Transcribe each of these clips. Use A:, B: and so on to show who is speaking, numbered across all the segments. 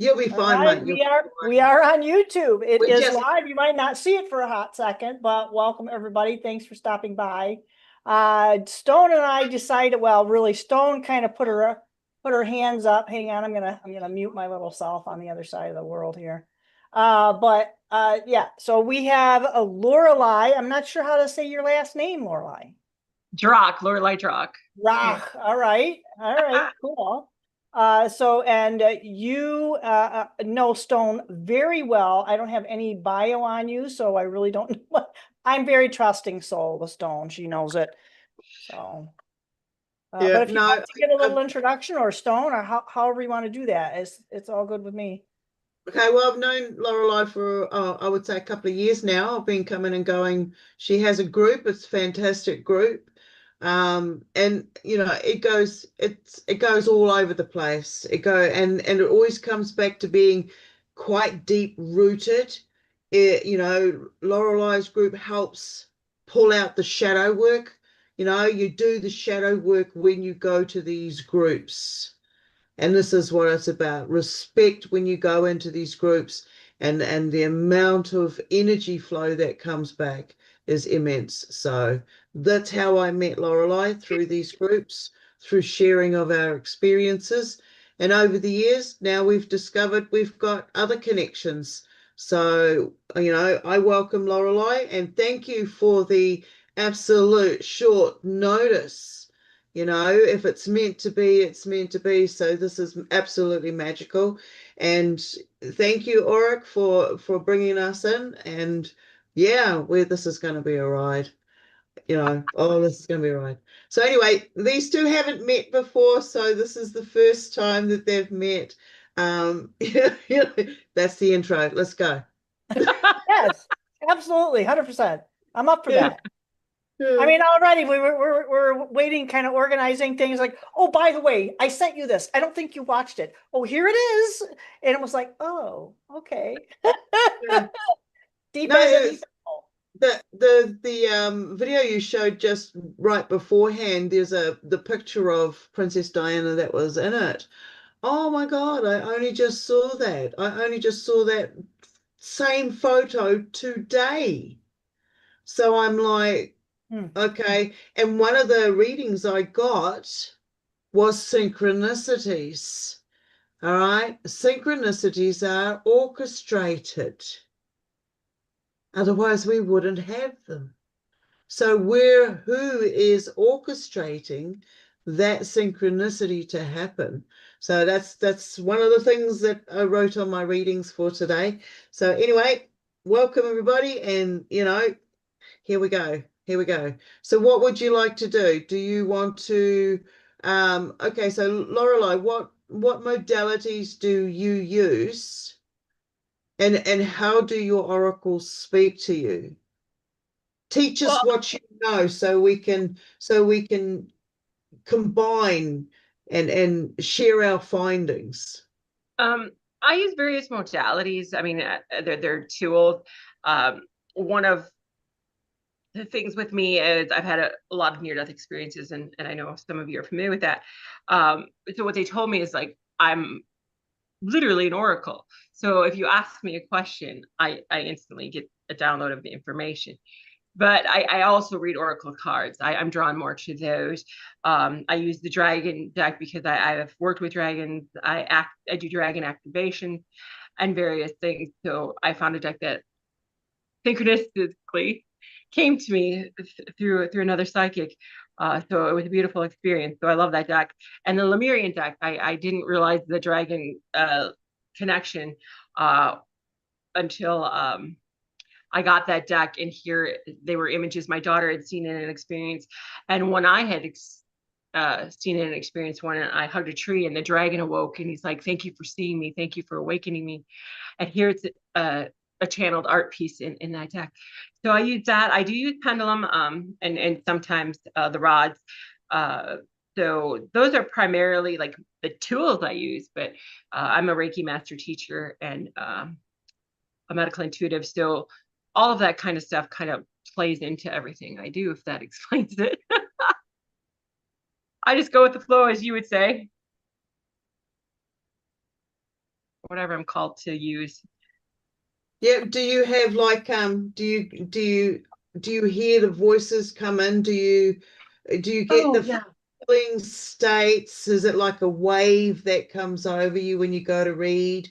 A: You'll be
B: All
A: fine,
B: right,
A: mate. You'll be
B: we
A: fine.
B: are on YouTube. It
A: We
B: is
A: just
B: live. You might not see it for a hot second, but welcome everybody. Thanks for stopping by. Stone and I decided, well, really, Stone kind of put her hands up. Hang on, I'm gonna mute my little self on the other side of the world here. Yeah, so we have a Loreli. I'm not sure how to say your last name, Loreli.
C: Lorelei Drock.
B: Rock. All right. Cool. You know Stone very well. I don't have any bio on you, so I really don't know. I'm very trusting soul with Stone. She knows it. So,
A: yeah,
B: but if you
A: no,
B: want to get a little introduction or Stone or however you want to do that, it's all good with me.
A: okay, well, I've known Lorelei for I would say a couple of years now. I've been coming and going. She has a group, it's a fantastic group. And you know, it goes all over the place. And it always comes back to being quite deep rooted. You know, Lorelei's group helps pull out the shadow work. You know, you do the shadow work when you go to these groups. And this is what it's about. Respect when you go into these groups, and the amount of energy flow that comes back is immense. So that's how I met Lorelei, through these groups, through sharing of our experiences. And over the years, now we've discovered we've got other connections. So, you know, I welcome Lorelei and thank you for the absolute short notice. You know, if it's meant to be, it's meant to be. So this is absolutely magical. And thank you, Auric, for bringing us in. And yeah, this is going to be a ride. You know, oh, this is going to be a ride. So anyway, these two haven't met before, so this is the first time that they've met. Yeah, that's the intro. Let's go.
B: Yes, absolutely, 100%. I'm up for
A: Yeah.
B: that. I mean, already we're waiting, kind of organizing things like, oh, by the way, I sent you this. I don't think you watched it. Oh, here it is. And it was like, oh, okay.
A: Yeah.
B: Deep
A: No,
B: as it.
A: the video you showed just right beforehand, there's the picture of Princess Diana that was in it. Oh my God, I only just saw that. I only just saw that same photo today. So I'm like, okay. And one of the readings I got was synchronicities. All right. Synchronicities are orchestrated. Otherwise, we wouldn't have them. So who is orchestrating that synchronicity to happen? So that's one of the things that I wrote on my readings for today. So anyway, welcome everybody, and you know, here we go. Here we go. So what would you like to do? Do you want to okay, so Lorelei, what modalities do you use, and how do your oracles speak to you? Teach us
C: Well,
A: what you know so we can combine and share our findings.
C: I use various modalities. I mean, they're tools. One of the things with me is I've had a lot of near-death experiences, and I know some of you are familiar with that. So what they told me is like I'm literally an oracle. So if you ask me a question, I instantly get a download of the information. But I also read oracle cards. I'm drawn more to those. I use the dragon deck because I have worked with dragons. I do dragon activation and various things. So I found a deck that synchronistically came to me through another psychic. So it was a beautiful experience. So I love that deck. And the Lemurian deck, I didn't realize the dragon connection until I got that deck, and here they were images my daughter had seen in an experience. And when I had seen in an experience, when I hugged a tree and the dragon awoke, and he's like, thank you for seeing me. Thank you for awakening me. And here it's a channeled art piece in that deck. So I use that. I do use pendulum and sometimes the rods. So those are primarily like the tools I use, but I'm a Reiki master teacher and a medical intuitive. So all of that kind of stuff kind of plays into everything I do, if that explains it. I just go with the flow, as you would say. whatever I'm called to use.
A: Yeah. Do you have like do you hear the voices come in? Do you get
C: Oh,
A: the
C: yeah.
A: feeling states? Is it like a wave that comes over you when you go to read?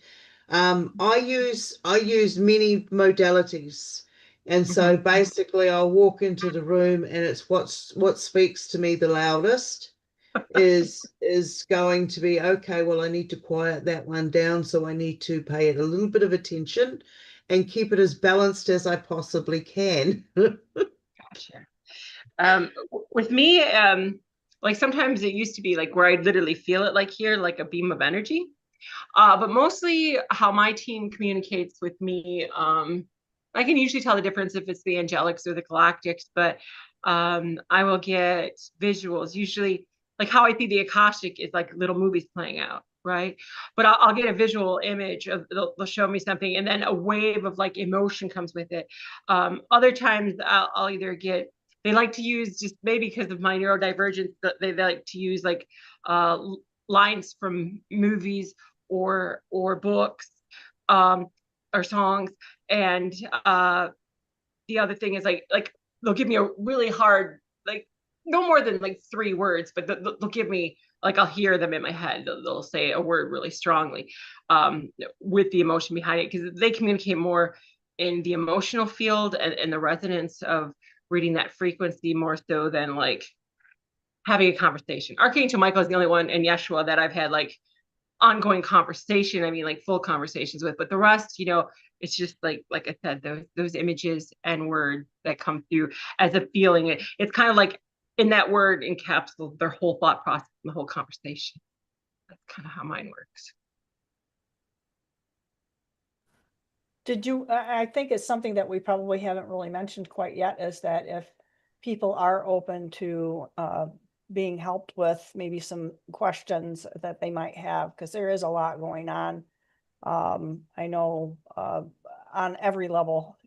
A: I use many modalities. And so basically I'll walk into the room and it's what speaks to me the loudest is going to be, okay, well, I need to quiet that one down, so I need to pay it a little bit of attention and keep it as balanced as I possibly can.
C: Gotcha. With me, like sometimes it used to be like where I literally feel it like here, like a beam of energy. But mostly how my team communicates with me, I can usually tell the difference if it's the angelics or the galactics, but I will get visuals. Usually, like how I see the Akashic is like little movies playing out, right? But I'll get a visual image of, they'll show me something, and then a wave of like emotion comes with it. Other times I'll either get, they like to use, just maybe because of my neurodivergence, they like to use like lines from movies or books, or songs. And the other thing is like they'll give me a really hard, like no more than like 3 words, but they'll give me, like I'll hear them in my head. They'll say a word really strongly, with the emotion behind it, because they communicate more in the emotional field and the resonance of reading that frequency more so than like having a conversation. Archangel Michael is the only one, and Yeshua, that I've had like ongoing conversation. I mean, like full conversations with, but the rest, it's just like I said, those images and words that come through as a feeling. It's kind of like in that word encapsulates their whole thought process and the whole conversation. That's kind of how mine works.
B: Did you, I think it's something that we probably haven't really mentioned quite yet, is that if people are open to being helped with maybe some questions that they might have, because there is a lot going on. I know on every level,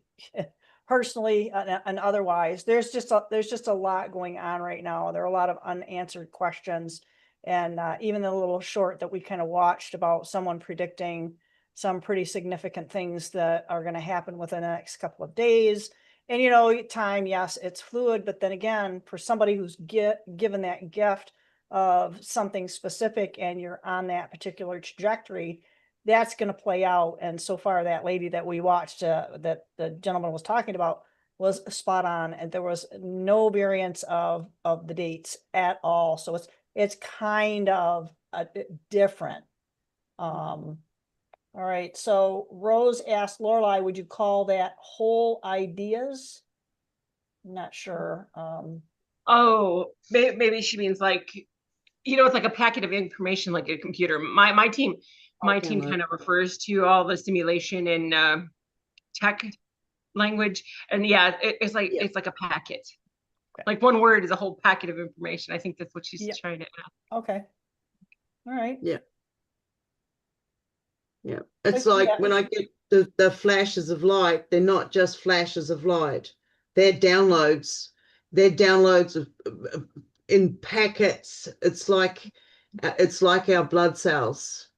B: personally and otherwise, there's just a lot going on right now. There are a lot of unanswered questions, and even the little short that we kind of watched about someone predicting some pretty significant things that are going to happen within the next couple of days. And time, yes, it's fluid, but then again, for somebody who's given that gift of something specific and you're on that particular trajectory, that's going to play out. And so far, that lady that we watched, that the gentleman was talking about, was spot on, and there was no variance of the dates at all. So it's kind of different. All right, so Rose asked Lorelei, would you call that whole ideas? I'm not sure.
C: Oh, maybe she means like, it's like a packet of information, like a computer. My team kind of refers to all the simulation and tech language, and yeah, it's like a packet. Okay. Like one word is a whole packet of information. I think that's what she's trying to ask.
B: Okay. All right.
A: Yeah. Yeah, it's like when I get the flashes of light, they're not just flashes of light. They're downloads. They're downloads of in packets. It's like our blood cells,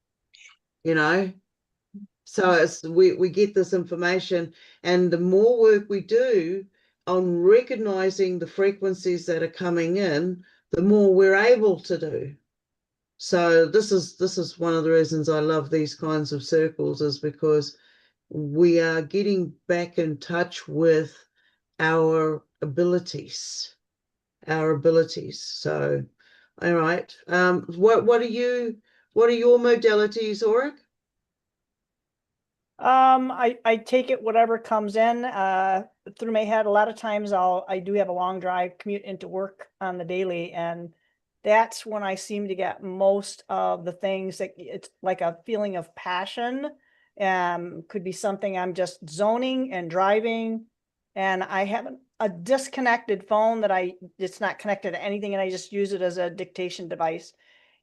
A: So it's we get this information, and the more work we do on recognizing the frequencies that are coming in, the more we're able to do. So this is one of the reasons I love these kinds of circles, is because we are getting back in touch with our abilities. So, all right. What are your modalities, Auric?
B: I take it whatever comes in through my head. A lot of times I do have a long drive commute into work on the daily, and that's when I seem to get most of the things that it's like a feeling of passion. Could be something I'm just zoning and driving, and I have a disconnected phone that it's not connected to anything, and I just use it as a dictation device.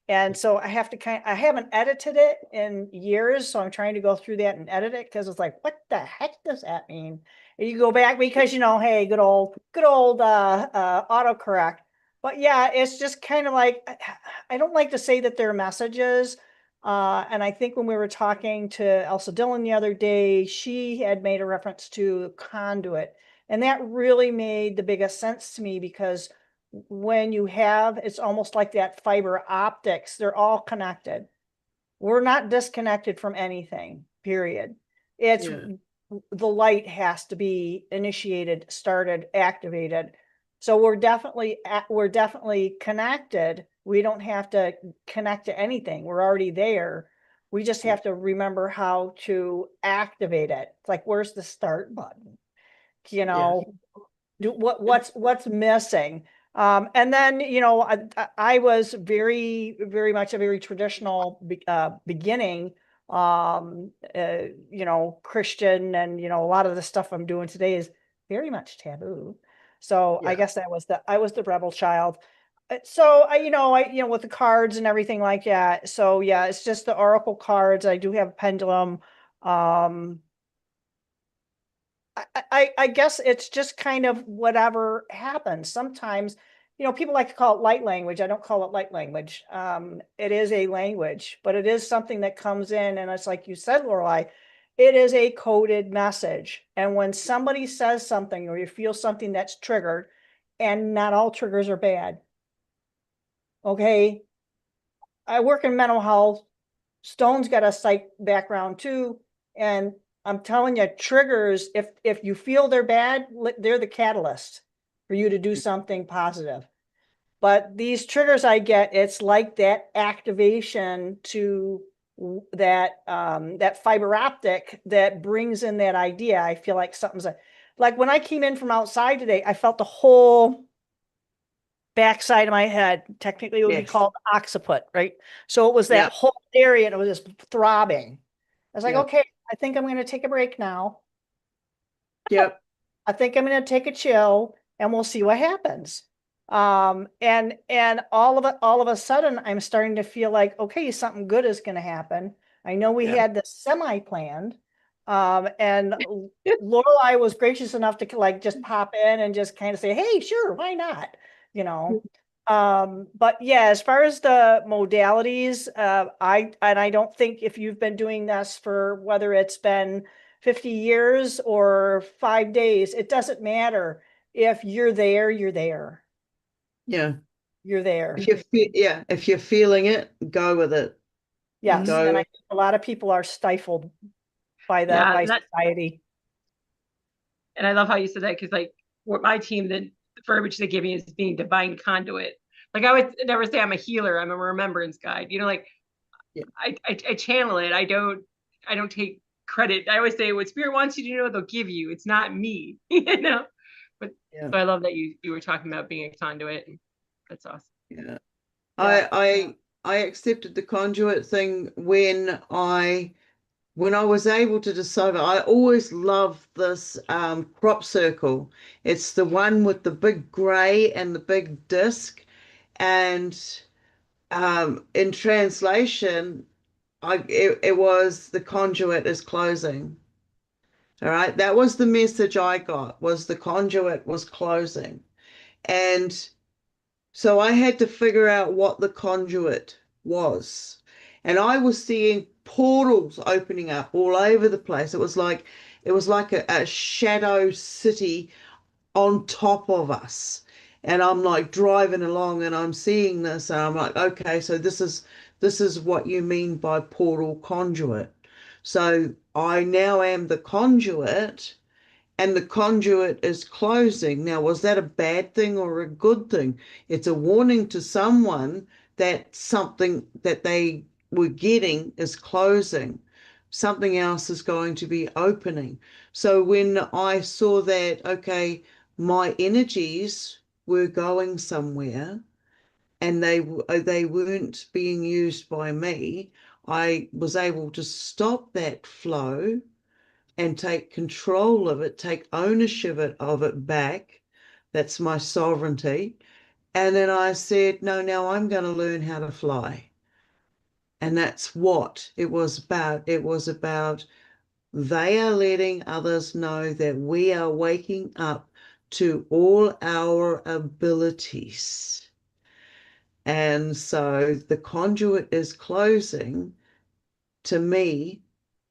B: And so I haven't edited it in years, so I'm trying to go through that and edit it, because it's like, what the heck does that mean? And you go back because hey, good old autocorrect. But yeah, it's just kind of like, I don't like to say that they're messages. And I think when we were talking to Elsa Dillon the other day, she had made a reference to Conduit. And that really made the biggest sense to me, because when you have, it's almost like that fiber optics, they're all connected. We're not disconnected from anything, period. It's the light has to be initiated, started, activated. So we're definitely connected. We don't have to connect to anything. We're already there. We just have to remember how to activate it. It's like, where's the start button? You know, what's missing? And then, you know, I was very, very much a very traditional beginning, you know, Christian, and, you know, a lot of the stuff I'm doing today is very much taboo. So I guess I was the rebel child. So you know, with the cards and everything like that. So yeah, it's just the oracle cards. I do have a pendulum. I guess it's just kind of whatever happens. Sometimes, you know, people like to call it light language. I don't call it light language. It is a language, but it is something that comes in, and it's like you said, Lorelei, it is a coded message. And when somebody says something, or you feel something that's triggered, and not all triggers are bad. Okay. I work in mental health. Stone's got a psych background too. And I'm telling you, triggers, if you feel they're bad, they're the catalyst for you to do something positive. But these triggers I get, it's like that activation to that that fiber optic that brings in that idea. I feel like something's like when I came in from outside today, I felt the whole backside of my head. Technically it would be called occiput, right? So it was that whole area, and it was just throbbing. I was like, okay, I think I'm going to take a break now.
A: Yep.
B: I think I'm going to take a chill, and we'll see what happens. And all of a sudden I'm starting to feel like, okay, something good is going to happen. I know we had this semi-planned. And Lorelei was gracious enough to like just pop in and just kind of say, hey, sure, why not? You know. But yeah, as far as the modalities, I don't think if you've been doing this for whether it's been 50 years or 5 days, it doesn't matter. If you're there, you're there.
A: Yeah.
B: You're there.
A: If you're feeling it, go with it.
B: Yes. And I think a lot of people are stifled by that, by society.
C: And I love how you said that, because like what my team, the verbiage they give me is being divine conduit. Like I would never say I'm a healer, I'm a remembrance guide. You know, like I channel it. I don't take credit. I always say what spirit wants you to know, they'll give you. It's not me, you know. But so I love that you were talking about being a conduit. That's awesome.
A: Yeah. I accepted the conduit thing when I was able to decide. I always loved this crop circle. It's the one with the big gray and the big disc. And in translation, it was the conduit is closing. All right. That was the message I got, was the conduit was closing. And so I had to figure out what the conduit was. And I was seeing portals opening up all over the place. It was like a shadow city on top of us. And I'm like driving along and I'm seeing this and I'm like, okay, so this is what you mean by portal conduit. So I now am the conduit, and the conduit is closing. Now, was that a bad thing or a good thing? It's a warning to someone that something that they were getting is closing. Something else is going to be opening. So when I saw that, okay, my energies were going somewhere and they weren't being used by me, I was able to stop that flow and take control of it, take ownership of it back. That's my sovereignty. And then I said, no, now I'm going to learn how to fly. And that's what it was about. It was about they are letting others know that we are waking up to all our abilities. And so the conduit is closing to me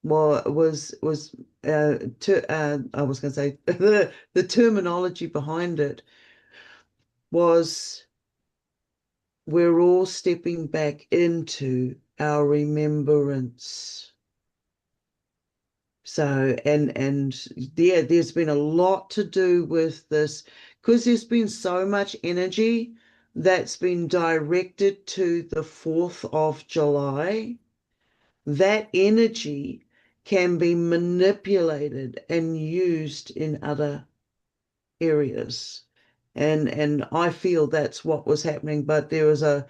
A: was I was going to say the terminology behind it was we're all stepping back into our remembrance. So, and yeah, there's been a lot to do with this because there's been so much energy that's been directed to the 4th of July. That energy can be manipulated and used in other areas. And I feel that's what was happening, but there was a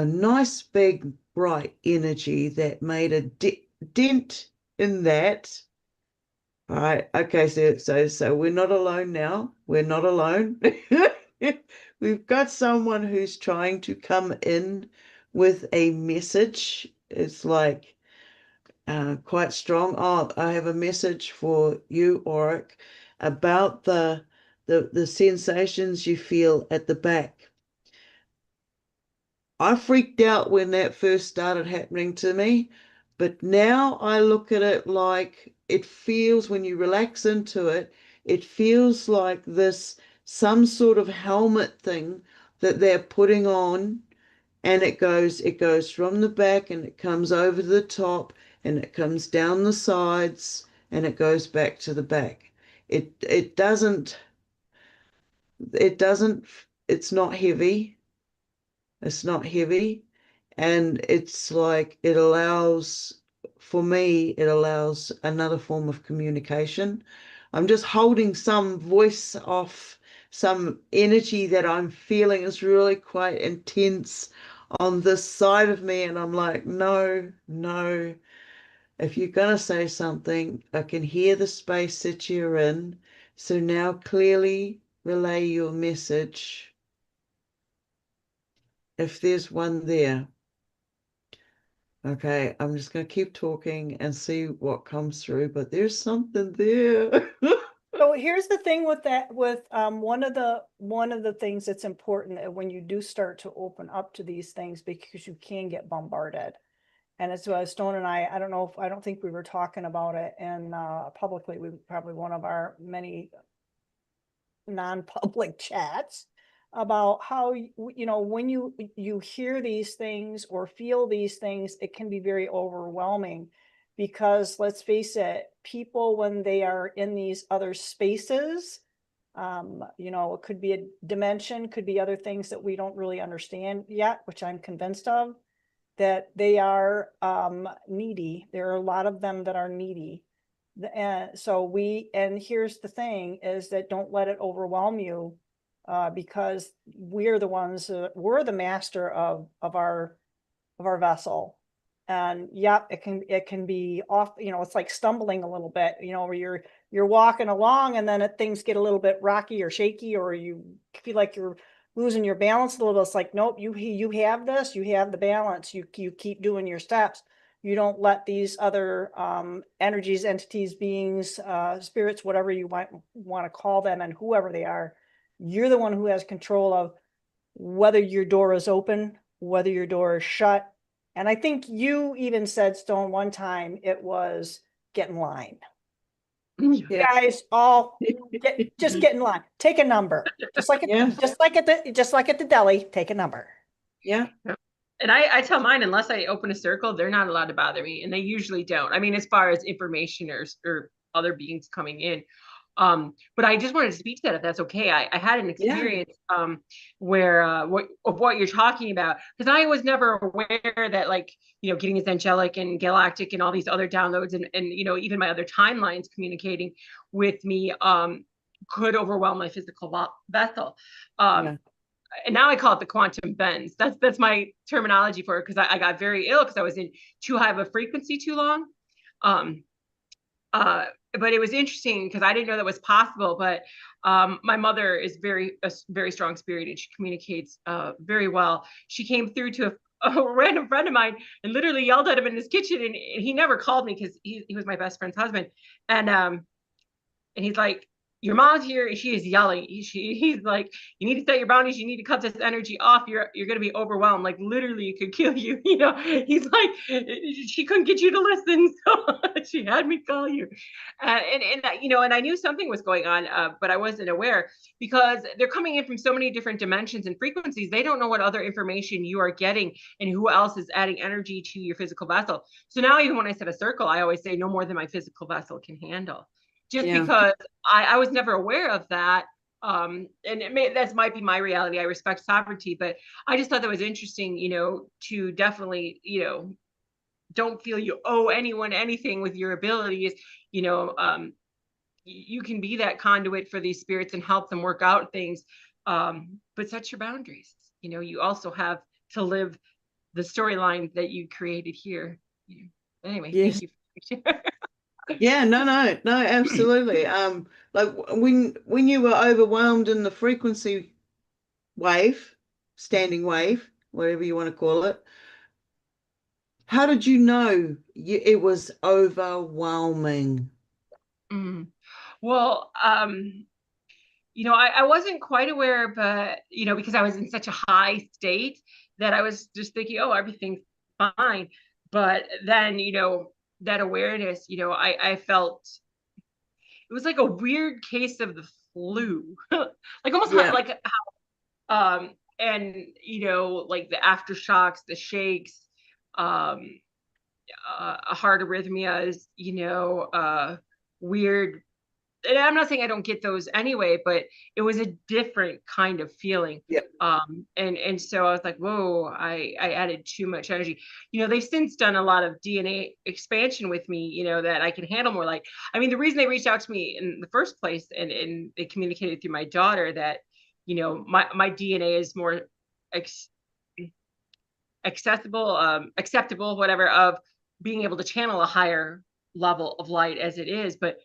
A: nice big bright energy that made a dent in that. All right. Okay. So we're not alone now. We're not alone. We've got someone who's trying to come in with a message. It's like quite strong. Oh, I have a message for you, Auric, about the sensations you feel at the back. I freaked out when that first started happening to me, but now I look at it like it feels when you relax into it, it feels like some sort of helmet thing that they're putting on, and it goes from the back and it comes over the top and it comes down the sides and it goes back to the back. It doesn't it's not heavy. It's not heavy. And it's like for me, it allows another form of communication. I'm just holding some voice off, some energy that I'm feeling is really quite intense on this side of me. And I'm like, no, no. If you're going to say something, I can hear the space that you're in. So now clearly relay your message. If there's one there. Okay, I'm just going to keep talking and see what comes through, but there's something there.
B: So here's the thing with that, with one of the things that's important when you do start to open up to these things, because you can get bombarded. And it's Stone and I don't think we were talking about it and publicly. We probably one of our many non-public chats about how, when you hear these things or feel these things, it can be very overwhelming, because let's face it, people, when they are in these other spaces, it could be a dimension, could be other things that we don't really understand yet, which I'm convinced of, that they are needy. There are a lot of them that are needy. And here's the thing is that don't let it overwhelm you, because we're the ones, we're the master of our vessel. And yep, it can be off, it's like stumbling a little bit, where you're walking along and then things get a little bit rocky or shaky, or you feel like you're losing your balance a little bit. It's like, nope, you have this, you have the balance, you keep doing your steps. You don't let these other energies, entities, beings, spirits, whatever you want to call them, and whoever they are, you're the one who has control of whether your door is open, whether your door is shut. And I think you even said, Stone, one time it was get in line.
A: Yeah.
B: Guys, all just get in line. Take a number. Just like at the deli, take a number.
A: Yeah.
C: And I tell mine, unless I open a circle, they're not allowed to bother me. And they usually don't. I mean, as far as information or other beings coming in. But I just wanted to speak to that, if that's okay. I had an experience where what you're talking about, because I was never aware that, like, getting this angelic and galactic and all these other downloads and even my other timelines communicating with me could overwhelm my physical vessel. And now I call it the quantum bends. That's my terminology for it, because I got very ill because I was in too high of a frequency too long. But it was interesting because I didn't know that was possible. But my mother is a very strong spirit, and she communicates very well. She came through to a random friend of mine and literally yelled at him in his kitchen, and he never called me because he was my best friend's husband. And he's like, your mom's here, she is yelling. He's like, you need to set your boundaries, you need to cut this energy off, you're going to be overwhelmed, like literally it could kill you. He's like, she couldn't get you to listen, so she had me call you. And I knew something was going on, but I wasn't aware, because they're coming in from so many different dimensions and frequencies. They don't know what other information you are getting and who else is adding energy to your physical vessel. So now even when I set a circle, I always say no more than my physical vessel can handle, just because I was never aware of that. And that might be my reality. I respect sovereignty, but I just thought that was interesting, to definitely, don't feel you owe anyone anything with your abilities. You can be that conduit for these spirits and help them work out things, but set your boundaries. You also have to live the storyline that you created here. Anyway,
A: yes.
C: Thank you.
A: Yeah, no, absolutely. Like when you were overwhelmed in the frequency wave, standing wave, whatever you want to call it, how did you know it was overwhelming?
C: Well, I wasn't quite aware, but, because I was in such a high state that I was just thinking, oh, everything's fine. But then, that awareness, I felt it was like a weird case of the flu, like almost like how, like the aftershocks, the shakes, heart arrhythmias, weird. And I'm not saying I don't get those anyway, but it was a different kind of feeling.
A: Yeah.
C: And so I was like, whoa, I added too much energy. They've since done a lot of DNA expansion with me, that I can handle more. Like, I mean, the reason they reached out to me in the first place, and they communicated through my daughter that, my DNA is more acceptable, whatever, of being able to channel a higher level of light as it is. But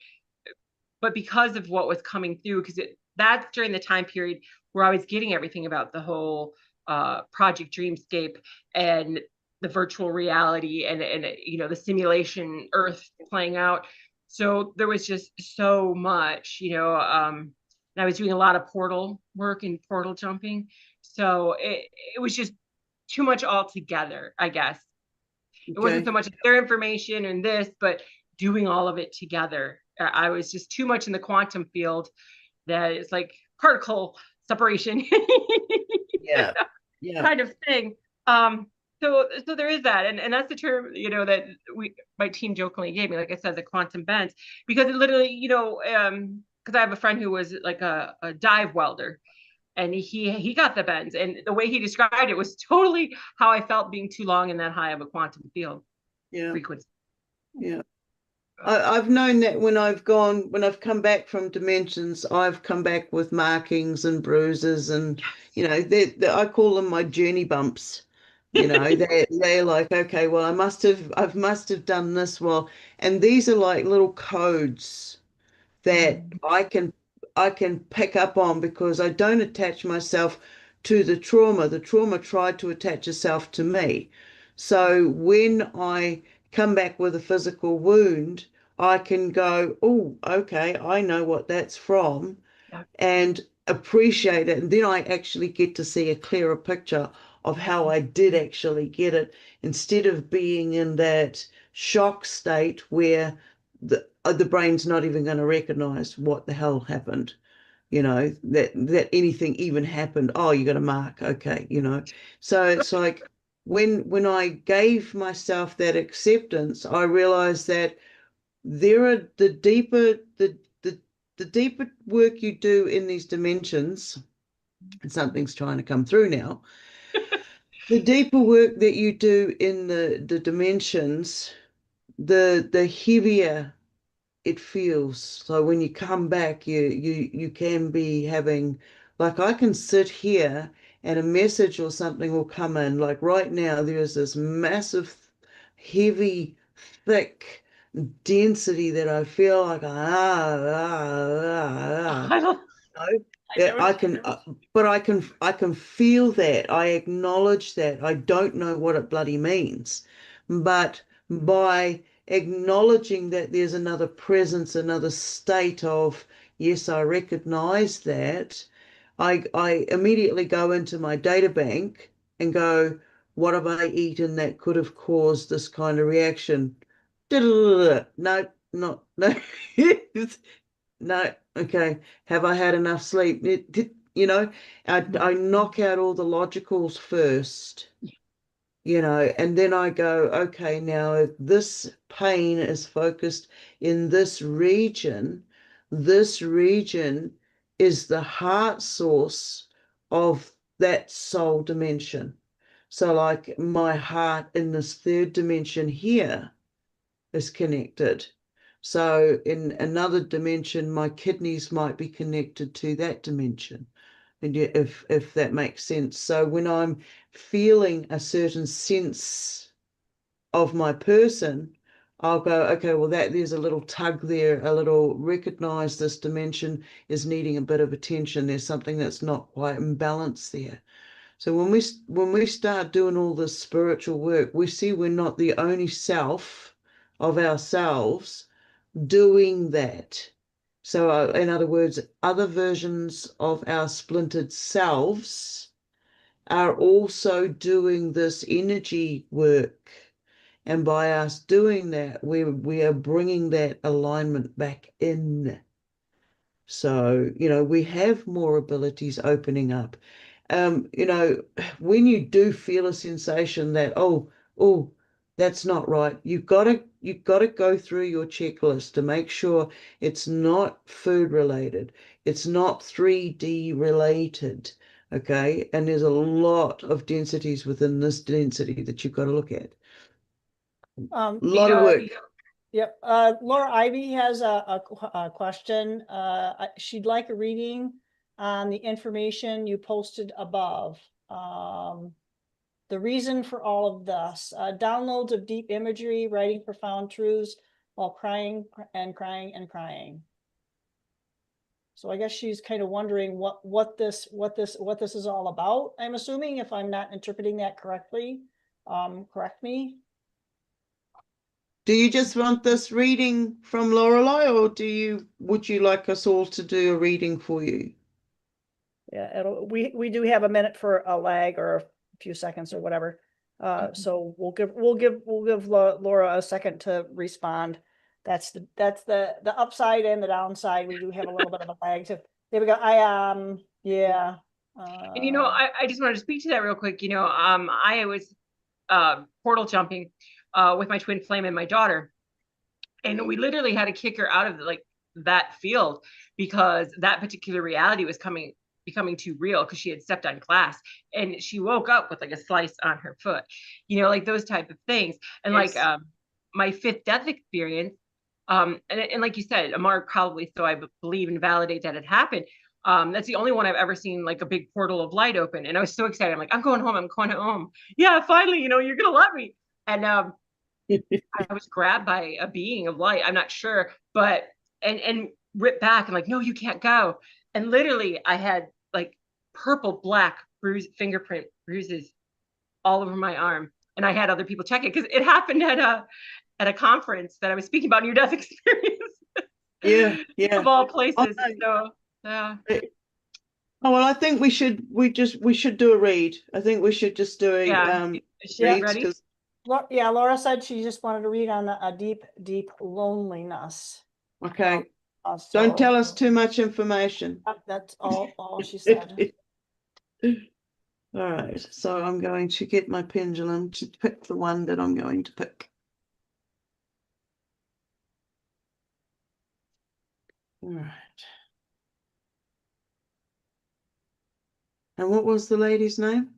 C: because of what was coming through, because that's during the time period where I was getting everything about the whole Project Dreamscape and the virtual reality and the simulation Earth playing out. So there was just so much, and I was doing a lot of portal work and portal jumping. So it was just too much altogether, I guess. It wasn't so much their information and this, but doing all of it together. I was just too much in the quantum field that it's like particle separation.
A: Yeah.
C: Kind of thing. So there is that. And that's the term, that my team jokingly gave me, like I said, the quantum bends, because it literally, because I have a friend who was like a dive welder, and he got the bends, and the way he described it was totally how I felt being too long in that high of a quantum field frequency.
A: Yeah. I've known that when I've come back from dimensions, I've come back with markings and bruises, and I call them my journey bumps. They're like, okay, well, I must have done this well, and these are like little codes that I can pick up on, because I don't attach myself to the trauma. The trauma tried to attach itself to me. So when I come back with a physical wound, I can go, oh, okay, I know what that's from, and appreciate it. And then I actually get to see a clearer picture of how I did actually get it, instead of being in that shock state where the brain's not even going to recognize what the hell happened, that anything even happened. Oh, you got a mark. Okay. So it's like when I gave myself that acceptance, I realized that there are the deeper work you do in these dimensions, and something's trying to come through now. The deeper work that you do in the dimensions, the heavier it feels. So when you come back, you can be having, like, I can sit here and a message or something will come in. Like right now, there's this massive, heavy, thick density that I feel like but I can feel that. I acknowledge that. I don't know what it bloody means, but by acknowledging that there's another presence, another state of yes, I recognize that, I immediately go into my data bank and go, what have I eaten that could have caused this kind of reaction? No, not no. No, okay. Have I had enough sleep? You know, I knock out all the logicals first, and then I go, okay, now if this pain is focused in this region is the heart source of that soul dimension. So like my heart in this third dimension here is connected. So in another dimension, my kidneys might be connected to that dimension. And if that makes sense. So when I'm feeling a certain sense of my person, I'll go, okay, well, there's a little tug there, a little recognize this dimension is needing a bit of attention. There's something that's not quite in balance there. So when we start doing all this spiritual work, we see we're not the only self of ourselves doing that. So in other words, other versions of our splintered selves are also doing this energy work. And by us doing that, we are bringing that alignment back in. So, we have more abilities opening up. When you do feel a sensation that, oh, that's not right, you've got to go through your checklist to make sure it's not food related, it's not 3D related, okay? And there's a lot of densities within this density that you've got to look at. A lot of work.
B: Yep. Laura Ivy has a question. She'd like a reading on the information you posted above. The reason for all of this, downloads of deep imagery, writing profound truths while crying and crying and crying. So I guess she's kind of wondering what this is all about. I'm assuming, if I'm not interpreting that correctly, correct me.
A: Do you just want this reading from Lorelei, or would you like us all to do a reading for you?
B: Yeah, we do have a minute for a lag or a few seconds or whatever. So we'll give Laura a second to respond. That's the upside and the downside. We do have a little bit of a lag. So there we go. Yeah.
C: And I just wanted to speak to that real quick. I was portal jumping with my twin flame and my daughter, and we literally had to kick her out of that field because that particular reality was becoming too real, because she had stepped on glass and she woke up with a slice on her foot, those type of things. And yes. My fifth death experience, and like you said, Amar probably, so I believe and validate that it happened. That's the only one I've ever seen a big portal of light open. And I was so excited. I'm like, I'm going home. Yeah, finally, you're going to let me. And I was grabbed by a being of light. I'm not sure, but, and ripped back. I'm like, no, you can't go. And literally I had purple, black fingerprint bruises all over my arm. And I had other people check it because it happened at a conference that I was speaking about near-death experience.
A: Yeah.
C: Of all places. So yeah.
A: Oh, well, I think we should do a read. I think we should just do a
C: ready?
B: Yeah, Laura said she just wanted to read on a deep loneliness.
A: Okay. Don't tell us too much information.
B: That's all she said.
A: All right, so I'm going to get my pendulum to pick the one that I'm going to pick. All right. And what was the lady's name?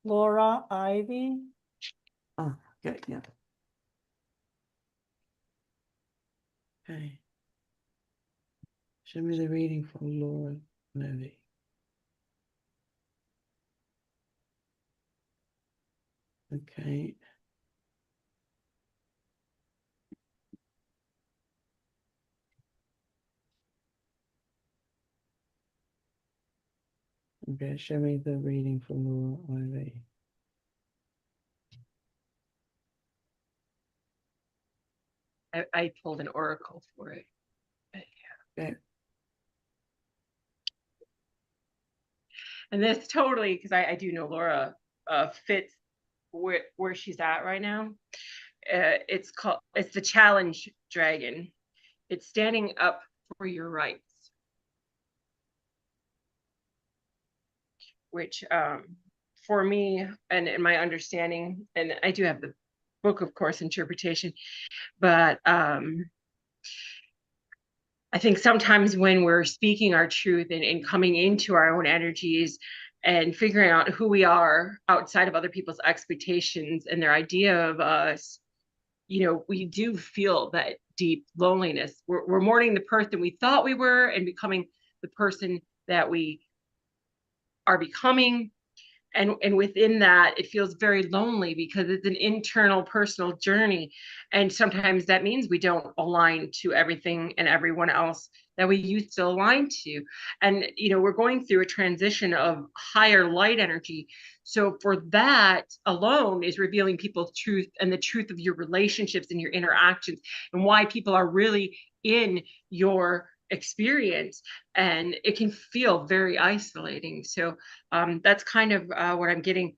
B: Laura Ivy.
A: Oh, okay, yeah. Okay. Show me the reading from Laura Ivy. Okay. Okay, show me the reading from Laura Ivy.
C: I pulled an oracle for it.
A: Okay.
C: And this totally, because I do know Laura fits where she's at right now. It's the challenge dragon. It's standing up for your rights, which for me and in my understanding, and I do have the book of course interpretation, but I think sometimes when we're speaking our truth and coming into our own energies and figuring out who we are outside of other people's expectations and their idea of us, you know, we do feel that deep loneliness. We're mourning the person we thought we were and becoming the person that we are becoming. And within that, it feels very lonely because it's an internal personal journey. And sometimes that means we don't align to everything and everyone else that we used to align to. And, you know, we're going through a transition of higher light energy. So for that alone is revealing people's truth and the truth of your relationships and your interactions and why people are really in your experience, and it can feel very isolating. So that's kind of what I'm getting.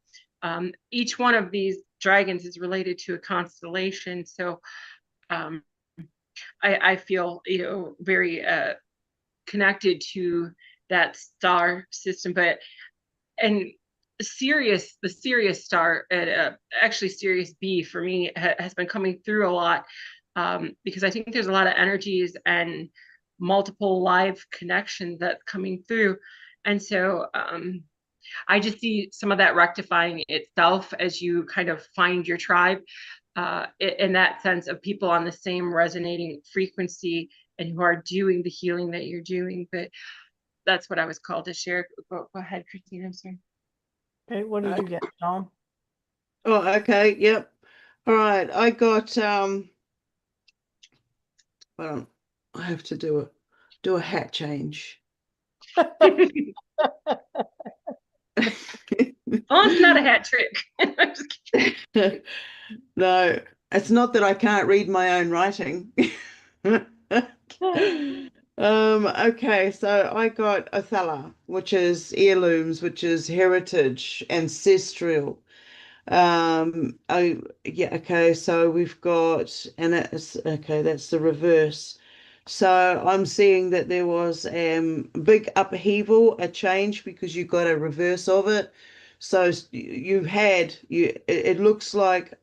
C: Each one of these dragons is related to a constellation, so I feel, you know, very connected to that star system. But and the Sirius star, actually Sirius B for me has been coming through a lot, because I think there's a lot of energies and multiple live connections that's coming through. And so I just see some of that rectifying itself as you kind of find your tribe, in that sense of people on the same resonating frequency and who are doing the healing that you're doing. But that's what I was called to share. Go ahead, Christine. I'm sorry.
B: Okay, what did you get, Tom?
A: Oh, okay. Yep. All right. I got well, I have to do a hat change.
C: Oh, it's not a hat trick. I'm just kidding.
A: No, it's not that I can't read my own writing. Okay, so I got Othala, which is heirlooms, which is heritage, ancestral. Okay, so we've got, and it's okay, that's the reverse. So I'm seeing that there was big upheaval, a change, because you got a reverse of it. So it looks like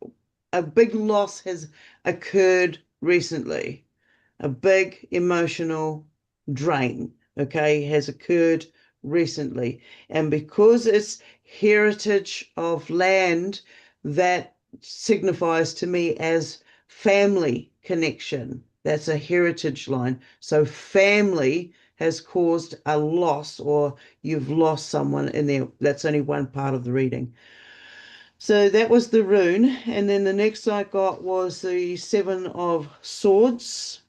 A: a big loss has occurred recently. A big emotional drain, okay, has occurred recently. And because it's heritage of land, that signifies to me as family connection. That's a heritage line. So family has caused a loss, or you've lost someone in there. That's only one part of the reading. So that was the rune. And then the next I got was the Seven of Swords.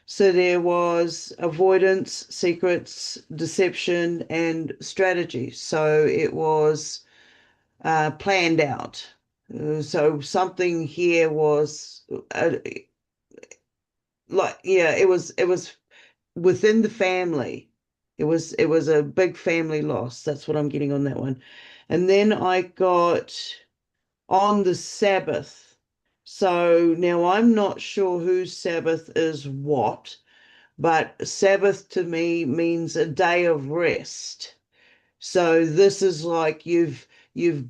A: So there was avoidance, secrets, deception, and strategy. So it was planned out. So something here was it was within the family. It was a big family loss. That's what I'm getting on that one. And then I got on the Sabbath. So now I'm not sure whose Sabbath is what, but Sabbath to me means a day of rest. So this is like you've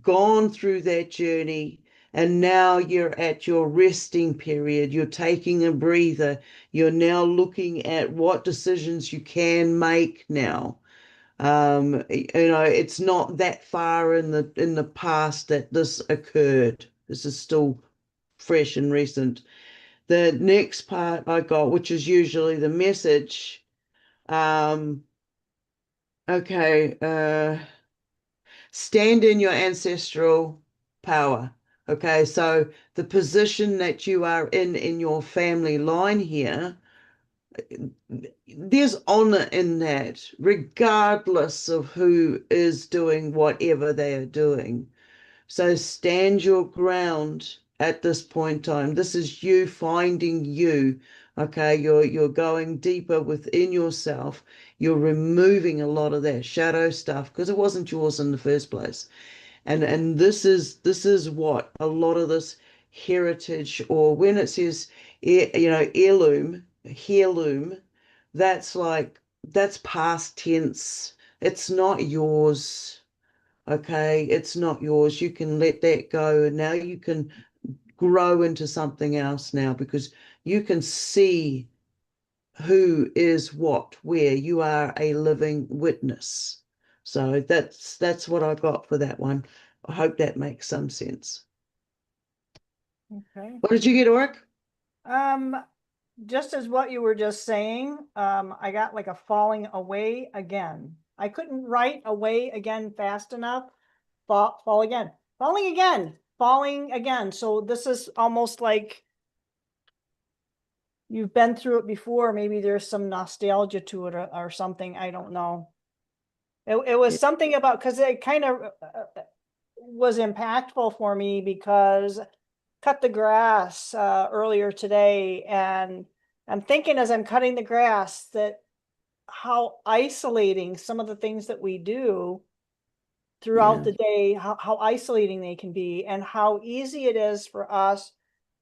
A: gone through that journey and now you're at your resting period. You're taking a breather. You're now looking at what decisions you can make now. It's not that far in the past that this occurred. This is still fresh and recent. The next part I got, which is usually the message, stand in your ancestral power. Okay, so the position that you are in your family line here, there's honor in that, regardless of who is doing whatever they are doing. So stand your ground at this point in time. This is you finding you. Okay, you're going deeper within yourself. You're removing a lot of that shadow stuff because it wasn't yours in the first place. And this is what a lot of this heritage, or when it says heirloom, that's past tense. It's not yours. Okay, it's not yours. You can let that go, and now you can grow into something else now, because you can see who is what, where. You are a living witness. So that's what I got for that one. I hope that makes some sense.
B: Okay.
A: What did you get, Auric?
B: Just as what you were just saying, I got like a falling away again. I couldn't write away again fast enough. Fall again, falling again, falling again. So this is almost like you've been through it before. Maybe there's some nostalgia to it, or something. I don't know. It was something about, because it kind of was impactful for me, because cut the grass earlier today, and I'm thinking as I'm cutting the grass that how isolating some of the things that we do throughout the day, how isolating they can be, and how easy it is for us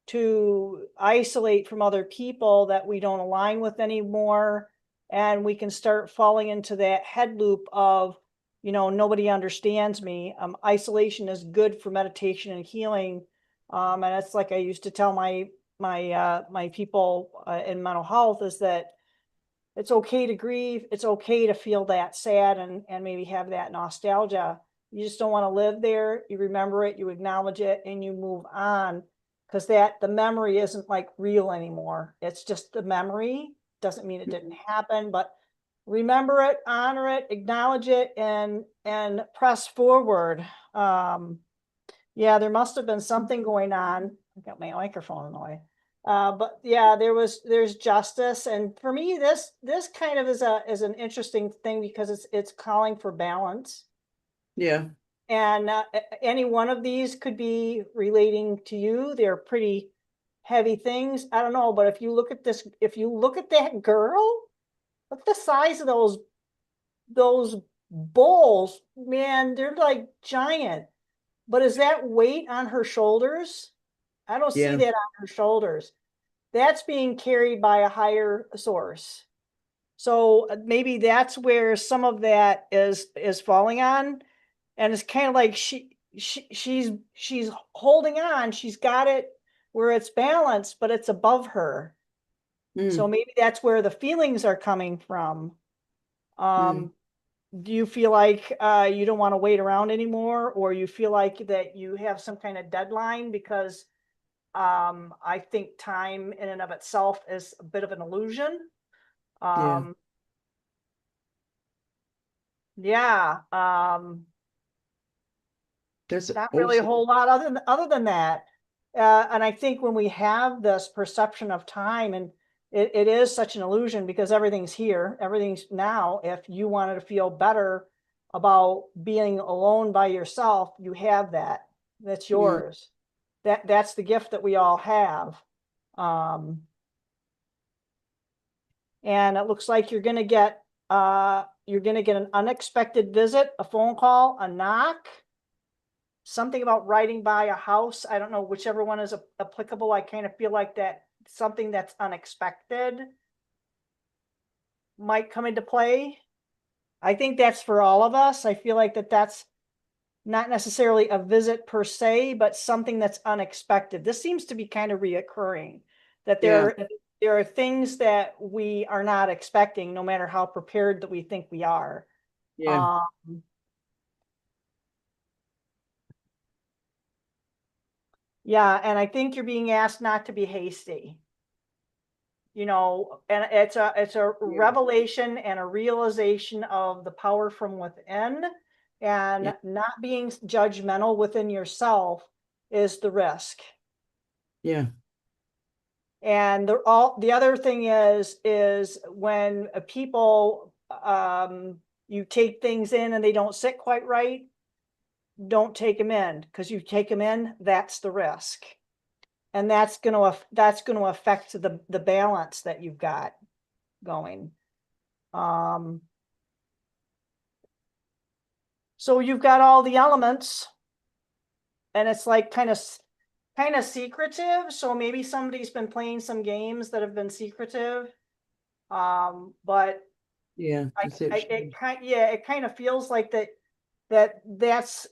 B: to isolate from other people that we don't align with anymore. And we can start falling into that head loop of, nobody understands me. Isolation is good for meditation and healing. And it's like I used to tell my people in mental health, is that it's okay to grieve. It's okay to feel that sad and maybe have that nostalgia. You just don't want to live there. You remember it, you acknowledge it, and you move on, because the memory isn't like real anymore. It's just the memory. Doesn't mean it didn't happen, but remember it, honor it, acknowledge it, and press forward. Yeah, there must have been something going on. I got my microphone in the way. But yeah, there's justice. And for me, this kind of is an interesting thing, because it's calling for balance.
A: Yeah.
B: And any one of these could be relating to you. They're pretty heavy things. I don't know, but if you look at this, if you look at that girl, look at the size of those bowls, man, they're like giant. But is that weight on her shoulders? I don't see that on her shoulders. That's being carried by a higher source. So maybe that's where some of that is falling on. And it's kind of like she's holding on. She's got it where it's balanced, but it's above her. So maybe that's where the feelings are coming from. Do you feel like you don't want to wait around anymore, or you feel like that you have some kind of deadline? Because I think time in and of itself is a bit of an illusion. Yeah.
A: That's
B: not really a
A: awesome.
B: whole lot other than that. And I think when we have this perception of time, and it is such an illusion, because everything's here, everything's now. If you wanted to feel better about being alone by yourself, you have that. That's yours. That's the gift that we all have. And it looks like you're gonna get an unexpected visit, a phone call, a knock, something about riding by a house. I don't know, whichever one is applicable. I kind of feel like that something that's unexpected might come into play. I think that's for all of us. I feel like that's not necessarily a visit per se, but something that's unexpected. This seems to be kind of reoccurring, that there are things that we are not expecting, no matter how prepared that we think we are. Yeah, and I think you're being asked not to be hasty. And it's a revelation and a realization of the power from within, and not being judgmental within yourself is the risk.
A: Yeah.
B: And the other thing is when people, you take things in and they don't sit quite right, don't take them in, because you take them in, that's the risk. And that's going to affect the balance that you've got going. So you've got all the elements, and it's like kind of secretive. So maybe somebody's been playing some games that have been secretive. But
A: Yeah,
B: it kind of feels like that's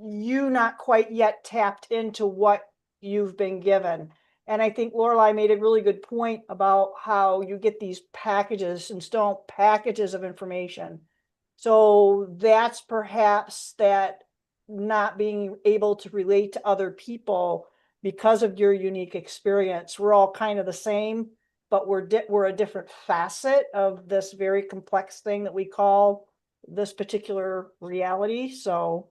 B: you not quite yet tapped into what you've been given. And I think Lorelei made a really good point about how you get these packages and packages of information. So that's perhaps that not being able to relate to other people because of your unique experience. We're all kind of the same, but we're a different facet of this very complex thing that we call this particular reality. So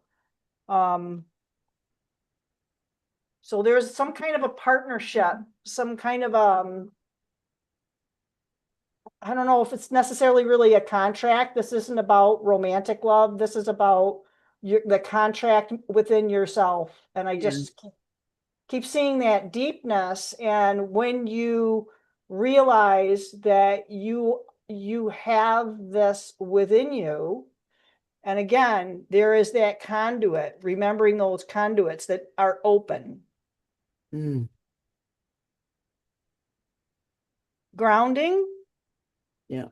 B: there's some kind of a partnership, some kind of I don't know if it's necessarily really a contract. This isn't about romantic love. This is about the contract within yourself. And I just keep seeing that deepness. And when you realize that you have this within you, and again, there is that conduit, remembering those conduits that are open. Grounding.
A: Yeah.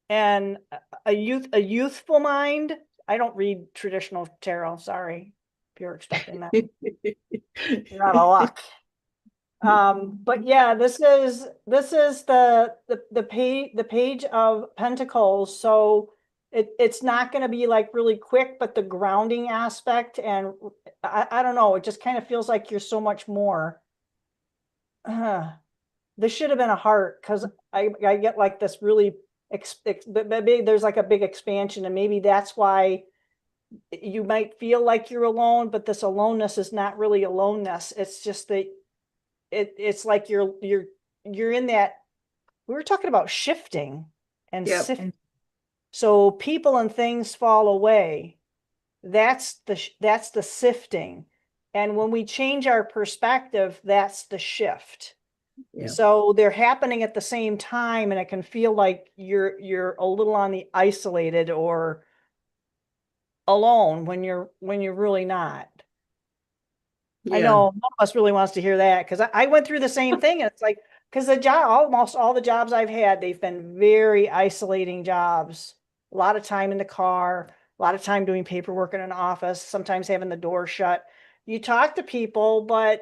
B: And a youthful mind. I don't read traditional tarot. Sorry if you're expecting that. You're out of luck. But yeah, this is the page of Pentacles. So it's not going to be like really quick, but the grounding aspect, and I don't know, it just kind of feels like you're so much more. This should have been a heart, because I get like this really there's like a big expansion, and maybe that's why you might feel like you're alone, but this aloneness is not really aloneness. It's just that it's like you're in that, we were talking about shifting and sifting. So people and things fall away. That's the sifting. And when we change our perspective, that's the shift. Yeah. So they're happening at the same time, and it can feel like you're a little on the isolated or alone when you're really not. Yeah. I know none of us really wants to hear that, because I went through the same thing. And it's like, because almost all the jobs I've had, they've been very isolating jobs. A lot of time in the car, a lot of time doing paperwork in an office, sometimes having the door shut. You talk to people, but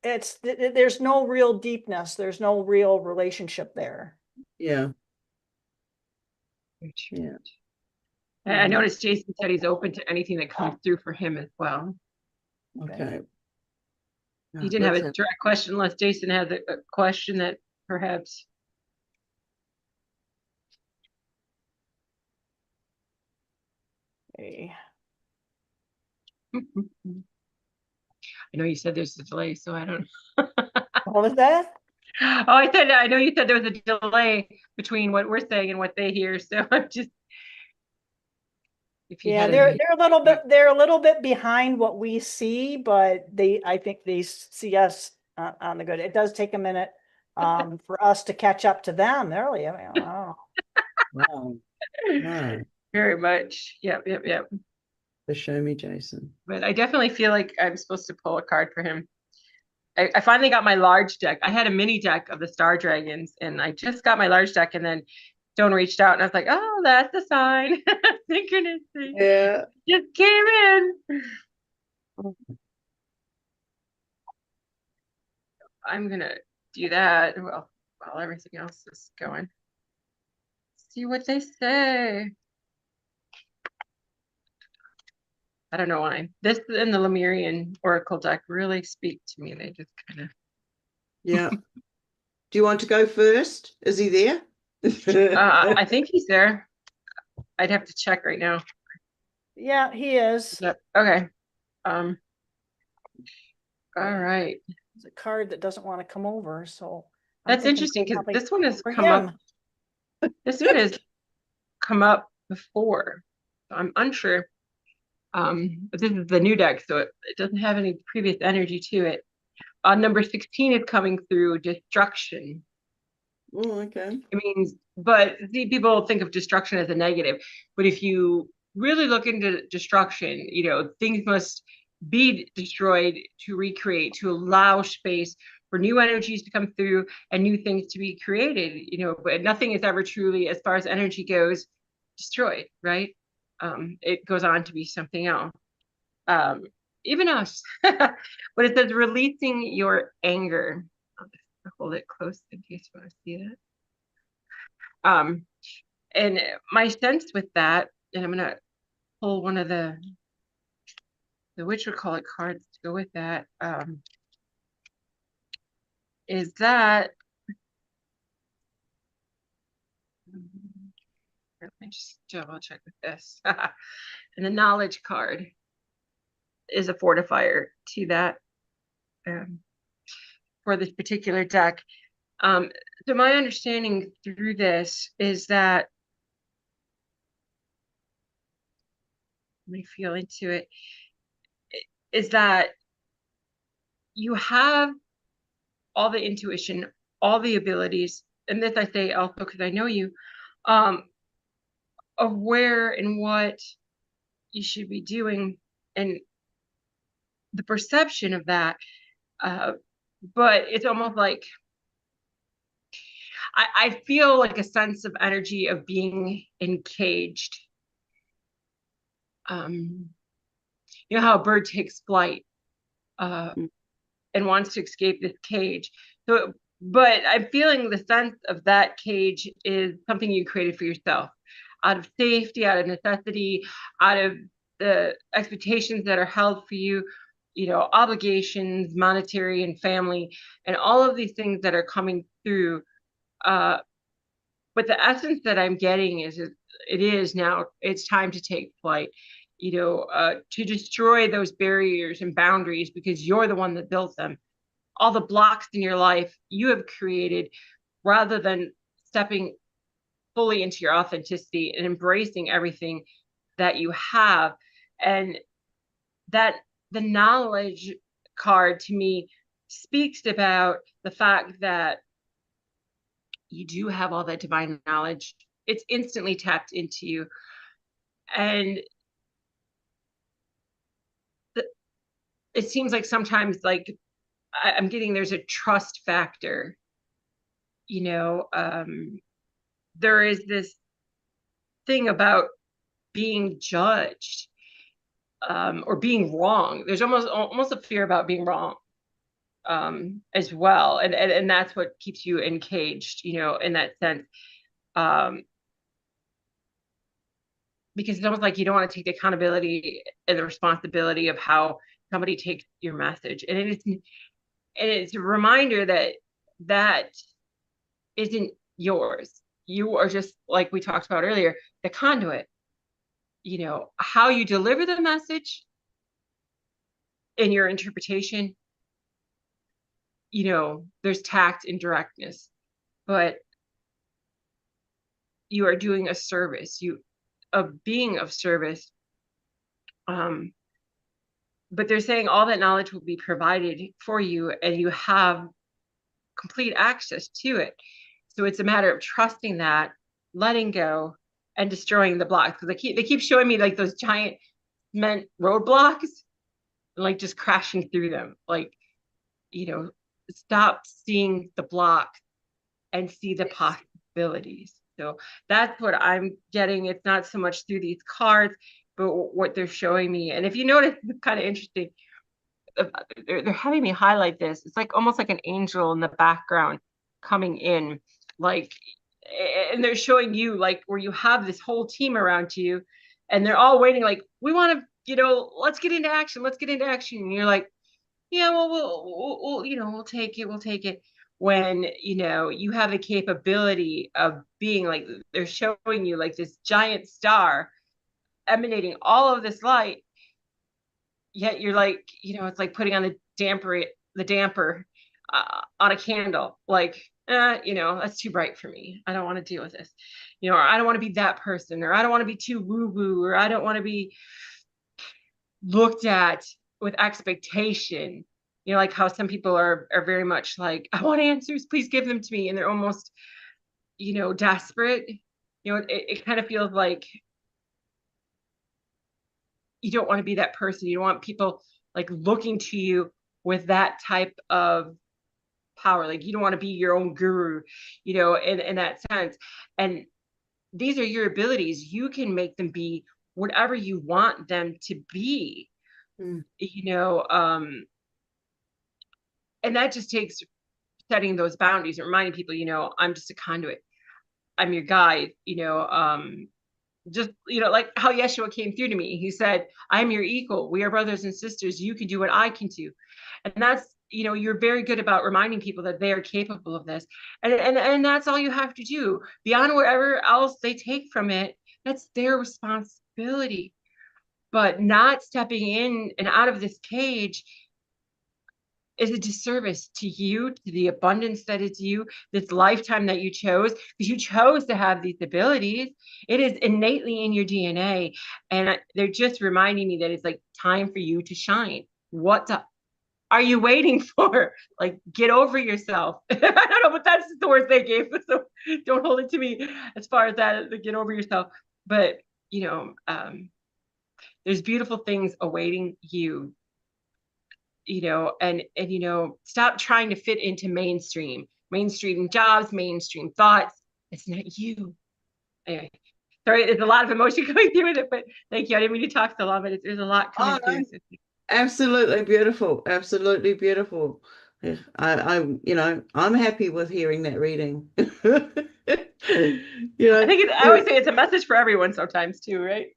B: there's no real deepness. There's no real relationship there. Yeah.
C: Yeah. I noticed Jason said he's open to anything that comes through for him as well.
A: Okay.
C: He didn't have a direct question, unless Jason had a question that perhaps.
B: Okay.
C: I know you said there's a delay, so I don't.
B: What was that?
C: Oh, I know you said there was a delay between what we're saying and what they hear. So I'm just.
B: They're a little bit behind what we see, but I think they see us on the good. It does take a minute for us to catch up to them. They're really, wow.
C: Very much. Yep.
A: So show me, Jason.
C: But I definitely feel like I'm supposed to pull a card for him. I finally got my large deck. I had a mini deck of the Star Dragons, and I just got my large deck, and then Stone reached out, and I was like, oh, that's the sign. Synchronicity.
A: Yeah.
C: Just came in. I'm going to do that while everything else is going. See what they say. I don't know why. This and the Lemurian Oracle deck really speak to me. They just kind of.
A: Yeah. Do you want to go first? Is he there?
C: I think he's there. I'd have to check right now.
B: Yeah, he is.
C: Okay. All right.
B: It's a card that doesn't want to come over, so.
C: That's interesting, because this one has come up. This one has come up before. So I'm unsure. But this is the new deck, so it doesn't have any previous energy to it. Number 16 is coming through destruction.
A: Oh, okay.
C: It means, but see, people think of destruction as a negative, but if you really look into destruction, you know, things must be destroyed to recreate, to allow space for new energies to come through and new things to be created, you know, but nothing is ever truly, as far as energy goes, destroyed, right? It goes on to be something else. Even us. But it says releasing your anger. I'll just hold it close in case you want to see that. And my sense with that, and I'm gonna pull one of the whatchamacallit cards to go with that, is that, let me just double check with this. And the knowledge card is a fortifier to that, for this particular deck. So my understanding through this is that, let me feel into it, is that you have all the intuition, all the abilities, and this I say also because I know you, of where and what you should be doing and the perception of that. But it's almost like I feel like a sense of energy of being encaged. You know how a bird takes flight and wants to escape this cage. So, but I'm feeling the sense of that cage is something you created for yourself, out of safety, out of necessity, out of the expectations that are held for you, you know, obligations, monetary and family, and all of these things that are coming through. But the essence that I'm getting is it is now, it's time to take flight, you know, to destroy those barriers and boundaries, because you're the one that built them. All the blocks in your life you have created, rather than stepping fully into your authenticity and embracing everything that you have. And that the knowledge card to me speaks about the fact that you do have all that divine knowledge. It's instantly tapped into you. And it seems like sometimes, like, I'm getting, there's a trust factor, you know. There is this thing about being judged, or being wrong. There's almost a fear about being wrong, as well, and that's what keeps you encaged, you know, in that sense, because it's almost like you don't want to take the accountability and the responsibility of how somebody takes your message. And it's a reminder that that isn't yours. You are just, like we talked about earlier, the conduit. You know, how you deliver the message in your interpretation, you know, there's tact and directness, but you are doing a service, of being of service. But they're saying all that knowledge will be provided for you, and you have complete access to it. So it's a matter of trusting that, letting go, and destroying the blocks. Because they keep showing me like those giant cement roadblocks, like just crashing through them. Like, you know, stop seeing the block and see the possibilities. So that's what I'm getting. It's not so much through these cards, but what they're showing me. And if you notice, it's kind of interesting. They're having me highlight this. It's like almost like an angel in the background coming in, like, and they're showing you like where you have this whole team around you, and they're all waiting, like, we want to, you know, let's get into action. Let's get into action. And you're like, yeah, well, we'll you know, we'll take it. When, you know, you have the capability of being, like, they're showing you like this giant star emanating all of this light, yet you're like, you know, it's like putting on the damper on a candle, like, you know, that's too bright for me. I don't want to deal with this, you know, or I don't want to be that person, or I don't want to be too woo-woo, or I don't want to be, looked at with expectation. You know, like how some people are very much like, I want answers, please give them to me. And they're almost, you know, desperate. You know, it kind of feels like you don't want to be that person. You don't want people like looking to you with that type of power. Like you don't want to be your own guru, you know, in that sense. And these are your abilities. You can make them be whatever you want them to be, you know, and that just takes setting those boundaries and reminding people, you know, I'm just a conduit. I'm your guide, you know, just, you know, like how Yeshua came through to me. He said, I'm your equal. We are brothers and sisters. You can do what I can do. And that's, you know, you're very good about reminding people that they are capable of this. And that's all you have to do. Beyond whatever else they take from it, that's their responsibility. But not stepping in and out of this cage is a disservice to you, to the abundance that is you, this lifetime that you chose, because you chose to have these abilities. It is innately in your DNA. And they're just reminding me that it's like time for you to shine. What are you waiting for? Like, get over yourself. I don't know, but that's the words they gave. So don't hold it to me as far as that, get over yourself. But, you know, there's beautiful things awaiting you, you know, and, you know, stop trying to fit into mainstream jobs, mainstream thoughts. It's not you. Anyway, sorry, there's a lot of emotion coming through it, but thank you. I didn't mean to talk so long, but there's a lot coming through.
A: Absolutely beautiful. Absolutely beautiful. Yeah, you know, I'm happy with hearing that reading. You know,
C: I think I always say it's a message for everyone sometimes too, right?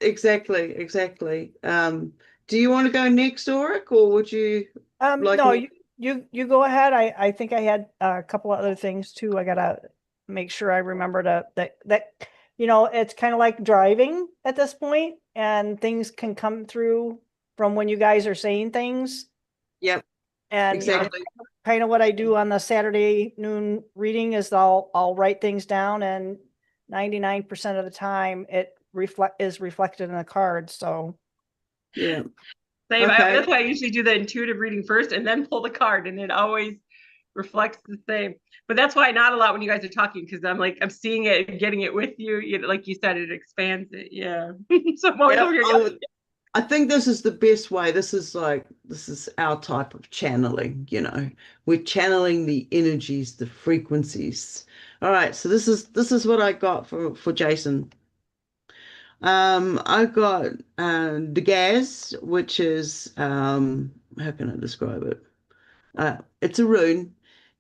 A: Exactly. Do you want to go next, Auric, or would you like
B: no,
A: me?
B: you go ahead. I think I had a couple of other things too. I gotta make sure I remember that you know, it's kind of like driving at this point, and things can come through from when you guys are saying things.
A: Yep,
B: And
A: exactly.
B: kind of what I do on the Saturday noon reading is I'll write things down, and 99% of the time it is reflected in the card. So
A: Yeah.
C: Same.
A: Okay.
C: That's why I usually do the intuitive reading first and then pull the card, and it always reflects the same. But that's why not a lot when you guys are talking, because I'm like, I'm seeing it and getting it with you. You know, like you said, it expands it. Yeah. So I'm always over here.
A: I think this is the best way. This is our type of channeling, you know. We're channeling the energies, the frequencies. All right, so this is what I got for Jason. I got the gas, which is how can I describe it? It's a rune,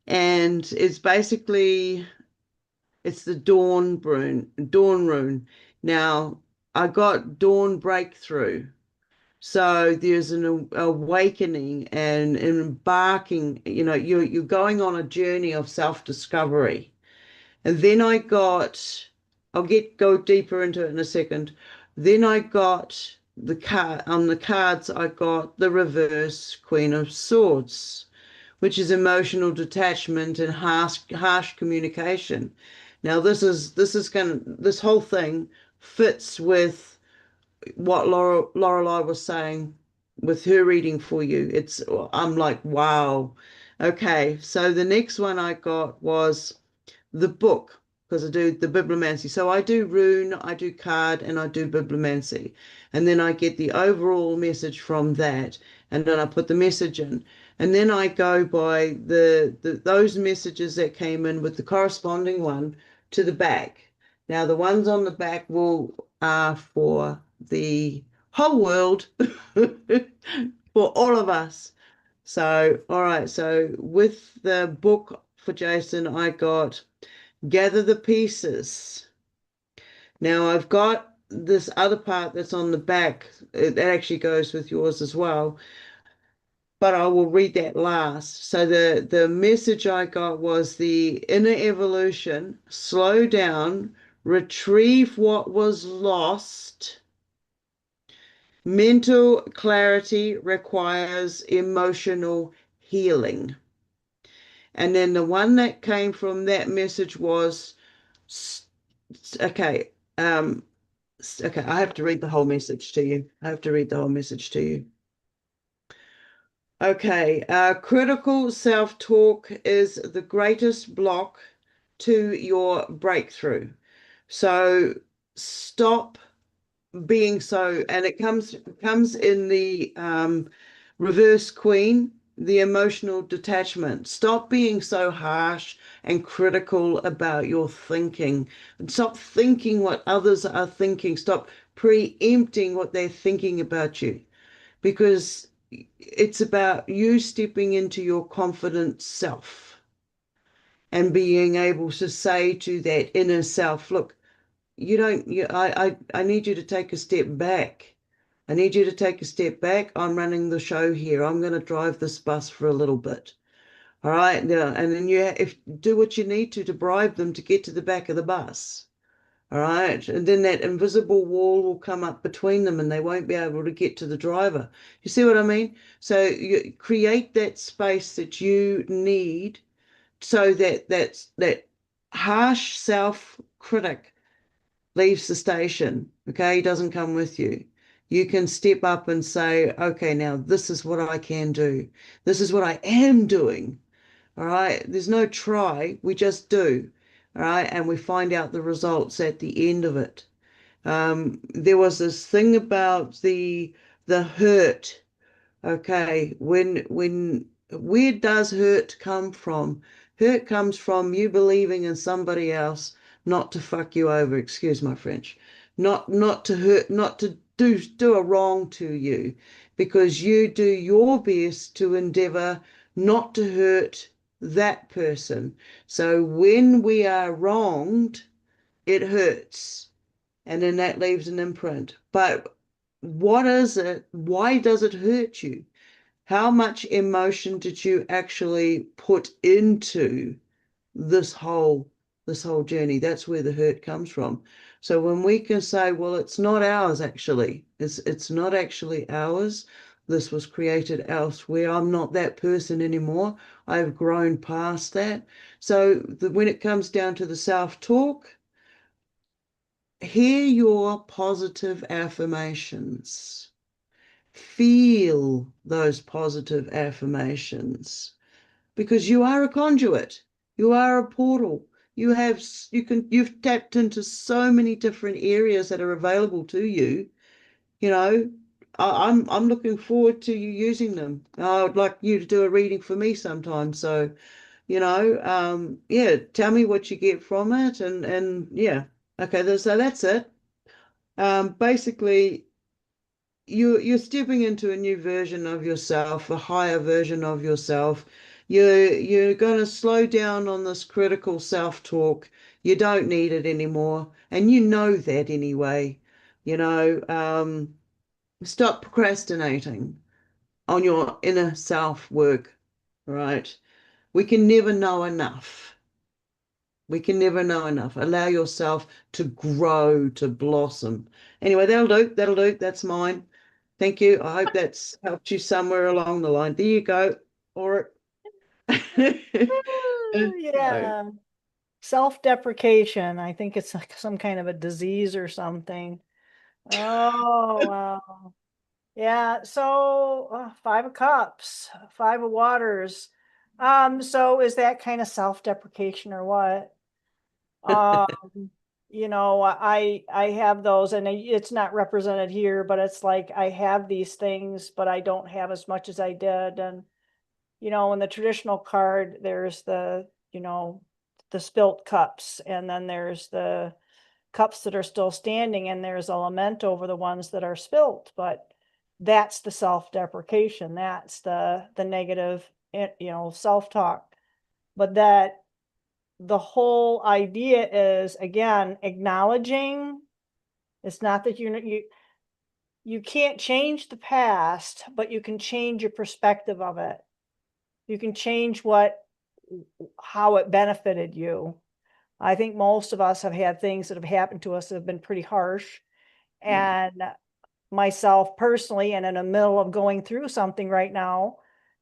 A: and it's basically it's the dawn rune. Now I got dawn breakthrough. So there's an awakening and embarking, you know, you're going on a journey of self-discovery. And then I'll go deeper into it in a second. Then I got the cards, I got the reverse Queen of Swords, which is emotional detachment and harsh communication. Now this whole thing fits with what Lorelei was saying with her reading for you. I'm like, wow. Okay, so the next one I got was the book, because I do the bibliomancy. So I do rune, I do card, and I do bibliomancy. And then I get the overall message from that, and then I put the message in. And then I go by those messages that came in with the corresponding one to the back. Now the ones on the back are for the whole world, for all of us. So, all right. So with the book for Jason, I got Gather the Pieces. Now I've got this other part that's on the back. That actually goes with yours as well, but I will read that last. So the message I got was the inner evolution, slow down, retrieve what was lost. Mental clarity requires emotional healing. And then the one that came from that message was, okay, Okay, I have to read the whole message to you. I have to read the whole message to you. Okay, critical self-talk is the greatest block to your breakthrough. So stop being so, and it comes in the reverse queen, the emotional detachment. Stop being so harsh and critical about your thinking, and stop thinking what others are thinking. Stop preempting what they're thinking about you, because it's about you stepping into your confident self and being able to say to that inner self, look, I need you to take a step back. I need you to take a step back. I'm running the show here. I'm going to drive this bus for a little bit. All right. Now, and then do what you need to bribe them to get to the back of the bus. All right. And then that invisible wall will come up between them and they won't be able to get to the driver. You see what I mean? So you create that space that you need so that harsh self-critic leaves the station, okay, he doesn't come with you. You can step up and say, okay, now this is what I can do. This is what I am doing. All right. There's no try. We just do. All right. And we find out the results at the end of it. There was this thing about the hurt. Okay. Where does hurt come from? Hurt comes from you believing in somebody else not to fuck you over, excuse my French, not to hurt, not to do a wrong to you, because you do your best to endeavor not to hurt that person. So when we are wronged, it hurts, and then that leaves an imprint. But what is it? Why does it hurt you? How much emotion did you actually put into this whole journey? That's where the hurt comes from. So when we can say, well, it's not ours, actually, it's not actually ours. This was created elsewhere. I'm not that person anymore. I've grown past that. So when it comes down to the self-talk, hear your positive affirmations. Feel those positive affirmations, because you are a conduit. You are a portal. You've tapped into so many different areas that are available to you. You know, I'm looking forward to you using them. I would like you to do a reading for me sometime. So, yeah, tell me what you get from it, and yeah, okay. So that's it. Basically, you're stepping into a new version of yourself, a higher version of yourself. You're going to slow down on this critical self-talk. You don't need it anymore, and you know that anyway. Stop procrastinating on your inner self work, right? We can never know enough. We can never know enough. Allow yourself to grow, to blossom. Anyway, that'll do. That'll do. That's mine. Thank you. I hope that's helped you somewhere along the line. There you go. Or
B: Yeah. Self-deprecation. I think it's like some kind of a disease or something. Oh, wow. Yeah. So 5 of Cups, 5 of Waters. So is that kind of self-deprecation or what? I have those, and it's not represented here, but it's like I have these things, but I don't have as much as I did. And in the traditional card, there's the spilt cups, and then there's the cups that are still standing, and there's a lament over the ones that are spilt. But that's the self-deprecation. That's the negative, self-talk. But that the whole idea is, again, acknowledging. It's not that you can't change the past, but you can change your perspective of it. You can change how it benefited you. I think most of us have had things that have happened to us that have been pretty harsh. And myself personally, and in the middle of going through something right now,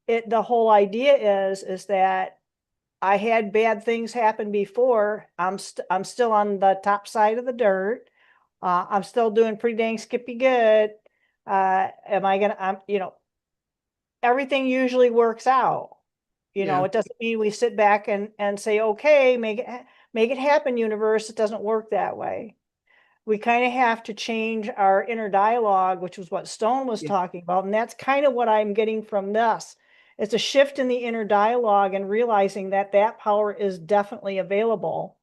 B: the whole idea is that I had bad things happen before. I'm still on the top side of the dirt. I'm still doing pretty dang skippy good. Am I gonna, you know, everything usually works out. You know,
A: Yeah.
B: it doesn't mean we sit back and say, okay, make it happen, universe. It doesn't work that way. We kind of have to change our inner dialogue, which was what Stone was
A: Yeah.
B: talking about. And that's kind of what I'm getting from this. It's a shift in the inner dialogue and realizing that that power is definitely available.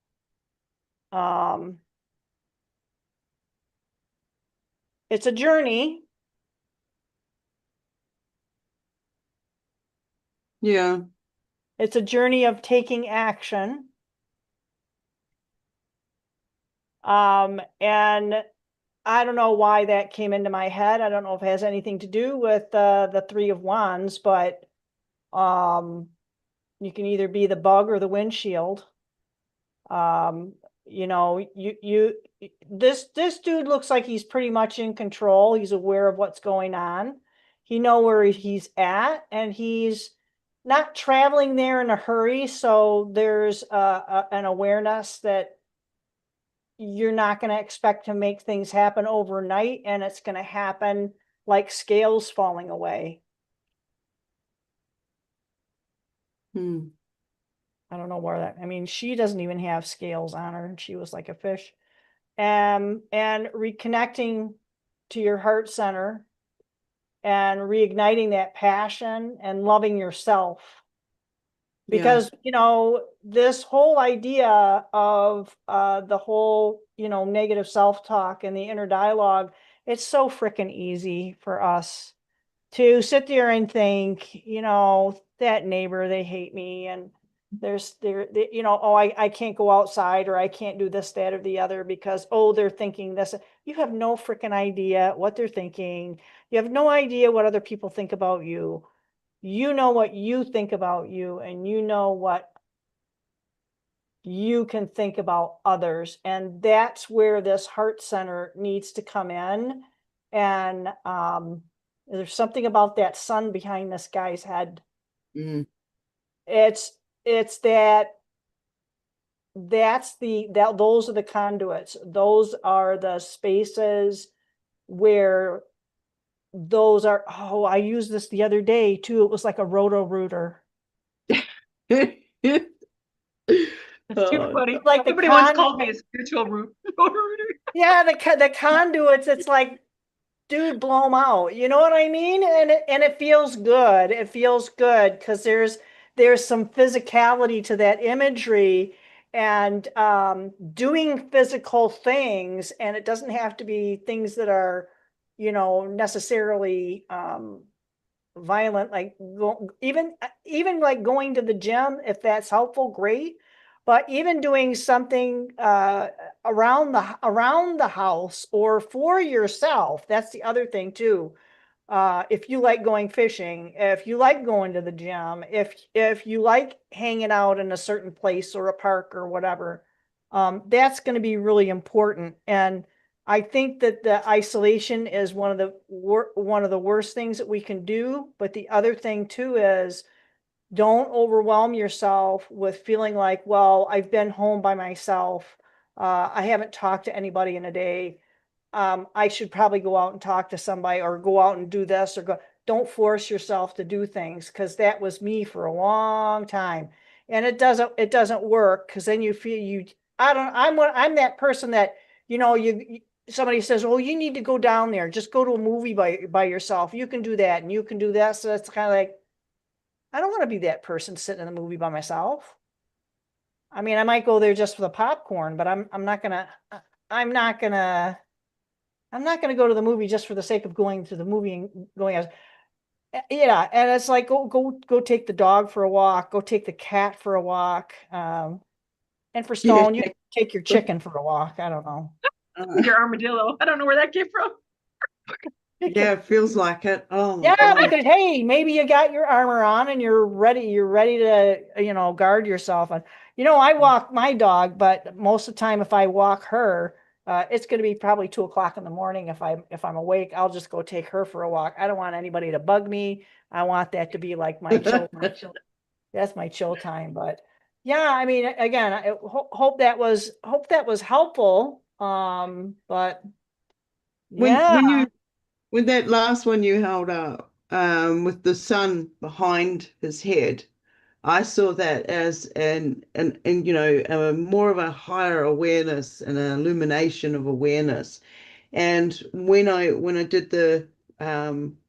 B: It's a journey.
A: Yeah.
B: It's a journey of taking action. And I don't know why that came into my head. I don't know if it has anything to do with the Three of Wands, but you can either be the bug or the windshield. You know, this dude looks like he's pretty much in control. He's aware of what's going on. He knows where he's at, and he's not traveling there in a hurry. So there's an awareness that you're not going to expect to make things happen overnight, and it's going to happen like scales falling away. I don't know where that, I mean, she doesn't even have scales on her, and she was like a fish. And reconnecting to your heart center and reigniting that passion and loving yourself. Because, you know, this whole idea of the whole, you know, negative self-talk and the inner dialogue, it's so freaking easy for us to sit there and think, you know, that neighbor, they hate me, and you know, oh, I can't go outside, or I can't do this, that, or the other because, oh, they're thinking this. You have no freaking idea what they're thinking. You have no idea what other people think about you. You know what you think about you, and you know what you can think about others. And that's where this heart center needs to come in. And there's something about that sun behind this guy's head. It's those are the conduits. Those are the spaces where those are, oh, I used this the other day too. It was like a roto-rooter.
C: That's too funny.
B: Like
C: somebody once called me a spiritual rooter.
B: Yeah, the conduits, it's like, dude, blow them out. You know what I mean? And it feels good. It feels good because there's some physicality to that imagery, and doing physical things, and it doesn't have to be things that are, you know, necessarily violent, like even like going to the gym, if that's helpful, great. But even doing something around the house or for yourself, that's the other thing too. If you like going fishing, if you like going to the gym, if you like hanging out in a certain place or a park or whatever, that's going to be really important. And I think that the isolation is one of the worst things that we can do. But the other thing too is, don't overwhelm yourself with feeling like, well, I've been home by myself. I haven't talked to anybody in a day. I should probably go out and talk to somebody, or go out and do this, or go. Don't force yourself to do things, because that was me for a long time. And it doesn't work, because then you feel I'm that person that, you know, somebody says, oh, you need to go down there, just go to a movie by yourself. You can do that, and you can do that. So that's kind of like, I don't want to be that person sitting in the movie by myself. I mean, I might go there just for the popcorn, but I'm not gonna go to the movie just for the sake of going to the movie and going as, yeah. And it's like, go take the dog for a walk, go take the cat for a walk. And for Stone, you take your chicken for a walk. I don't know.
C: Your armadillo. I don't know where that came from.
A: Yeah, it feels like it. Oh my
B: Yeah,
A: God.
B: because hey, maybe you got your armor on and you're ready to, you know, guard yourself. And, you know, I walk my dog, but most of the time if I walk her, it's going to be probably 2:00 in the morning. If I'm awake, I'll just go take her for a walk. I don't want anybody to bug me. I want that to be like my chill. That's my chill time. But yeah, I mean, again, I hope that was helpful. But
A: When
B: yeah,
A: when that last one you held up, with the sun behind his head, I saw that as an you know, more of a higher awareness and an illumination of awareness. And when I did the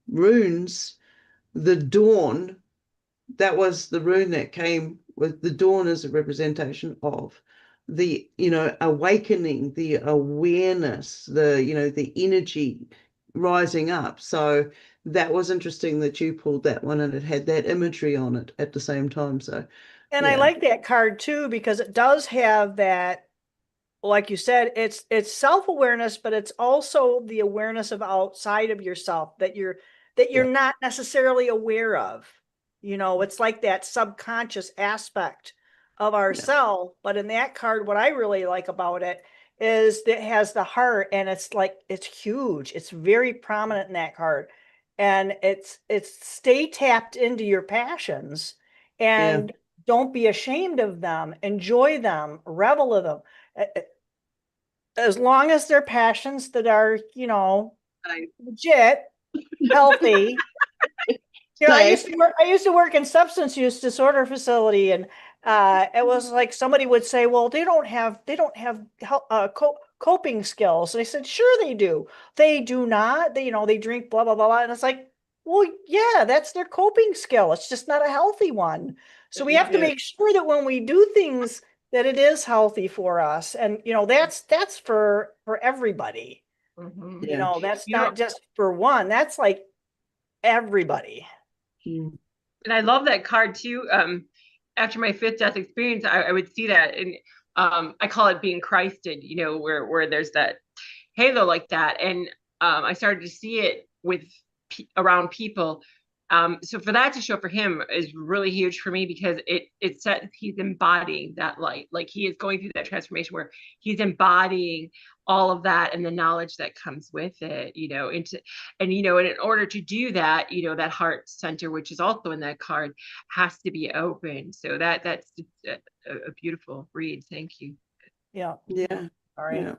A: runes, the dawn, that was the rune that came with the dawn as a representation of the, you know, awakening, the awareness, the, you know, the energy rising up. So that was interesting that you pulled that one and it had that imagery on it at the same time. So
B: and I
A: yeah,
B: like that card too, because it does have that, like you said, it's self-awareness, but it's also the awareness of outside of yourself that you're
A: yeah,
B: not necessarily aware of. You know, it's like that subconscious aspect of
A: yeah,
B: ourself. But in that card, what I really like about it is that it has the heart, and it's like it's huge. It's very prominent in that card. And it's stay tapped into your passions
A: yeah,
B: and don't be ashamed of them. Enjoy them, revel in them, as long as they're passions that are, you know,
A: I
B: legit, healthy. You know,
A: say,
B: I used to work in substance use disorder facility, and it was like somebody would say, "Well, they don't have coping skills." And I said, "Sure, they do. They do not. They, you know, they drink blah blah blah blah." And it's like, well, yeah, that's their coping skill. It's just not a healthy one. So we have to
A: yeah,
B: make sure that when we do things, that it is healthy for us, and you know, that's for everybody.
C: Mhm.
B: You
A: yeah.
B: know, that's
C: You know,
B: not just for one. That's like everybody.
A: Mm,
C: and I love that card too. After my fifth death experience, I would see that, and I call it being Christed. You know, where there's that halo like that, and I started to see it with around people. So for that to show for him is really huge for me, because it says he's embodying that light, like he is going through that transformation where he's embodying all of that and the knowledge that comes with it, you know, and you know, and in order to do that, you know, that heart center, which is also in that card, has to be open. So that's a beautiful read. Thank you.
B: Yeah.
A: yeah,
B: All right.
A: yeah,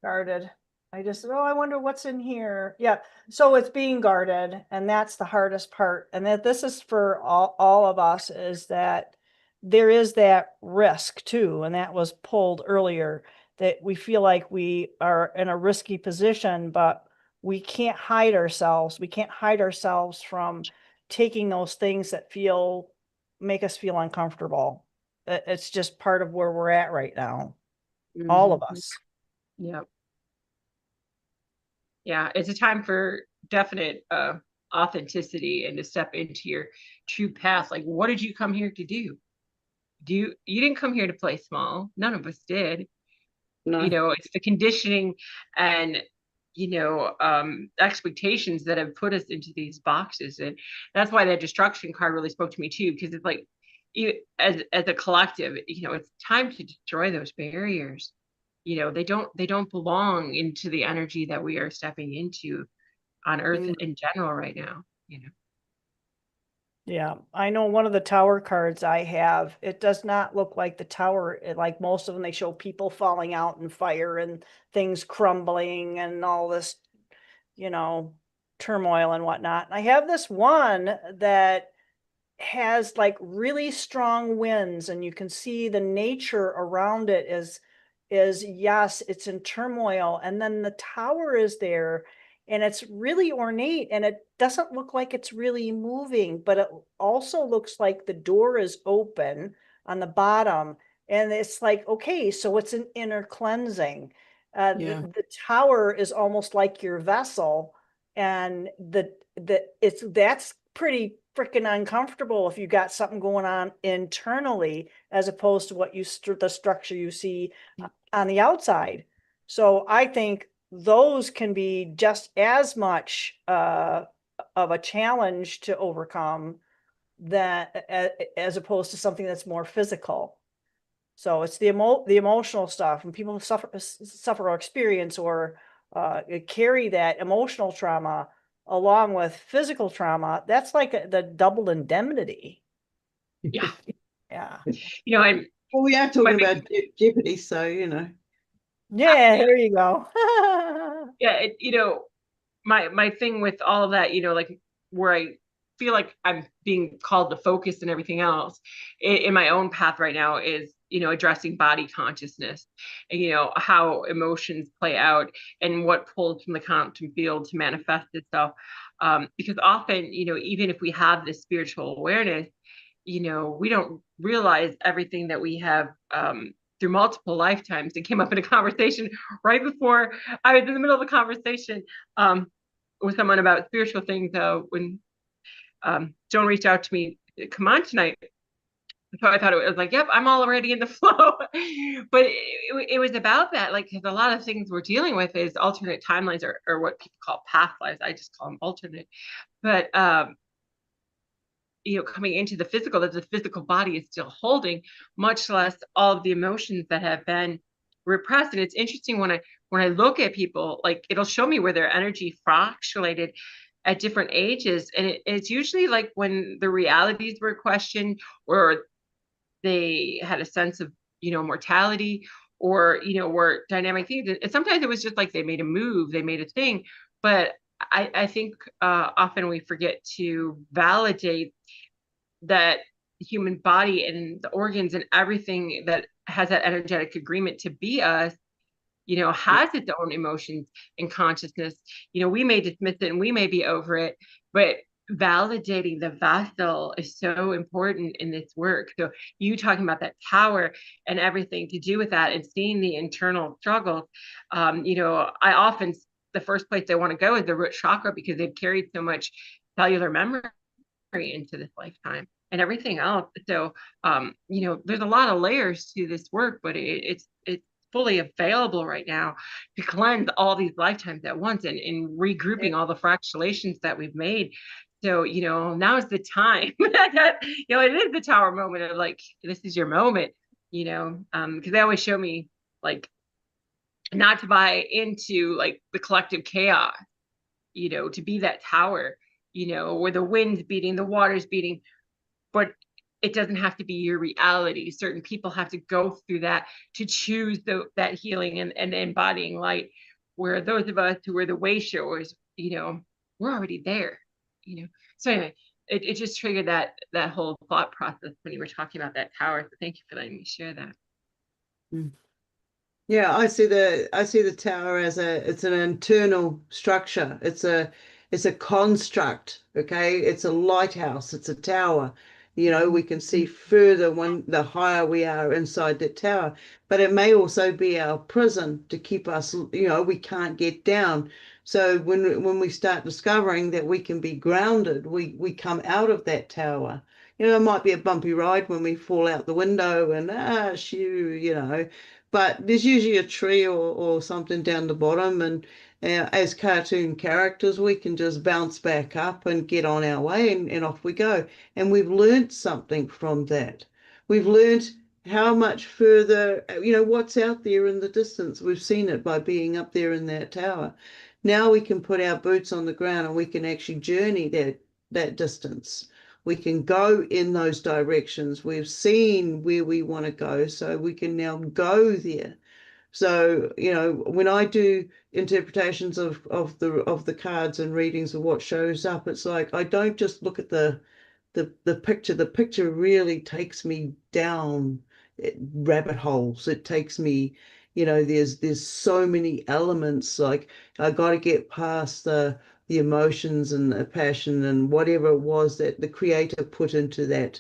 B: Guarded. I just, oh, I wonder what's in here. Yeah. So it's being guarded, and that's the hardest part. And that this is for all of us, is that there is that risk too. And that was pulled earlier, that we feel like we are in a risky position, but we can't hide ourselves. We can't hide ourselves from taking those things that make us feel uncomfortable. It's just part of where we're at right now. All of
A: mhm,
B: us.
C: Yeah. Yeah, it's a time for definite authenticity and to step into your true path. Like, what did you come here to do? You didn't come here to play small. None of us did. You
A: no,
C: know, it's the conditioning and you know, expectations that have put us into these boxes. And that's why that destruction card really spoke to me too, because it's like, as a collective, you know, it's time to destroy those barriers. You know, they don't belong into the energy that we are stepping into on earth
A: mm,
C: in general right now, you know.
B: Yeah, I know one of the tower cards I have, it does not look like the tower. Like most of them, they show people falling out in fire and things crumbling and all this, you know, turmoil and whatnot. And I have this one that has like really strong winds, and you can see the nature around it is yes, it's in turmoil, and then the tower is there, and it's really ornate, and it doesn't look like it's really moving, but it also looks like the door is open on the bottom, and it's like, okay, so it's an inner cleansing.
A: yeah,
B: The tower is almost like your vessel, and that's pretty freaking uncomfortable if you got something going on internally, as opposed to what the structure you see on the outside. So I think those can be just as much of a challenge to overcome that as opposed to something that's more physical. So it's the emotional stuff, and people suffer or experience or carry that emotional trauma along with physical trauma. That's like the double indemnity.
C: Yeah.
B: Yeah.
C: You know, and
A: well, we are
C: my
A: talking about Jeopardy, so you know.
B: Yeah, there you go.
C: Yeah, you know, my thing with all of that, you know, like where I feel like I'm being called to focus and everything else in my own path right now is, you know, addressing body consciousness and, you know, how emotions play out and what pulls from the quantum field to manifest itself. Because often, you know, even if we have this spiritual awareness, you know, we don't realize everything that we have through multiple lifetimes. It came up in a conversation right before I was in the middle of a conversation with someone about spiritual things when Joan reached out to me, come on tonight. So I thought it was like, yep, I'm already in the flow. But it was about that, like, because a lot of things we're dealing with is alternate timelines or what people call path lives. I just call them alternate. But you know, coming into the physical, that the physical body is still holding, much less all of the emotions that have been repressed. And it's interesting when I look at people, like it'll show me where their energy fractulated at different ages. And it's usually like when the realities were questioned or they had a sense of, you know, mortality or, you know, were dynamic things. And sometimes it was just like they made a move, they made a thing. But I think often we forget to validate that human body and the organs and everything that has that energetic agreement to be us, you know, has its own emotions and consciousness. You know, we may dismiss it and we may be over it, but validating the vessel is so important in this work. So you talking about that tower and everything to do with that and seeing the internal struggles, you know, I often, the first place I want to go is the root chakra because they've carried so much cellular memory into this lifetime and everything else. So, you know, there's a lot of layers to this work, but it's fully available right now to cleanse all these lifetimes at once and regrouping all the fractalations that we've made. So, you know, now is the time. You know, it is the tower moment of like, this is your moment, you know, because they always show me like not to buy into like the collective chaos, you know, to be that tower, you know, where the wind's beating, the water's beating, but it doesn't have to be your reality. Certain people have to go through that to choose that healing and embodying light, where those of us who are the way showers, you know, we're already there, you know. So anyway, it just triggered that whole thought process when you were talking about that tower. So thank you for letting me share that.
A: Yeah, I see the tower as it's an internal structure. It's a construct, okay? It's a lighthouse, it's a tower. You know, we can see further when the higher we are inside the tower, but it may also be our prison to keep us, you know, we can't get down. So when we start discovering that we can be grounded, we come out of that tower. You know, it might be a bumpy ride when we fall out the window and shoo, you know, but there's usually a tree or something down the bottom, and as cartoon characters we can just bounce back up and get on our way, and off we go. And we've learned something from that. We've learned how much further, you know, what's out there in the distance. We've seen it by being up there in that tower. Now we can put our boots on the ground and we can actually journey that distance. We can go in those directions. We've seen where we want to go, so we can now go there. So, you know, when I do interpretations of the cards and readings of what shows up, it's like I don't just look at the picture. The picture really takes me down rabbit holes. It takes me, you know, there's so many elements. Like I got to get past the emotions and the passion and whatever it was that the creator put into that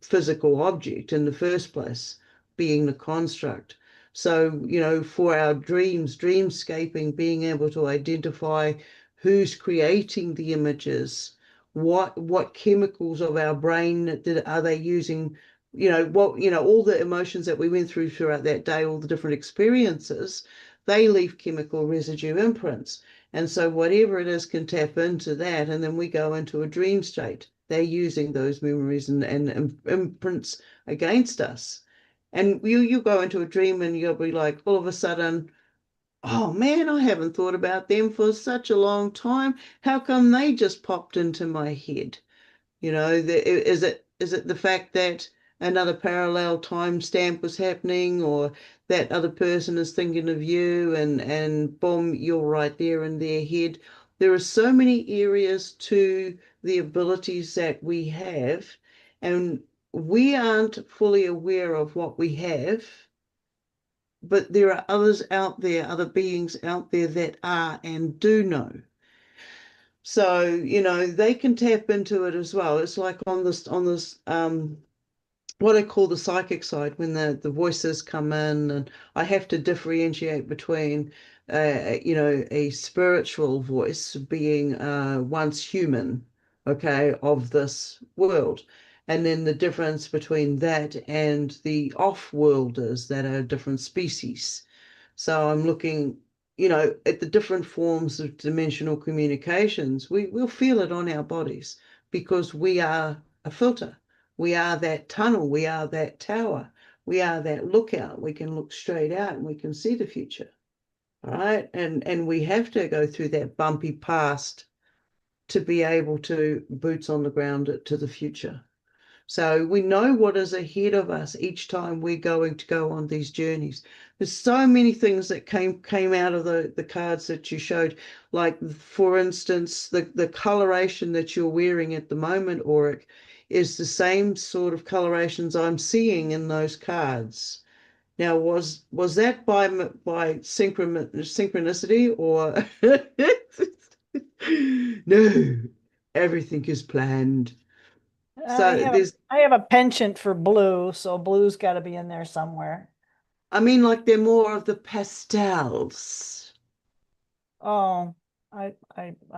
A: physical object in the first place, being the construct. So, you know, for our dreams, dreamscaping, being able to identify who's creating the images, what chemicals of our brain are they using, you know, all the emotions that we went through throughout that day, all the different experiences, they leave chemical residue imprints. And so whatever it is can tap into that, and then we go into a dream state. They're using those memories and imprints against us. And you go into a dream and you'll be like, all of a sudden, oh man, I haven't thought about them for such a long time. How come they just popped into my head? You know, is it the fact that another parallel time stamp was happening, or that other person is thinking of you, and boom, you're right there in their head. There are so many areas to the abilities that we have, and we aren't fully aware of what we have, but there are others out there, other beings out there that are and do know. So, they can tap into it as well. It's like on this what I call the psychic side, when the voices come in, and I have to differentiate between a spiritual voice being once human, okay, of this world, and then the difference between that and the off-worlders that are different species. So I'm looking, at the different forms of dimensional communications. We'll feel it on our bodies because we are a filter. We are that tunnel. We are that tower. We are that lookout. We can look straight out and we can see the future. All right. And we have to go through that bumpy past to be able to boots on the ground to the future. So we know what is ahead of us each time we're going to go on these journeys. There's so many things that came out of the cards that you showed. Like, for instance, the coloration that you're wearing at the moment, Auric, is the same sort of colorations I'm seeing in those cards. Now, was that by synchronicity, or no? Everything is planned. So there's,
B: I have a penchant for blue, so blue's got to be in there somewhere.
A: I mean, like, they're more of the pastels.
B: Oh, I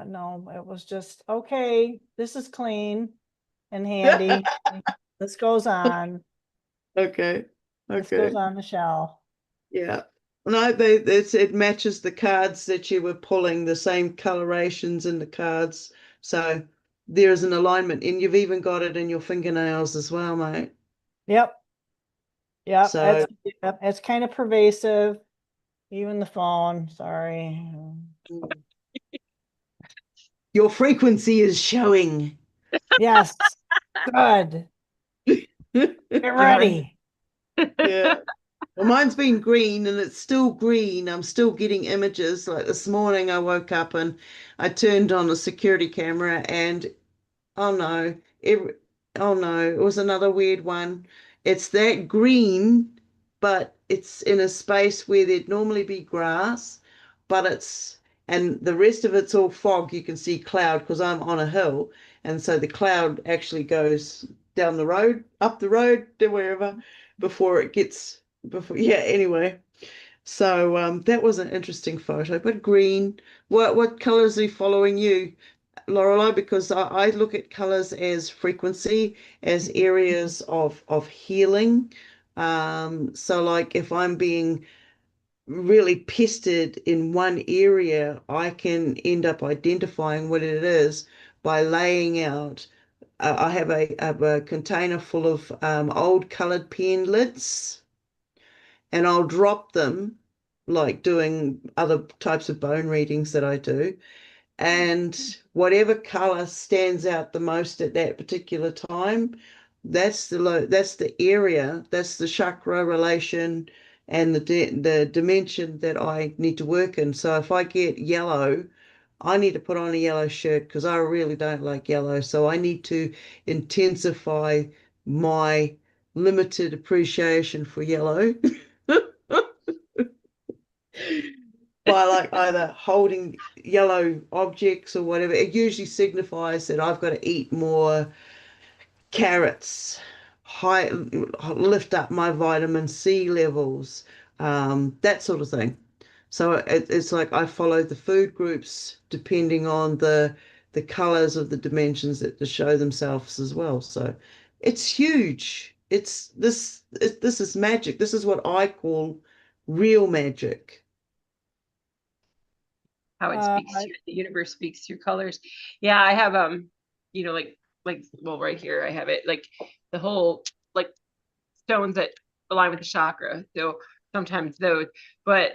B: no, it was just okay. This is clean and handy. This goes on.
A: Okay.
B: This goes
A: Okay.
B: on the shelf.
A: Yeah. No, it matches the cards that you were pulling, the same colorations in the cards. So there is an alignment, and you've even got it in your fingernails as well, mate.
B: Yep. Yep.
A: So
B: It's kind of pervasive. Even the phone. Sorry.
A: your frequency is showing.
B: Yes. Good. Get ready.
A: Yeah. Well, mine's been green and it's still green. I'm still getting images. Like this morning, I woke up and I turned on a security camera, and oh no, oh no, it was another weird one. It's that green, but it's in a space where there'd normally be grass, but and the rest of it's all fog. You can see cloud because I'm on a hill. And so the cloud actually goes down the road, up the road to wherever before it gets, yeah, anyway. So that was an interesting photo, but green. What colors are following you, Lorelei? Because I look at colors as frequency, as areas of healing. So like if I'm being really pestered in one area, I can end up identifying what it is by laying out. I have a container full of old colored pen lids, and I'll drop them, like doing other types of bone readings that I do. And whatever color stands out the most at that particular time, that's the area, that's the chakra relation and the dimension that I need to work in. So if I get yellow, I need to put on a yellow shirt because I really don't like yellow. So I need to intensify my limited appreciation for yellow by like either holding yellow objects or whatever. It usually signifies that I've got to eat more carrots, lift up my vitamin C levels, that sort of thing. So it's like I follow the food groups depending on the colors of the dimensions that show themselves as well. So it's huge. This is magic. This is what I call real magic.
C: How it speaks to you, the universe speaks through colors. Yeah, I have like well, right here I have it, like the whole, like, stones that align with the chakra. So sometimes those, but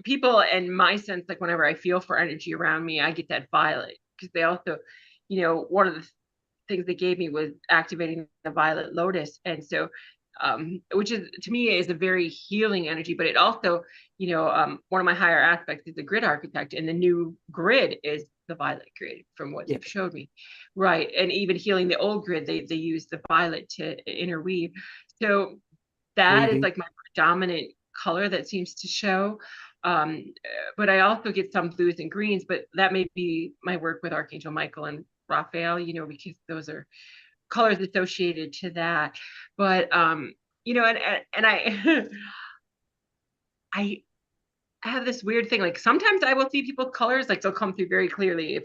C: people, and my sense, like whenever I feel for energy around me, I get that violet, because they also, one of the things they gave me was activating the violet lotus. And so, which is, to me, is a very healing energy, but it also, one of my higher aspects is the grid architect, and the new grid is the violet grid from what you've showed me. Right. And even healing the old grid, they use the violet to interweave. So that is like my predominant color that seems to show. But I also get some blues and greens, but that may be my work with Archangel Michael and Raphael, because those are colors associated to that. But and I I have this weird thing, like sometimes I will see people's colors, like they'll come through very clearly if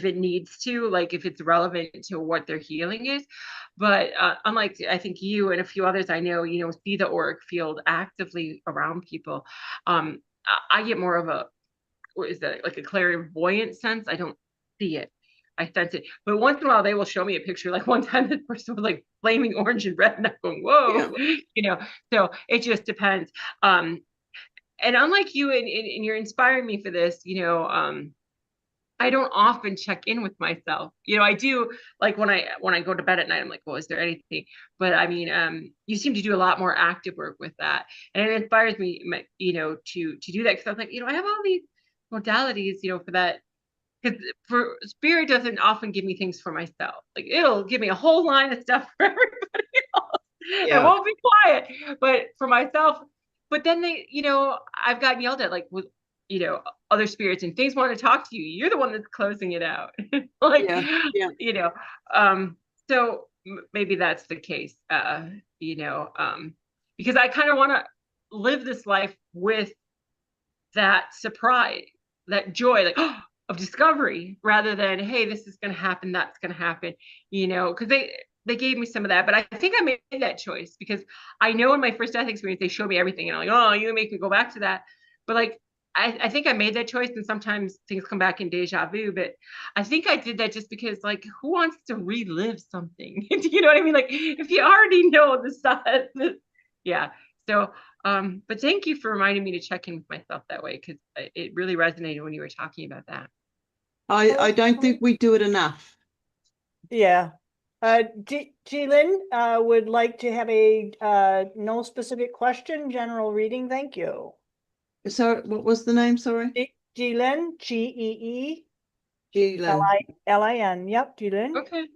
C: it needs to, like if it's relevant to what their healing is. But unlike I think you and a few others I know, see the auric field actively around people. I get more of a, what is that, like a clairvoyant sense. I don't see it, I sense it. But once in a while they will show me a picture. Like one time this person was like flaming orange and red, and I'm going, whoa, so it just depends. And unlike you, and you're inspiring me for this, I don't often check in with myself. I do, like when I go to bed at night, I'm like, well, is there anything? But I mean, you seem to do a lot more active work with that, and it inspires me, to do that, because I was like, I have all these modalities, for that. Because for spirit doesn't often give me things for myself. Like it'll give me a whole line of stuff for everybody else. I won't be quiet, but for myself. But then I've gotten yelled at, like with, other spirits, and things want to talk to you. You're the one that's closing it out. So maybe that's the case, because I kind of want to live this life with that surprise, that joy, like, of discovery, rather than, hey, this is going to happen, that's going to happen, because they gave me some of that. But I think I made that choice because I know in my first death experience, they showed me everything, and I'm like, oh, you make me go back to that. But like, I think I made that choice, and sometimes things come back in deja vu, but I think I did that just because, like, who wants to relive something? You know what I mean? Like, if you already know the stuff, yeah. So, but thank you for reminding me to check in with myself that way, because it really resonated when you were talking about that.
A: I don't think we do it enough.
B: Yeah. Jilin would like to have a no specific question, general reading. Thank you.
A: So what was the name? Sorry.
B: Jilin, G-E-E.
A: Jilin.
B: L-I-N. Yep, Jilin.
C: Okay.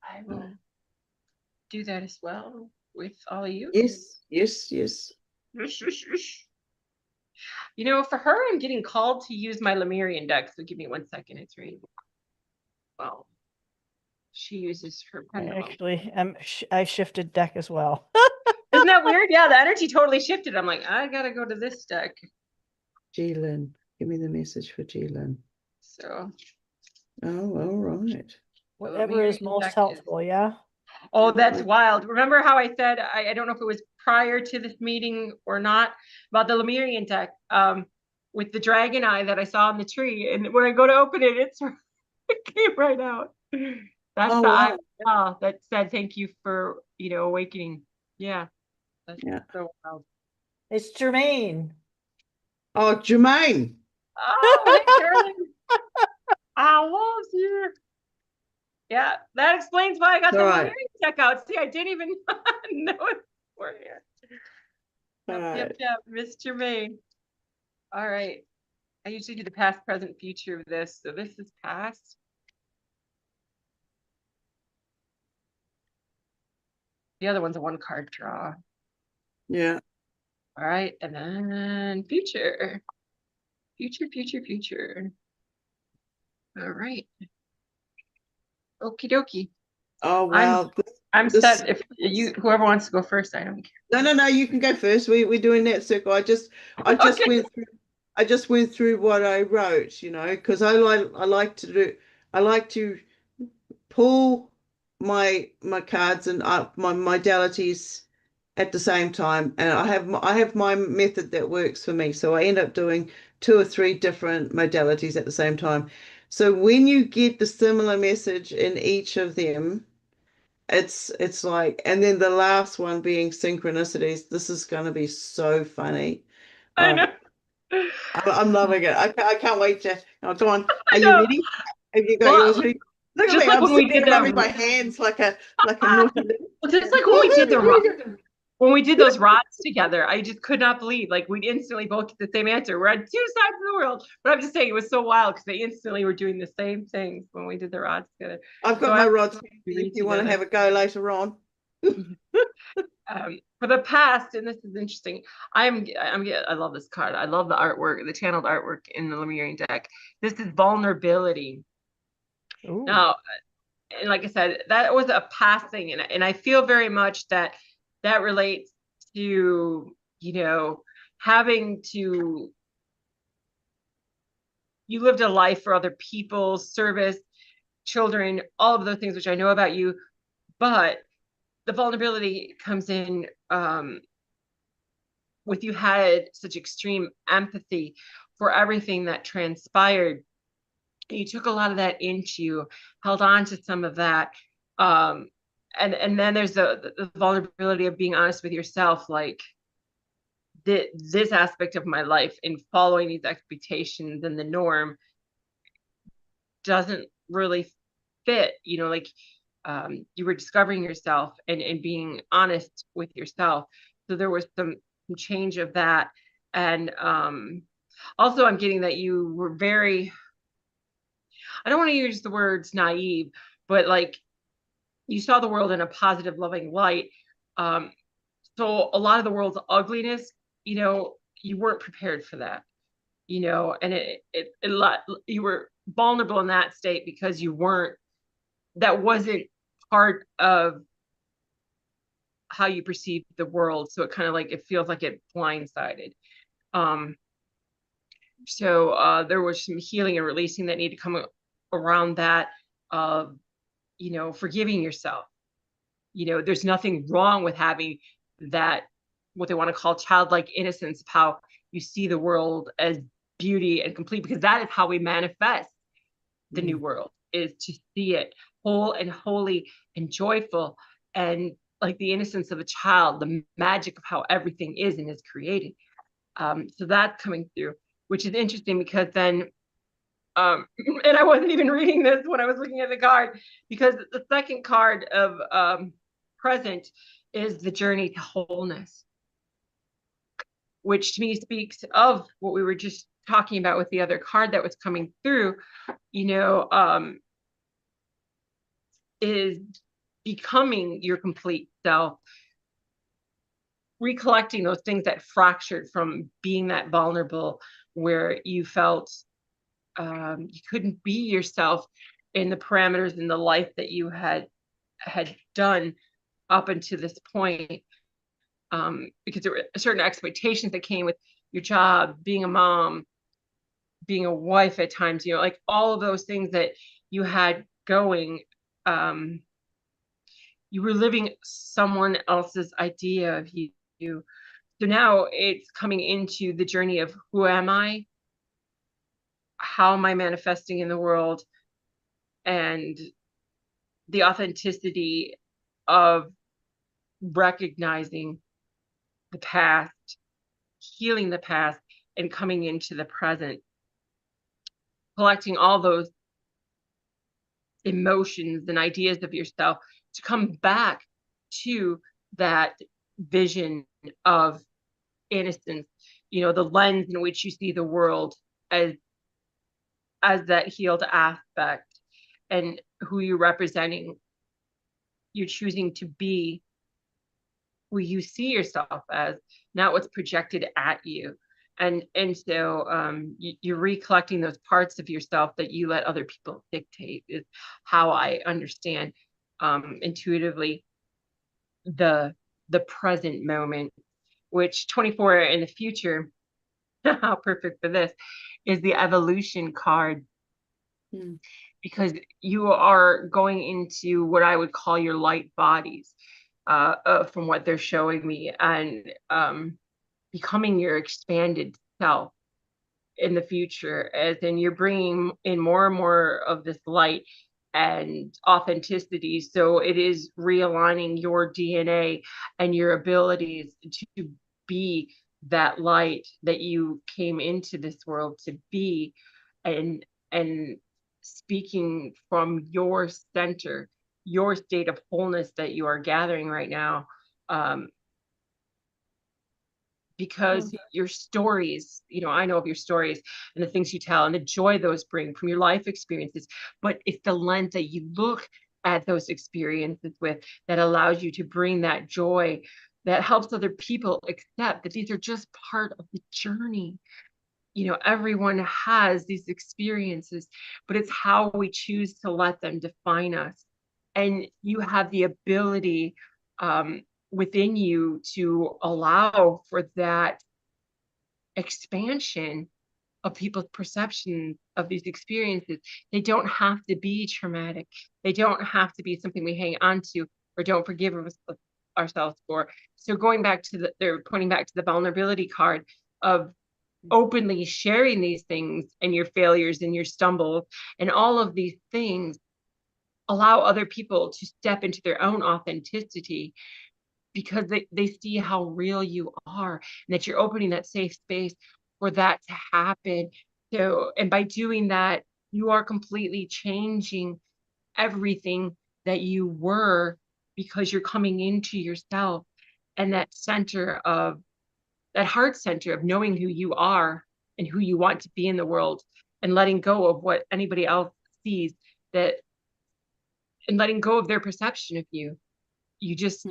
C: I will do that as well with all of you.
A: Yes.
C: For her, I'm getting called to use my Lemurian deck. So give me 1 second. It's reading. Well, she uses her pendulum.
B: Actually, I shifted deck as well.
C: Isn't that weird? Yeah, the energy totally shifted. I'm like, I gotta go to this deck.
A: Jilin, give me the message for Jilin.
C: So.
A: Oh, all right.
B: Whatever is most helpful, yeah.
C: Oh, that's wild. Remember how I said, I don't know if it was prior to this meeting or not, about the Lemurian deck with the dragon eye that I saw on the tree. And when I go to open it, it came right out. That's the eye that said, thank you for, awakening. Yeah. That's so wild.
B: It's Jermaine.
A: Oh, Jermaine.
C: Oh, hey, Jermaine. I love you. Yeah, that explains why I got the Lemurian deck out. See, I didn't even know it beforehand. Yep, Miss Jermaine. All right. I usually do the past, present, future of this. So this is past. The other one's a 1-card draw.
A: Yeah.
C: All right. And then future. Future. All right. Okie dokie.
A: Oh, wow.
C: I'm set. If whoever wants to go first, I don't care.
A: No, you can go first. We're doing that circle. I just went through what I wrote, because I like to pull my cards and my modalities at the same time, and I have my method that works for me. So I end up doing 2 or 3 different modalities at the same time. So when you get the similar message in each of them, it's like, and then the last one being synchronicities. This is going to be so funny.
C: I know.
A: I'm loving it. I can't wait to. Oh, go on. Are you ready? Have you got yours ready? Look at
C: Just
A: me,
C: like
A: I'm
C: when we
A: sitting
C: did
A: there rubbing
C: the,
A: my hands like a naughty little.
C: well, just like when we did the when we did those rods together, I just could not believe, like, we instantly both get the same answer. We're on two sides of the world. But I'm just saying, it was so wild because they instantly were doing the same things when we did the rods together.
A: I've got
C: So
A: my
C: I
A: rods
C: we
A: if
C: read
A: you want to
C: together.
A: have a go later on.
C: For the past, and this is interesting, I love this card. I love the artwork, the channeled artwork in the Lemurian deck. This is vulnerability.
B: Ooh.
C: Now, and like I said, that was a past thing, and I feel very much that that relates to, you know, having to, you lived a life for other people, service, children, all of those things, which I know about you, but the vulnerability comes in with you had such extreme empathy for everything that transpired. You took a lot of that into you, held on to some of that. And then there's the vulnerability of being honest with yourself, like this aspect of my life in following these expectations and the norm doesn't really fit, you know, like you were discovering yourself and being honest with yourself. So there was some change of that. And also I'm getting that you were very, I don't want to use the words naive, but like you saw the world in a positive, loving light. So a lot of the world's ugliness, you know, you weren't prepared for that, you know, and you were vulnerable in that state because you weren't, that wasn't part of how you perceive the world. So it kind of like, it feels like it blindsided. So there was some healing and releasing that needed to come around that, of, you know, forgiving yourself. You know, there's nothing wrong with having that, what they want to call childlike innocence of how you see the world as beauty and complete, because that is how we manifest the new world, is to see it whole and holy and joyful, and like the innocence of a child, the magic of how everything is and is created. So that's coming through, which is interesting because then and I wasn't even reading this when I was looking at the card, because the second card of present is the journey to wholeness, which to me speaks of what we were just talking about with the other card that was coming through, you know, is becoming your complete self, recollecting those things that fractured from being that vulnerable, where you felt you couldn't be yourself in the parameters in the life that you had done up until this point, because there were certain expectations that came with your job, being a mom, being a wife at times, you know, like all of those things that you had going, you were living someone else's idea of you. So now it's coming into the journey of, who am I? How am I manifesting in the world? And the authenticity of recognizing the past, healing the past, and coming into the present, collecting all those emotions and ideas of yourself to come back to that vision of innocence, you know, the lens in which you see the world as that healed aspect, and who you're representing, you're choosing to be who you see yourself as, not what's projected at you. And so you're recollecting those parts of yourself that you let other people dictate, is how I understand intuitively the present moment, which 24 in the future, how perfect for this, is the evolution card. Because you are going into what I would call your light bodies, from what they're showing me, and becoming your expanded self in the future, as in you're bringing in more and more of this light and authenticity. So it is realigning your DNA and your abilities to be that light that you came into this world to be, and speaking from your center, your state of wholeness that you are gathering right now. Because your stories, you know, I know of your stories and the things you tell and the joy those bring from your life experiences, but it's the lens that you look at those experiences with that allows you to bring that joy, that helps other people accept that these are just part of the journey. You know, everyone has these experiences, but it's how we choose to let them define us. And you have the ability within you to allow for that expansion of people's perception of these experiences. They don't have to be traumatic. They don't have to be something we hang on to or don't forgive ourselves for. So going back to they're pointing back to the vulnerability card of openly sharing these things and your failures and your stumbles and all of these things, allow other people to step into their own authenticity, because they see how real you are and that you're opening that safe space for that to happen. So, and by doing that, you are completely changing everything that you were, because you're coming into yourself and that center of that heart center of knowing who you are and who you want to be in the world, and letting go of what anybody else sees, that, and letting go of their perception of you. You just,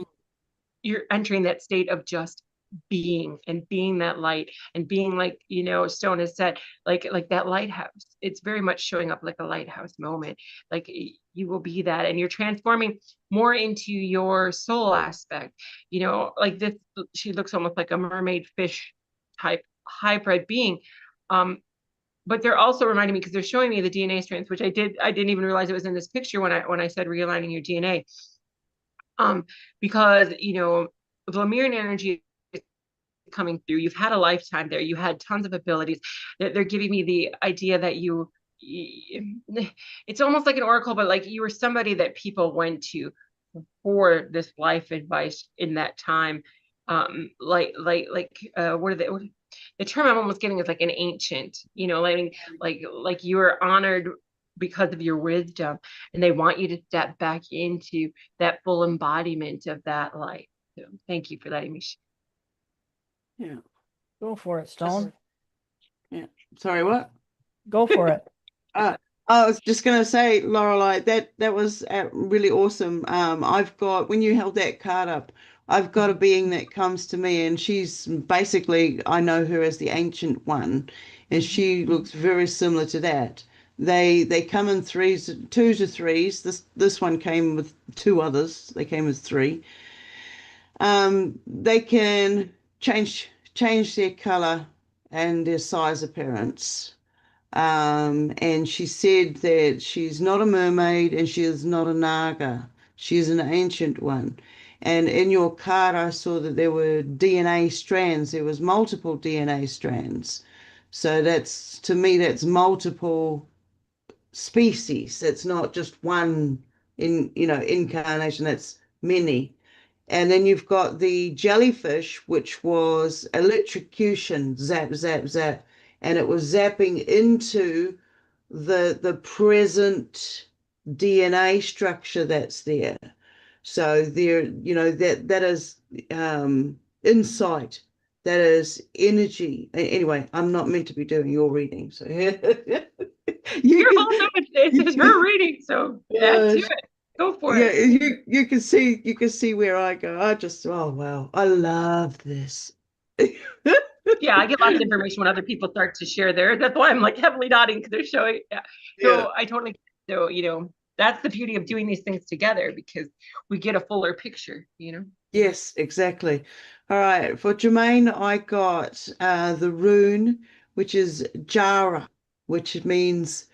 C: you're entering that state of just being, and being that light, and being, like, you know, Stone has said, like that lighthouse. It's very much showing up like a lighthouse moment. Like you will be that, and you're transforming more into your soul aspect, you know, like this. She looks almost like a mermaid fish type hybrid being. But they're also reminding me, because they're showing me the DNA strands, which I didn't even realize it was in this picture when I said realigning your DNA. Because, you know, the Lemurian energy is coming through. You've had a lifetime there. You had tons of abilities. They're giving me the idea that it's almost like an oracle, but like you were somebody that people went to for this life advice in that time. What are they? The term I'm almost getting is like an ancient, you know, like you were honored because of your wisdom, and they want you to step back into that full embodiment of that light. So thank you for letting me share.
D: Yeah.
B: Go for it, Stone.
D: Yeah. Sorry, what?
B: Go for it.
D: I was just going to say, Lorelei, that was really awesome. I've got, when you held that card up, I've got a being that comes to me, and she's basically, I know her as the Ancient One, and she looks very similar to that. They come in threes, 2 to 3s. This one came with 2 others. They came with 3. They can change their color and their size appearance. And she said that she's not a mermaid and she is not a naga. She is an ancient one. And in your card, I saw that there were DNA strands. There was multiple DNA strands. So that's, to me, that's multiple species. It's not just one incarnation. That's many. And then you've got the jellyfish, which was electrocution, zap, zap, zap. And it was zapping into the present DNA structure that's there. So there, that is insight, that is energy. Anyway, I'm not meant to be doing your reading, so
C: You're also, it's her reading, so add to it. Go for it.
D: You can see where I go. Oh wow, I love this.
C: Yeah, I get lots of information when other people start to share theirs. That's why I'm like heavily nodding, because they're showing. Yeah. So I totally. So, you know, that's the beauty of doing these things together, because we get a fuller picture, you know.
D: Yes, exactly. All right, for Jermaine, I got the rune, which is Jara, which means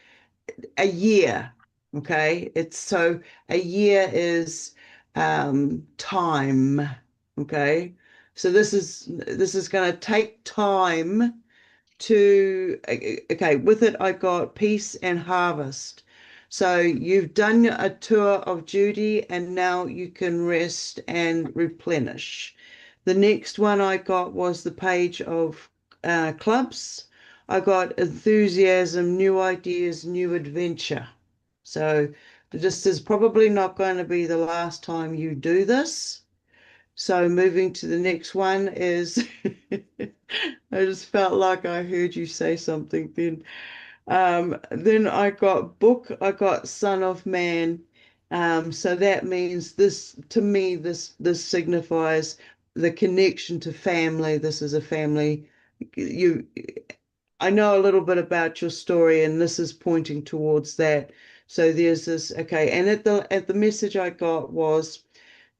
D: a year. Okay, it's so a year is time. Okay, so this is going to take time to, okay, with it I got peace and harvest. So you've done a tour of duty, and now you can rest and replenish. The next one I got was the page of clubs. I got enthusiasm, new ideas, new adventure. So this is probably not going to be the last time you do this. So moving to the next one is, I just felt like I heard you say something then. Then I got book, I got Son of Man. So that means this, to me, this signifies the connection to family. This is a family. I know a little bit about your story, and this is pointing towards that. So there's this, okay, and at the message I got was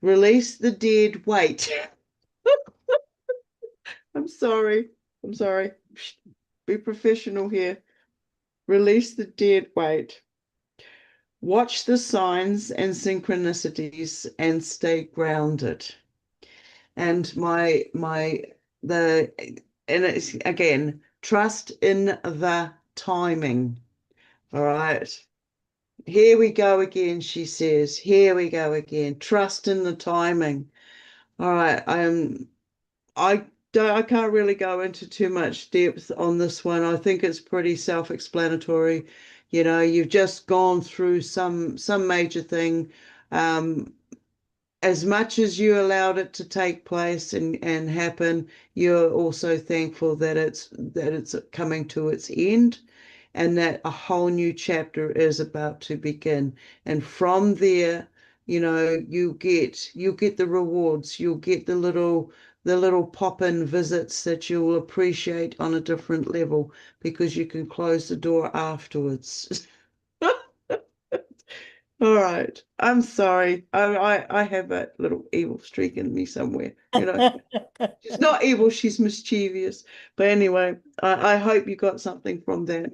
D: release the dead weight. I'm sorry. I'm sorry. Be professional here. Release the dead weight. Watch the signs and synchronicities and stay grounded. And and it's again, trust in the timing. All right. Here we go again, she says. Here we go again. Trust in the timing. All right. I can't really go into too much depth on this one. I think it's pretty self-explanatory. You know, you've just gone through some major thing. As much as you allowed it to take place and happen, you're also thankful that it's coming to its end, and that a whole new chapter is about to begin. And from there, you know, you get the rewards, you'll get the little pop-in visits that you'll appreciate on a different level, because you can close the door afterwards. All right. I'm sorry. I have a little evil streak in me somewhere. You know, she's not evil, she's mischievous. But anyway, I hope you got something from that.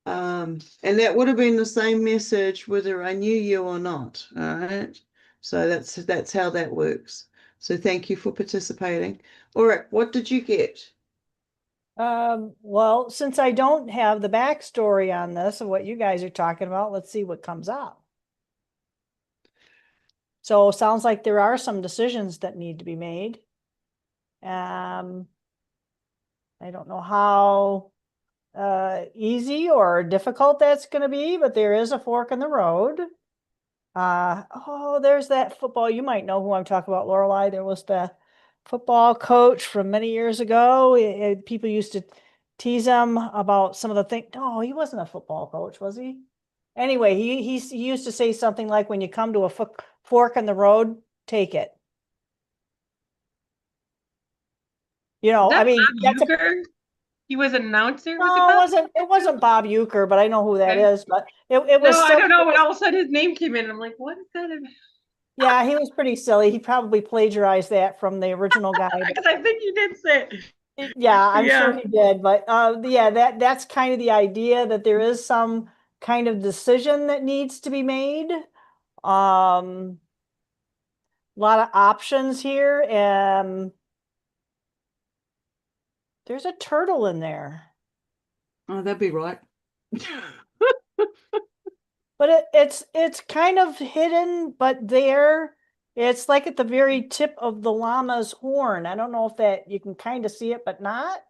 D: And that would have been the same message whether I knew you or not. All right. So that's how that works. So thank you for participating. All right, what did you get?
B: Well, since I don't have the backstory on this of what you guys are talking about, let's see what comes up. So it sounds like there are some decisions that need to be made. I don't know how easy or difficult that's going to be, but there is a fork in the road. Oh, there's that football. You might know who I'm talking about, Lorelei. There was the football coach from many years ago. People used to tease him about some of the things. No, he wasn't a football coach, was he? Anyway, he used to say something like, when you come to a fork in the road, take it. You know, I mean,
C: that's he was an announcer.
B: No, it wasn't Bob Euchre, but I know who that is. But it was.
C: No, I don't know. When all of a sudden his name came in, and I'm like, what is that about?
B: Yeah, he was pretty silly. He probably plagiarized that from the original guy.
C: Because I think you did say it.
B: Yeah, I'm sure he did. But yeah, that's kind of the idea, that there is some kind of decision that needs to be made. A lot of options here, and there's a turtle in there.
D: Oh, that'd be right.
B: But it's kind of hidden, but there, it's like at the very tip of the llama's horn. I don't know if that you can kind of see it, but not.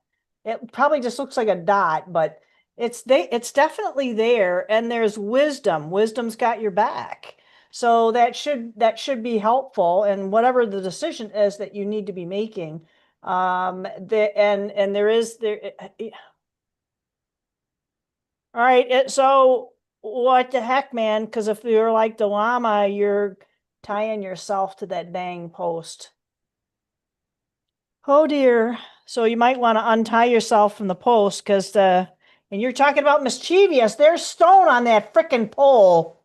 B: It probably just looks like a dot, but it's definitely there. And there's wisdom. Wisdom's got your back. So that should be helpful. And whatever the decision is that you need to be making, and there is there. All right, so what the heck, man? Because if you're like the llama, you're tying yourself to that dang post. Oh dear. So you might want to untie yourself from the post, because and you're talking about mischievous. There's stone on that frickin' pole.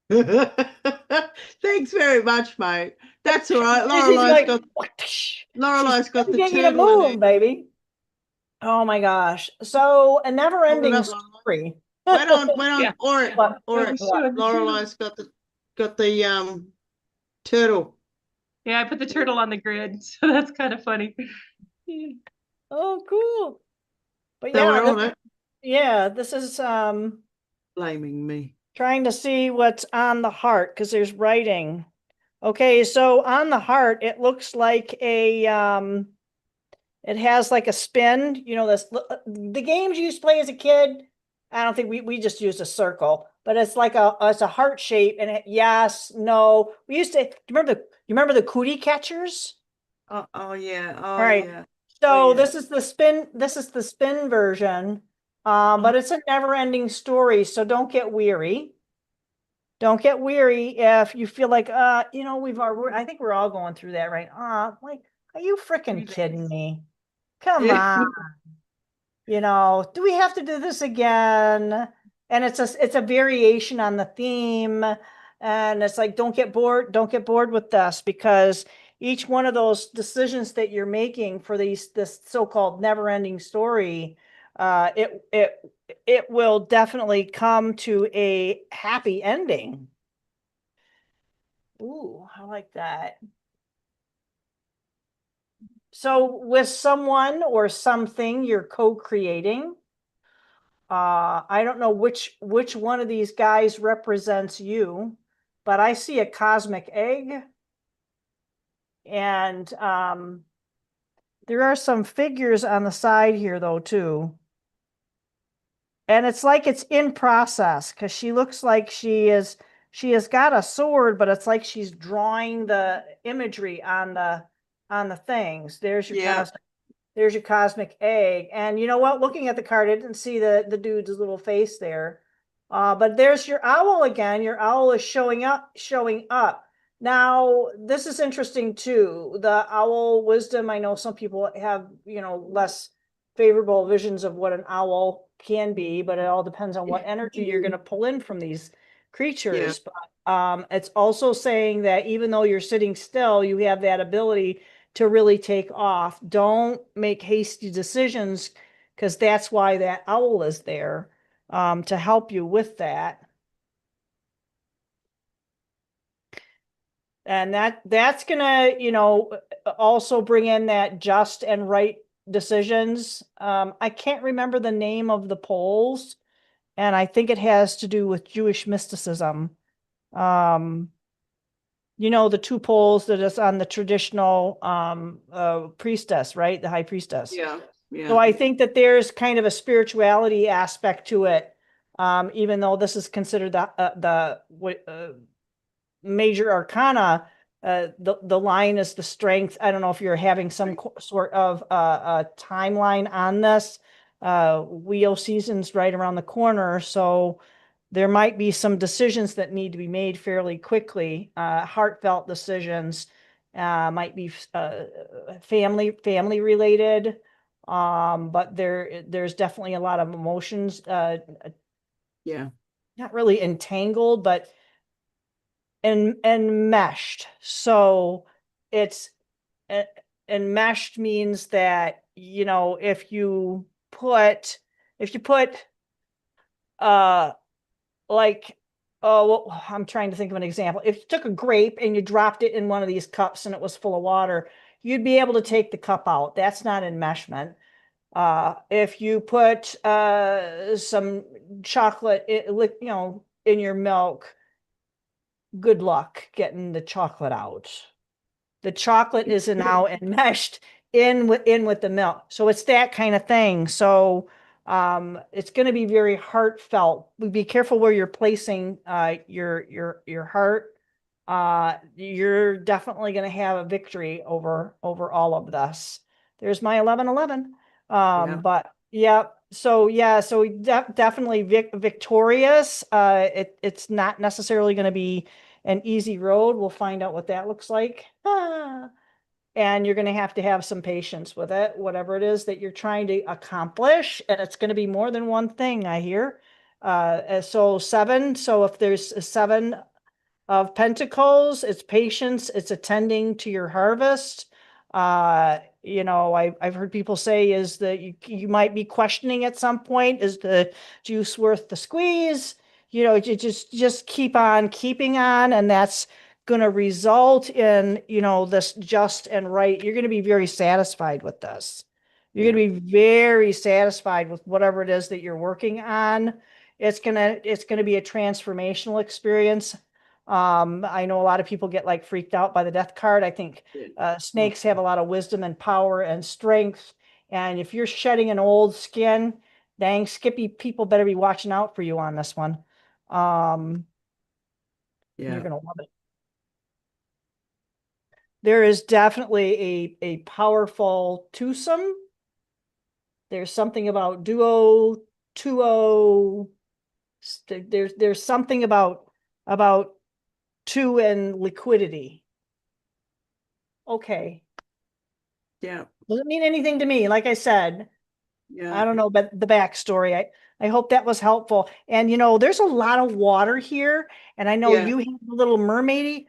D: Thanks very much, mate. That's all right. Lorelei's got the
B: get you to move, baby. Oh my gosh. So a never-ending story.
D: Wait on,
C: Yeah.
D: Auric. Lorelei's got the turtle.
C: Yeah, I put the turtle on the grid, so that's kind of funny.
B: Oh, cool. But
D: So we're
B: yeah,
D: on it.
B: yeah, this is
D: Blaming me.
B: trying to see what's on the heart, because there's writing. Okay, so on the heart, it looks like It has like a spin, you know, the games you used to play as a kid. I don't think we just used a circle, but it's like it's a heart shape, and yes, no. We used to, you remember the cootie catchers?
D: Oh yeah.
B: All
D: Oh
B: right.
D: yeah.
B: So
D: Oh, yeah.
B: this is the spin version. But it's a never-ending story, so don't get weary. Don't get weary if you feel like, you know, I think we're all going through that, right? Like, are you freaking kidding me? Come on. You know, do we have to do this again? And it's a variation on the theme. And it's like, don't get bored with this, because each one of those decisions that you're making for this so-called never-ending story, it will definitely come to a happy ending. Ooh, I like that. So with someone or something you're co-creating, I don't know which one of these guys represents you, but I see a cosmic egg, and there are some figures on the side here though too. And it's like it's in process, because she looks like she has got a sword, but it's like she's drawing the imagery on the things. There's your cosmic egg. And you know what? Looking at the card, I didn't see the dude's little face there. But there's your owl again. Your owl is showing up. Now, this is interesting too. The owl wisdom, I know some people have, you know, less favorable visions of what an owl can be, but it all depends on what energy you're going to pull in from these creatures. But it's also saying that even though you're sitting still, you have that ability to really take off. Don't make hasty decisions, because that's why that owl is there, to help you with that. And that's gonna, you know, also bring in that just and right decisions. I can't remember the name of the poles, and I think it has to do with Jewish mysticism. You know, the two poles that is on the traditional priestess, right? The high priestess.
D: Yeah.
B: So I think that there's kind of a spirituality aspect to it, even though this is considered the major arcana. The line is the strength. I don't know if you're having some sort of a timeline on this. Wheel season's right around the corner, so there might be some decisions that need to be made fairly quickly. Heartfelt decisions, might be family related, but there's definitely a lot of emotions.
D: Yeah.
B: Not really entangled, but enmeshed. So it's enmeshed means that, you know, if you put like, oh, well, I'm trying to think of an example. If you took a grape and you dropped it in one of these cups and it was full of water, you'd be able to take the cup out. That's not enmeshment. If you put some chocolate, you know, in your milk, good luck getting the chocolate out. The chocolate is now enmeshed in with the milk. So it's that kind of thing. So it's going to be very heartfelt. Be careful where you're placing your heart. You're definitely going to have a victory over all of this. There's my 1111. But yeah, so definitely victorious. It's not necessarily going to be an easy road. We'll find out what that looks like. And you're going to have some patience with it, whatever it is that you're trying to accomplish. And it's going to be more than one thing, I hear. So 7. So if there's a 7 of Pentacles, it's patience, it's attending to your harvest. You know, I've heard people say is that you might be questioning at some point, is the juice worth the squeeze? You know, you just keep on keeping on, and that's going to result in, you know, this just and right. You're going to be very satisfied with this. You're going to be very satisfied with whatever it is that you're working on. It's going to be a transformational experience. I know a lot of people get like freaked out by the death card. I think snakes have a lot of wisdom and power and strength. And if you're shedding an old skin, dang, Skippy, people better be watching out for you on this one. You're gonna love it. There is definitely a powerful twosome. There's something about duo, tuo. There's something about two and liquidity. Okay.
D: Yeah.
B: Doesn't mean anything to me. Like I said,
D: Yeah.
B: I don't know, but the backstory. I hope that was helpful. And there's a lot of water here, and I know you have a little mermaidy.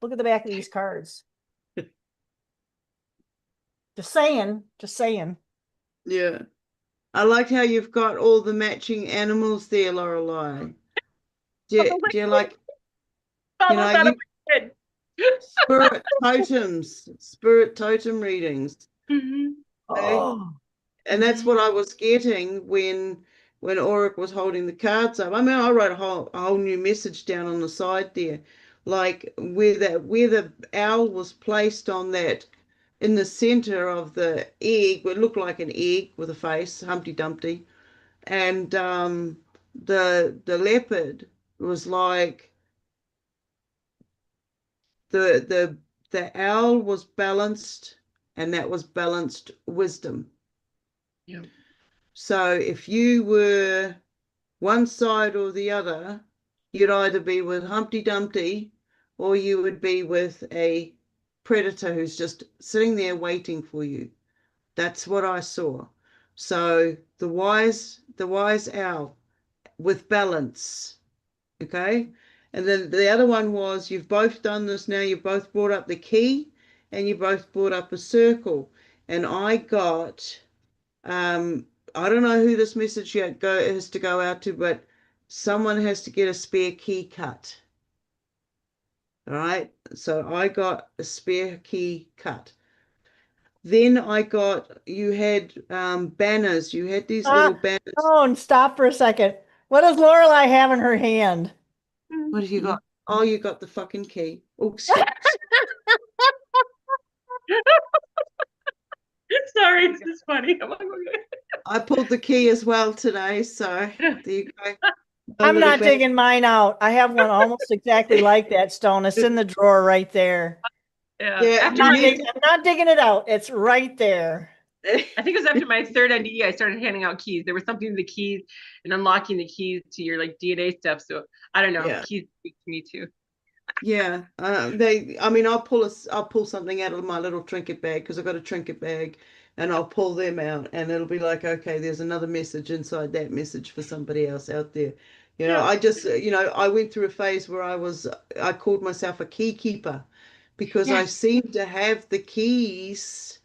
B: Look at the back of these cards. Just saying.
D: Yeah. I like how you've got all the matching animals there, Lorelei. Do you like, spirit totem readings?
C: Mm-hmm.
D: Okay?
B: Oh.
D: And that's what I was getting when Auric was holding the cards up. I mean, I wrote a whole new message down on the side there, like where the owl was placed on that, in the center of the egg. It looked like an egg with a face, Humpty Dumpty, and the leopard was like the owl was balanced, and that was balanced wisdom.
C: Yeah.
D: So if you were one side or the other, you'd either be with Humpty Dumpty or you would be with a predator who's just sitting there waiting for you. That's what I saw. So the wise owl with balance. Okay. And then the other one was, you've both done this now. You've both brought up the key and you both brought up a circle. And I got, I don't know who this message yet has to go out to, but someone has to get a spare key cut. All right. So I got a spare key cut. Then you had banners. You had these little banners.
B: Oh, and stop for a second. What does Lorelei have in her hand?
D: What have you got? Oh, you got the fucking key. Oh, shit.
C: Sorry, it's just funny.
D: I pulled the key as well today, so there you go.
B: I'm not digging mine out. I have one almost exactly like that, Stone. It's in the drawer right there.
C: Yeah.
B: I'm not digging it out. It's right there.
C: I think it was after my third NDE, I started handing out keys. There was something to the keys and unlocking the keys to your like DNA stuff. So I don't know. Keys speak to me too.
D: Yeah. I'll pull something out of my little trinket bag, because I've got a trinket bag, and I'll pull them out, and it'll be like, okay, there's another message inside that message for somebody else out there. I just, I went through a phase where I called myself a key keeper, because I seemed to have the keys.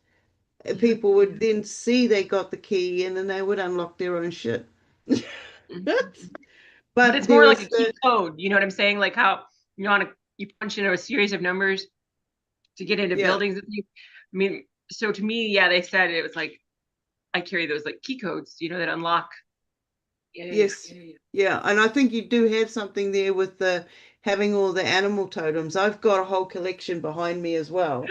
D: People would then see they got the key, and then they would unlock their own shit.
C: But it's more like a key code. You know what I'm saying? Like how you punch into a series of numbers to get into buildings and things. I mean, so to me, they said it was like I carry those like key codes, that unlock.
D: Yeah. And I think you do have something there with having all the animal totems. I've got a whole collection behind me as well,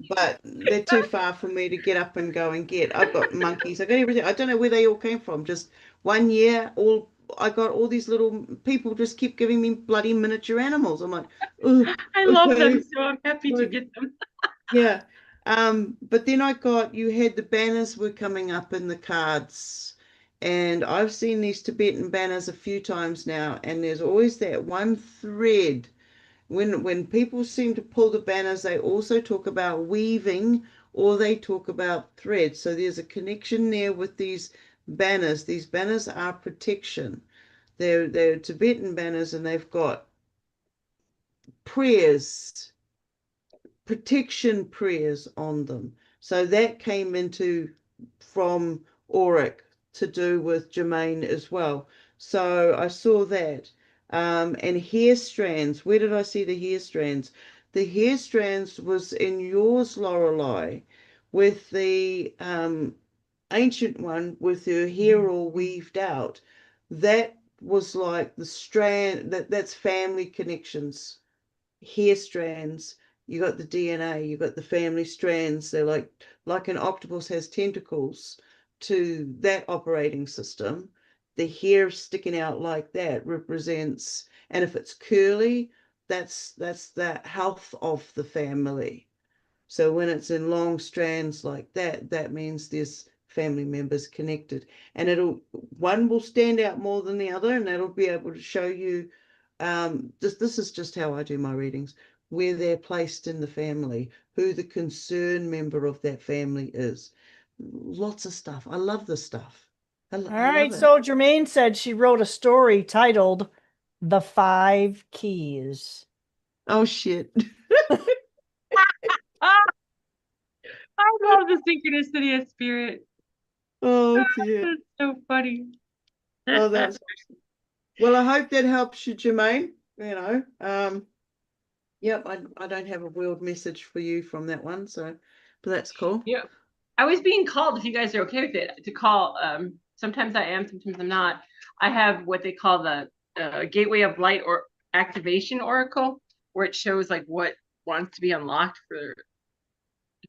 D: but they're too far for me to get up and go and get. I've got monkeys. I got everything. I don't know where they all came from. Just one year, I got all these little people just keep giving me bloody miniature animals. I'm like,
C: I love them, so I'm happy to get them.
D: Yeah. But then you had the banners were coming up in the cards. And I've seen these Tibetan banners a few times now, and there's always that one thread. When people seem to pull the banners, they also talk about weaving, or they talk about thread. So there's a connection there with these banners. These banners are protection. They're Tibetan banners, and they've got prayers, protection prayers on them. So that came from Auric, to do with Jermaine as well. So I saw that. And hair strands. Where did I see the hair strands? The hair strands was in yours, Lorelei, with the ancient one with her hair all weaved out. That was like the strand, that's family connections. hair strands, you got the DNA, you got the family strands. They're like an octopus has tentacles to that operating system. The hair sticking out like that represents, and if it's curly, that's the health of the family. So when it's in long strands like that, that means there's family members connected, and one will stand out more than the other, and that'll be able to show you, this is just how I do my readings, where they're placed in the family, who the concerned member of that family is. Lots of stuff. I love this stuff. I
B: All
D: love
B: right.
D: it.
B: So Jermaine said she wrote a story titled The 5 Keys.
D: Oh shit.
C: Ah, I love the synchronicity of spirit.
D: Oh dear.
C: That's so funny.
D: Oh, that's awesome. Well, I hope that helps you, Jermaine. Yep, I don't have a world message for you from that one, so, but that's cool.
C: Yeah. I was being called, if you guys are okay with it, to call. Sometimes I am, sometimes I'm not. I have what they call the Gateway of Light or Activation Oracle, where it shows like what wants to be unlocked for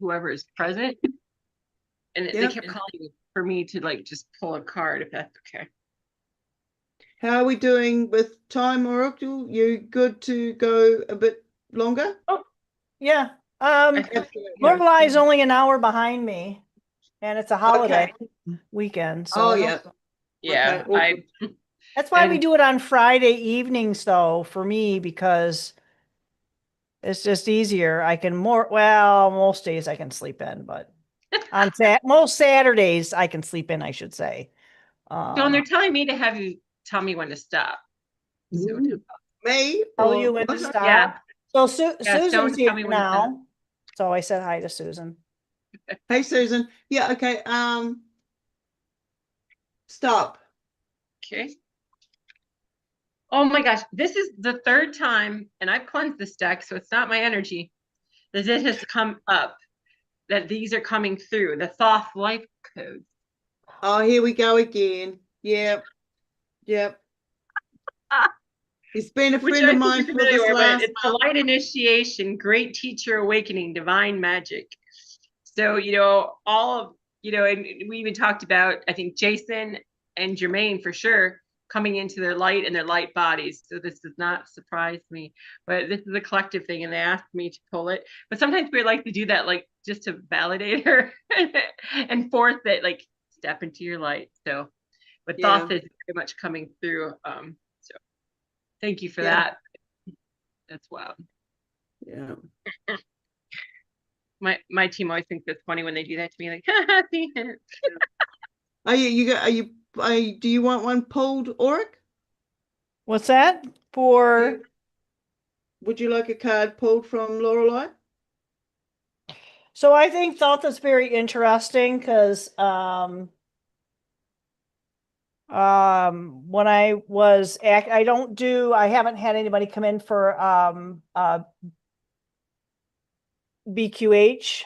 C: whoever is present. And they
D: Yep.
C: kept calling for me to like just pull a card, if that's okay.
D: How are we doing with time, Oracle? You good to go a bit longer?
B: Oh, yeah.
D: Absolutely.
B: Lorelai's only an hour behind me, and it's a holiday
D: Okay.
B: weekend. So
D: Oh,
B: I don't-
D: yeah.
C: Yeah,
D: Okay.
B: That's why we
C: and-
B: do it on Friday evenings, though, for me, because it's just easier. I can most days I can sleep in, but on most Saturdays I can sleep in, I should say.
C: So they're telling me to have you tell me when to stop. So
D: Me?
B: Tell
D: or
B: you when to
D: what?
B: stop.
C: Yeah.
B: So
C: Yeah,
B: Susan's
C: Stone,
B: here
C: tell me when to
B: now. So I said hi to Susan.
D: Hey, Susan. Yeah, okay. Stop.
C: Okay. Oh my gosh, this is the third time, and I've cleansed this deck, so it's not my energy, that it has come up, that these are coming through, the Thoth life codes.
D: Oh, here we go again. Yep. Yep. He's been a
C: Which
D: friend
C: I
D: of
C: think
D: mine
C: is
D: for
C: familiar,
D: this
C: but
D: last
C: it's the light initiation, great teacher awakening, divine magic. So, all of, and we even talked about, I think, Jason and Jermaine for sure coming into their light and their light bodies. So this does not surprise me, but this is a collective thing, and they asked me to pull it. But sometimes we like to do that, like just to validate her and force it, like step into your light. So, but
D: Yeah.
C: Thoth is very much coming through. So thank you for
D: Yeah.
C: that. That's wild.
D: Yeah.
C: My team always thinks it's funny when they do that to me, like,
D: Do you want one pulled, Auric?
B: What's that for?
D: Would you like a card pulled from Lorelei?
B: So I thought that's very interesting because when I was I haven't had anybody come in for BQH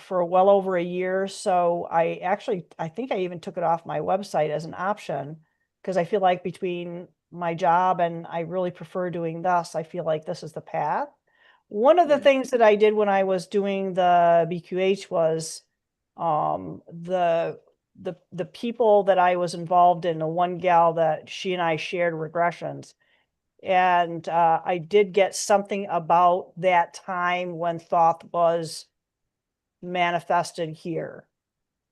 B: for well over a year. So I think I even took it off my website as an option because I feel like between my job and I really prefer doing this, I feel like this is the path. One of the things that I did when I was doing the BQH was the people that I was involved in, the one gal that she and I shared regressions. And I did get something about that time when Thoth was manifested here.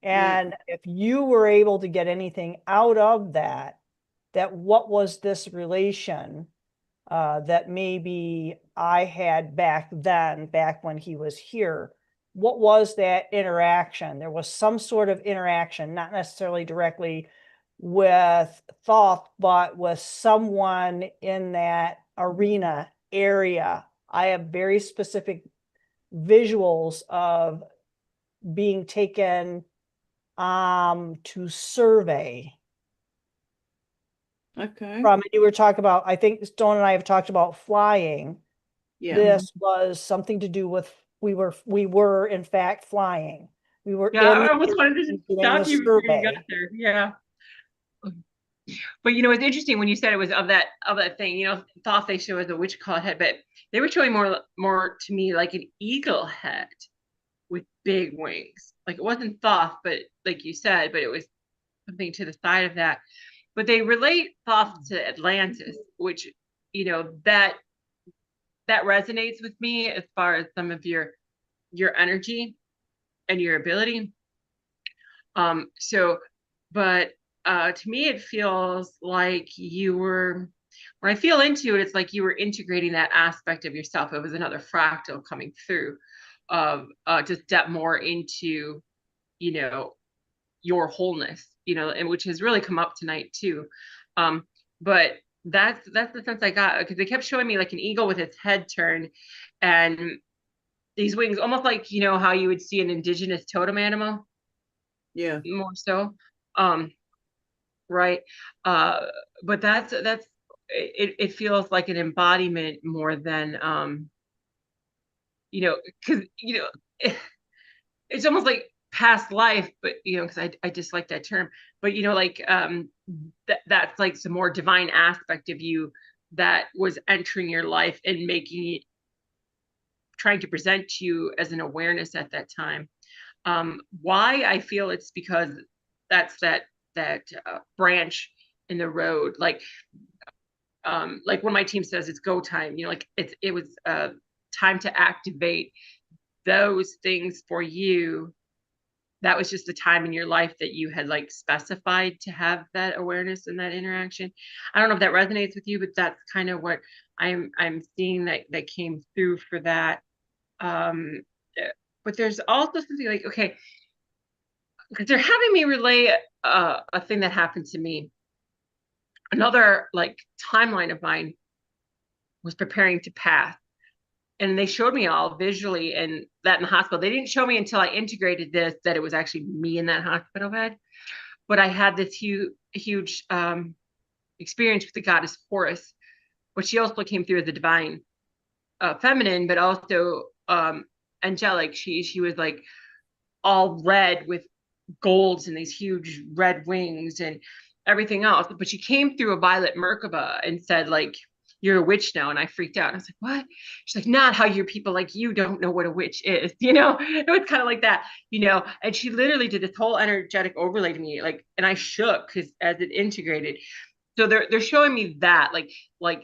B: And if you were able to get anything out of that what was this relation that maybe I had back when he was here? What was that interaction? There was some sort of interaction, not necessarily directly with Thoth, but with someone in that arena area. I have very specific visuals of being taken to survey.
D: Okay.
B: You were talking about, I think Stone and I have talked about flying.
D: Yeah.
B: This was something to do with we were in fact flying. We were
C: yeah, I almost wanted to
B: doing
C: stop
B: the
C: you before you
B: survey.
C: got there. Yeah. But you know, it's interesting when you said it was of that thing, you know, Thoth they show as a witch called head, but they were showing more to me like an eagle head with big wings. Like it wasn't Thoth, but like you said, but it was something to the side of that. But they relate Thoth to Atlantis, which, you know, that resonates with me as far as some of your energy and your ability. So, but to me, it feels like you were, when I feel into it, it's like you were integrating that aspect of yourself. It was another fractal coming through of to step more into, you know, your wholeness, you know, and which has really come up tonight too. But that's the sense I got, because they kept showing me like an eagle with its head turned and these wings, almost like, you know, how you would see an indigenous totem animal.
A: Yeah.
C: More so. Right. But that's it feels like an embodiment more than you know, because you know it's almost like past life, but you know, because I dislike that term, but you know, like that's like some more divine aspect of you that was entering your life and making it, trying to present to you as an awareness at that time. Why I feel it's because that's that branch in the road, like when my team says it's go time, you know, like it was time to activate those things for you. That was just the time in your life that you had like specified to have that awareness and that interaction. I don't know if that resonates with you, but that's kind of what I'm seeing that came through for that. But there's also something like, okay, because they're having me relay a thing that happened to me. Another like timeline of mine was preparing to pass, and they showed me all visually and that in the hospital. They didn't show me until I integrated this that it was actually me in that hospital bed. But I had this huge experience with the goddess Horus, but she also came through as a divine feminine, but also angelic. She was like all red with golds and these huge red wings and everything else. But she came through a violet Merkaba and said, like, you're a witch now. And I freaked out. And I was like, what? She's like, not how your people like you don't know what a witch is. You know, it was kind of like that, you know, and she literally did this whole energetic overlay to me, like, and I shook because as it integrated. So they're showing me that like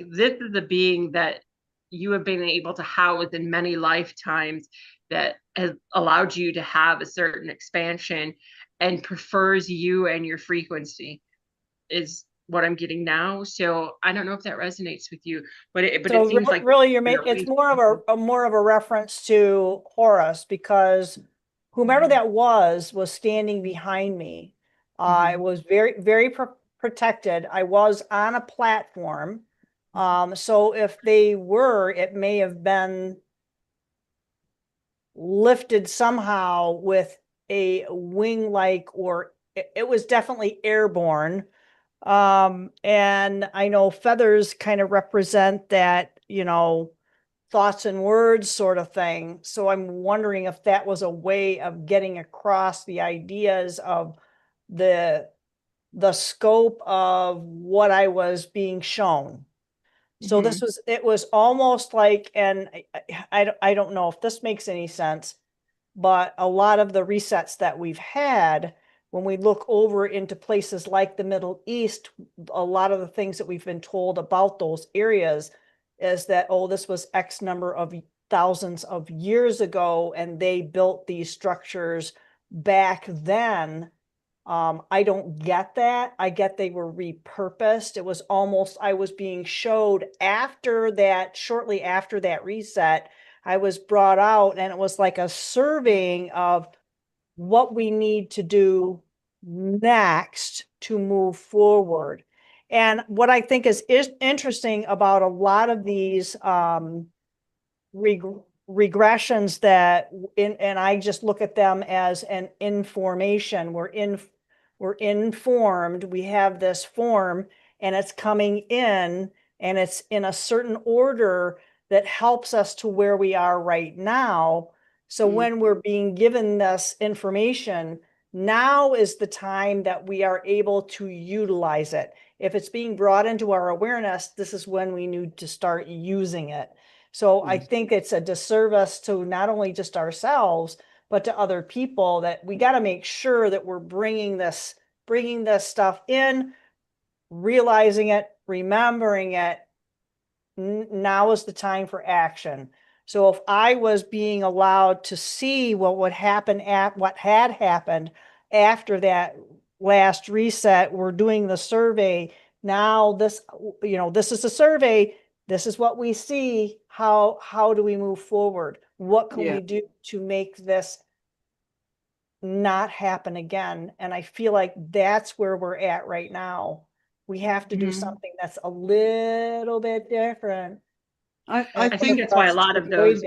C: this is a being that you have been able to house in many lifetimes that has allowed you to have a certain expansion and prefers you and your frequency is what I'm getting now. So I don't know if that resonates with you, but it seems like
B: really you're making, it's more of a reference to Horus, because whomever that was standing behind me. I was very protected. I was on a platform. So if they were, it may have been lifted somehow with a wing-like, or it was definitely airborne. And I know feathers kind of represent that, you know, thoughts and words sort of thing. So I'm wondering if that was a way of getting across the ideas of the scope of what I was being shown. So it was almost like, and I don't know if this makes any sense, but a lot of the resets that we've had, when we look over into places like the Middle East, a lot of the things that we've been told about those areas is that, oh, this was X number of thousands of years ago, and they built these structures back then. I don't get that. I get they were repurposed. It was almost, I was being showed after that, shortly after that reset, I was brought out, and it was like a surveying of what we need to do next to move forward. And what I think is interesting about a lot of these regressions that and I just look at them as an information. We're informed, we have this form, and it's coming in, and it's in a certain order that helps us to where we are right now. So when we're being given this information, Now is the time that we are able to utilize it. If it's being brought into our awareness, this is when we need to start using it. So I think it's a disservice to not only just ourselves, but to other people, that we got to make sure that we're bringing this stuff in, realizing it, remembering it. Now is the time for action. So if I was being allowed to see what would happen at what had happened after that last reset, we're doing the survey. Now this, this is a survey. This is what we see. How do we move forward? What can we do to make this not happen again? And I feel like that's where we're at right now. We have to do something that's a little bit different.
D: I
C: think that's why a lot of those,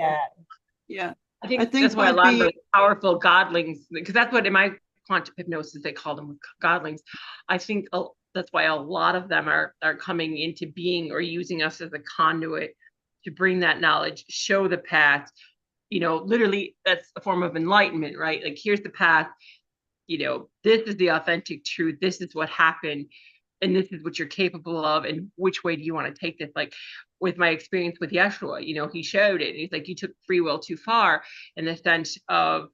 D: yeah,
C: I think that's why a lot of those powerful godlings, because that's what in my quantum hypnosis they call them godlings. I think that's why a lot of them are coming into being or using us as a conduit to bring that knowledge, show the path. Literally that's a form of enlightenment, right? Like, here's the path. This is the authentic truth. This is what happened. And this is what you're capable of. And which way do you want to take this? Like, with my experience with Yeshua, he showed it. He's like, you took free will too far in the sense of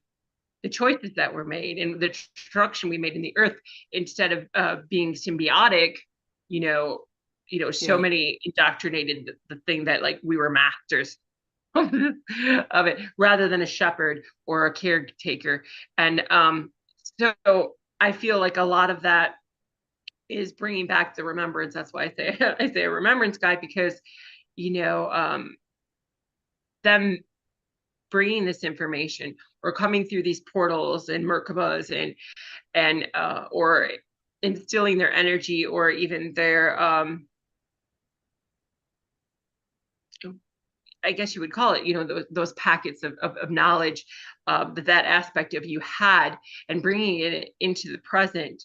C: the choices that were made and the destruction we made in the earth, instead of being symbiotic, so many indoctrinated the thing that like we were masters of it rather than a shepherd or a caretaker. And so I feel like a lot of that is bringing back the remembrance. That's why I say a remembrance guide, because them bringing this information or coming through these portals and Merkabas and or instilling their energy, or even their I guess you would call it, those packets of knowledge that aspect of you had, and bringing it into the present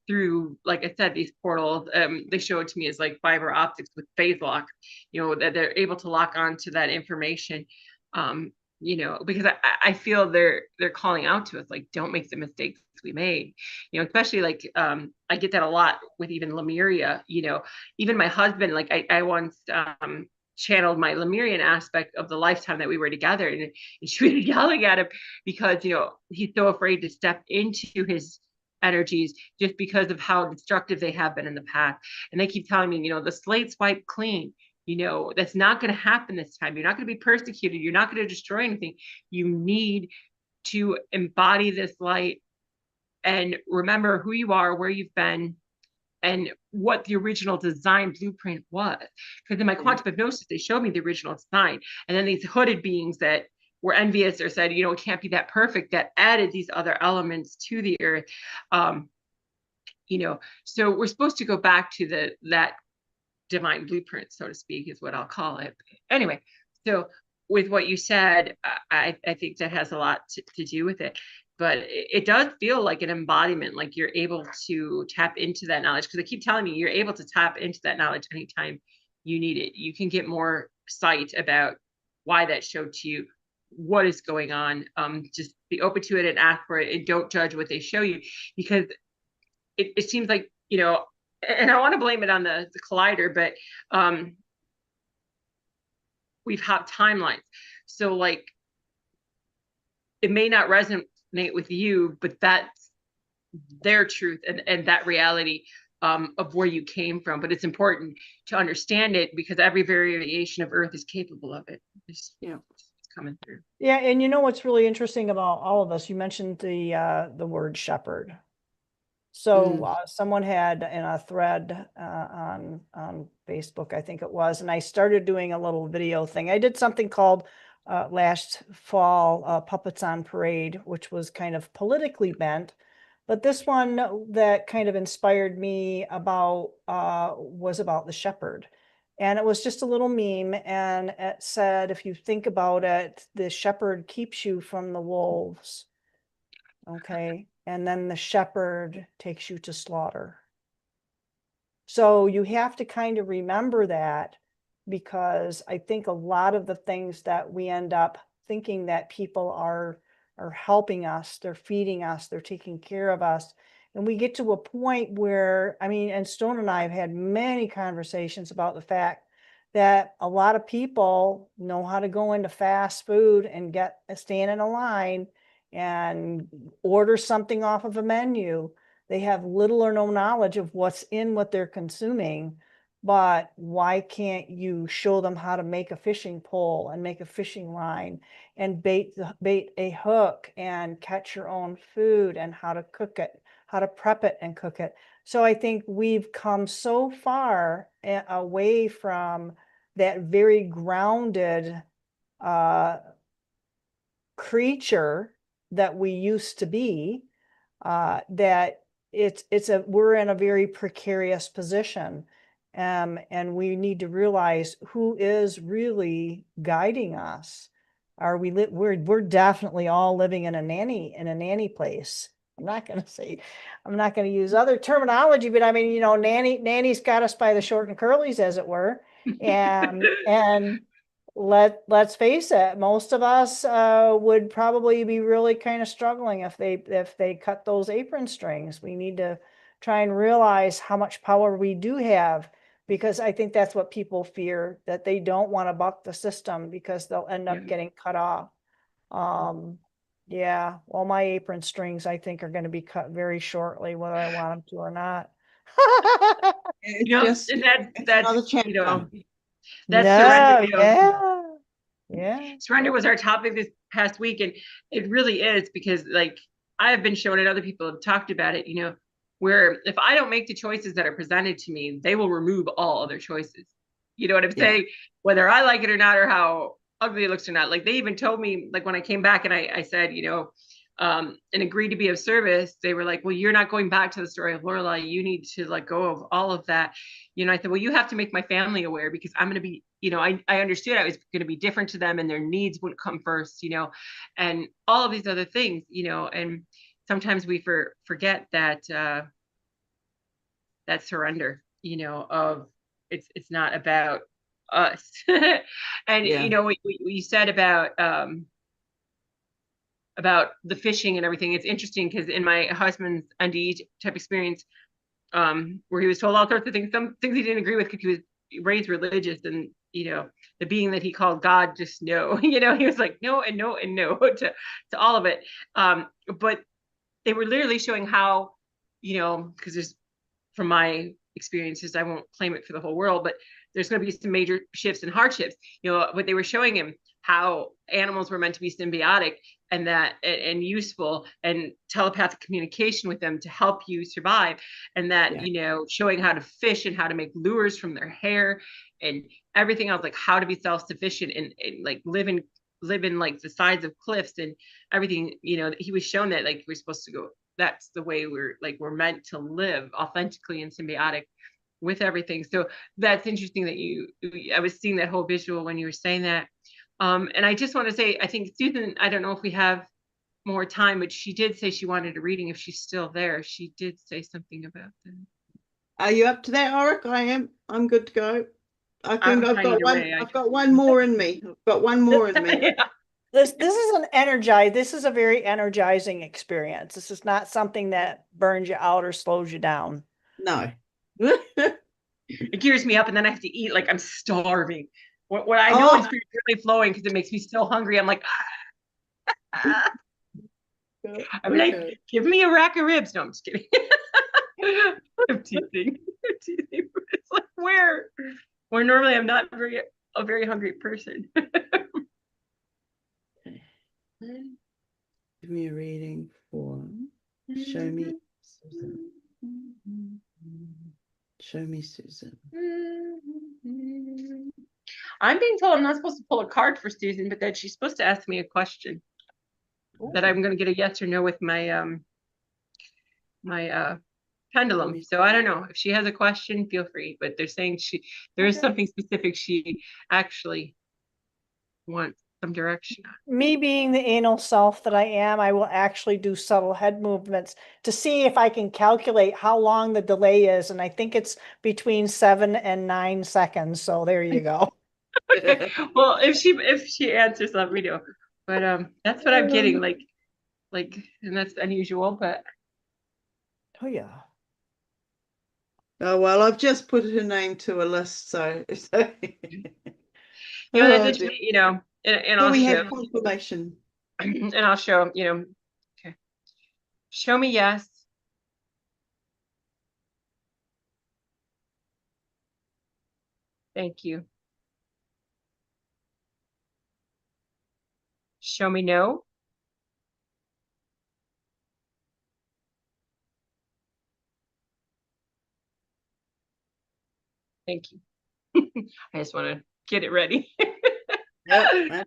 C: through, like I said, these portals. They show it to me as like fiber optics with phase lock, that they're able to lock onto that information, because I feel they're calling out to us, like, don't make the mistakes we made, especially like I get that a lot with even Lemuria, even my husband, like I once channeled my Lemurian aspect of the lifetime that we were together, and she was yelling at him because he's so afraid to step into his energies just because of how destructive they have been in the past. And they keep telling me, the slate's wiped clean. That's not going to happen this time. You're not going to be persecuted. You're not going to destroy anything. You need to embody this light and remember who you are, where you've been, and what the original design blueprint was. Because in my quantum hypnosis, they showed me the original design. And then these hooded beings that were envious or said, it can't be that perfect, that added these other elements to the earth. So we're supposed to go back to that divine blueprint, so to speak, is what I'll call it. Anyway, so with what you said, I think that has a lot to do with it. But it does feel like an embodiment, like you're able to tap into that knowledge. Because they keep telling me you're able to tap into that knowledge anytime you need it. You can get more sight about why that showed to you, what is going on. Just be open to it and ask for it, and don't judge what they show you, because it seems like, and I want to blame it on the collider, but we've had timelines. So like, it may not resonate with you, but that's their truth and that reality of where you came from. But it's important to understand it, because every variation of Earth is capable of it. It's coming through.
B: Yeah, and what's really interesting about all of us, you mentioned the word shepherd. So someone had in a thread on Facebook, I think it was, and I started doing a little video thing. I did something called last fall, Puppets on Parade, which was kind of politically bent. But this one that kind of inspired me was about the shepherd. And it was just a little meme, and it said, if you think about it, the shepherd keeps you from the wolves. Okay. And then the shepherd takes you to slaughter. So you have to kind of remember that, because I think a lot of the things that we end up thinking that people are are helping us, they're feeding us, they're taking care of us. And we get to a point where, I mean, and Stone and I have had many conversations about the fact that a lot of people know how to go into fast food and stand in a line and order something off of a menu. They have little or no knowledge of what's in what they're consuming. But why can't you show them how to make a fishing pole and make a fishing line and bait a hook and catch your own food and how to cook it, how to prep it and cook it? So I think we've come so far away from that very grounded creature that we used to be, that we're in a very precarious position. And we need to realize who is really guiding us. We're definitely all living in a nanny place. I'm not going to use other terminology, but I mean, you know, nanny's got us by the short and curlies, as it were. And let's face it, most of us would probably be really kind of struggling if they cut those apron strings. We need to try and realize how much power we do have, because I think that's what people fear, that they don't want to buck the system because they'll end up getting cut off. Yeah, well, my apron strings, I think, are going to be cut very shortly, whether I want them to or not.
D: It's another chapter.
C: You know, that's surrender. You know,
B: yeah.
C: Surrender was our topic this past week, and it really is, because like I have been shown and other people have talked about it, you know, where if I don't make the choices that are presented to me, they will remove all other choices. You know what I'm saying? Whether I like it or not, or how ugly it looks or not. Like they even told me, like when I came back and I said, you know, and agreed to be of service, they were like, well, you're not going back to the story of Lorelei. You need to let go of all of that. You know, I said, well, you have to make my family aware, because I'm going to be, you know, I understood I was going to be different to them and their needs would come first, you know, and all of these other things, you know, and sometimes we forget that, that surrender, you know, of it's not about us. And, you know, what you said about the fishing and everything, it's interesting because in my husband's NDE type experience, where he was told all sorts of things, some things he didn't agree with because he was raised religious, and you know, the being that he called God, just no, you know, he was like no and no and no to all of it. But they were literally showing how, you know, because there's, from my experiences, I won't claim it for the whole world, but there's going to be some major shifts and hardships, you know, but they were showing him how animals were meant to be symbiotic and that and useful, and telepathic communication with them to help you survive, and that you know, showing how to fish and how to make lures from their hair and everything else, like how to be self-sufficient and like live in like the sides of cliffs and everything, you know. He was shown that like we're supposed to go, that's the way we're meant to live authentically and symbiotic with everything. So that's interesting that I was seeing that whole visual when you were saying that. And I just want to say, I think Susan, I don't know if we have more time, but she did say she wanted a reading. If she's still there, she did say something about that. Are
D: you up to that, Auric? I am. I'm good to go. I think I've got one. I've got one more in me. I've got one more in me.
B: Yeah. This is a very energizing experience. This is not something that burns you out or slows you down.
D: No.
C: It gears me up, and then I have to eat like I'm starving. What I know is really flowing because it makes me still hungry. I'm like, I'm like, give me a rack of ribs. No, I'm just kidding. I'm teasing. It's like where normally I'm not a very hungry person.
D: Give me a reading for show me Susan. Show me Susan.
C: I'm being told I'm not supposed to pull a card for Susan, but that she's supposed to ask me a question. Ooh. That I'm going to get a yes or no with my my pendulum. So I don't know if she has a question, feel free, but they're saying there is something specific she actually wants some direction on.
B: Me being the anal self that I am, I will actually do subtle head movements to see if I can calculate how long the delay is, and I think it's between 7 and 9 seconds. So there you go.
C: Okay. Well, if she answers, let me know. But that's what I'm getting. Like like, and that's unusual, but
B: Oh yeah.
D: Oh, well, I've just put her name to a list, so
C: yeah,
D: oh,
C: that's
D: dear.
C: you know, and
D: So
C: I'll
D: we
C: show,
D: have confirmation.
C: and I'll show, you know, okay, show me yes. Thank you. Show me no. Thank you. I just want to get it ready.
D: Yep.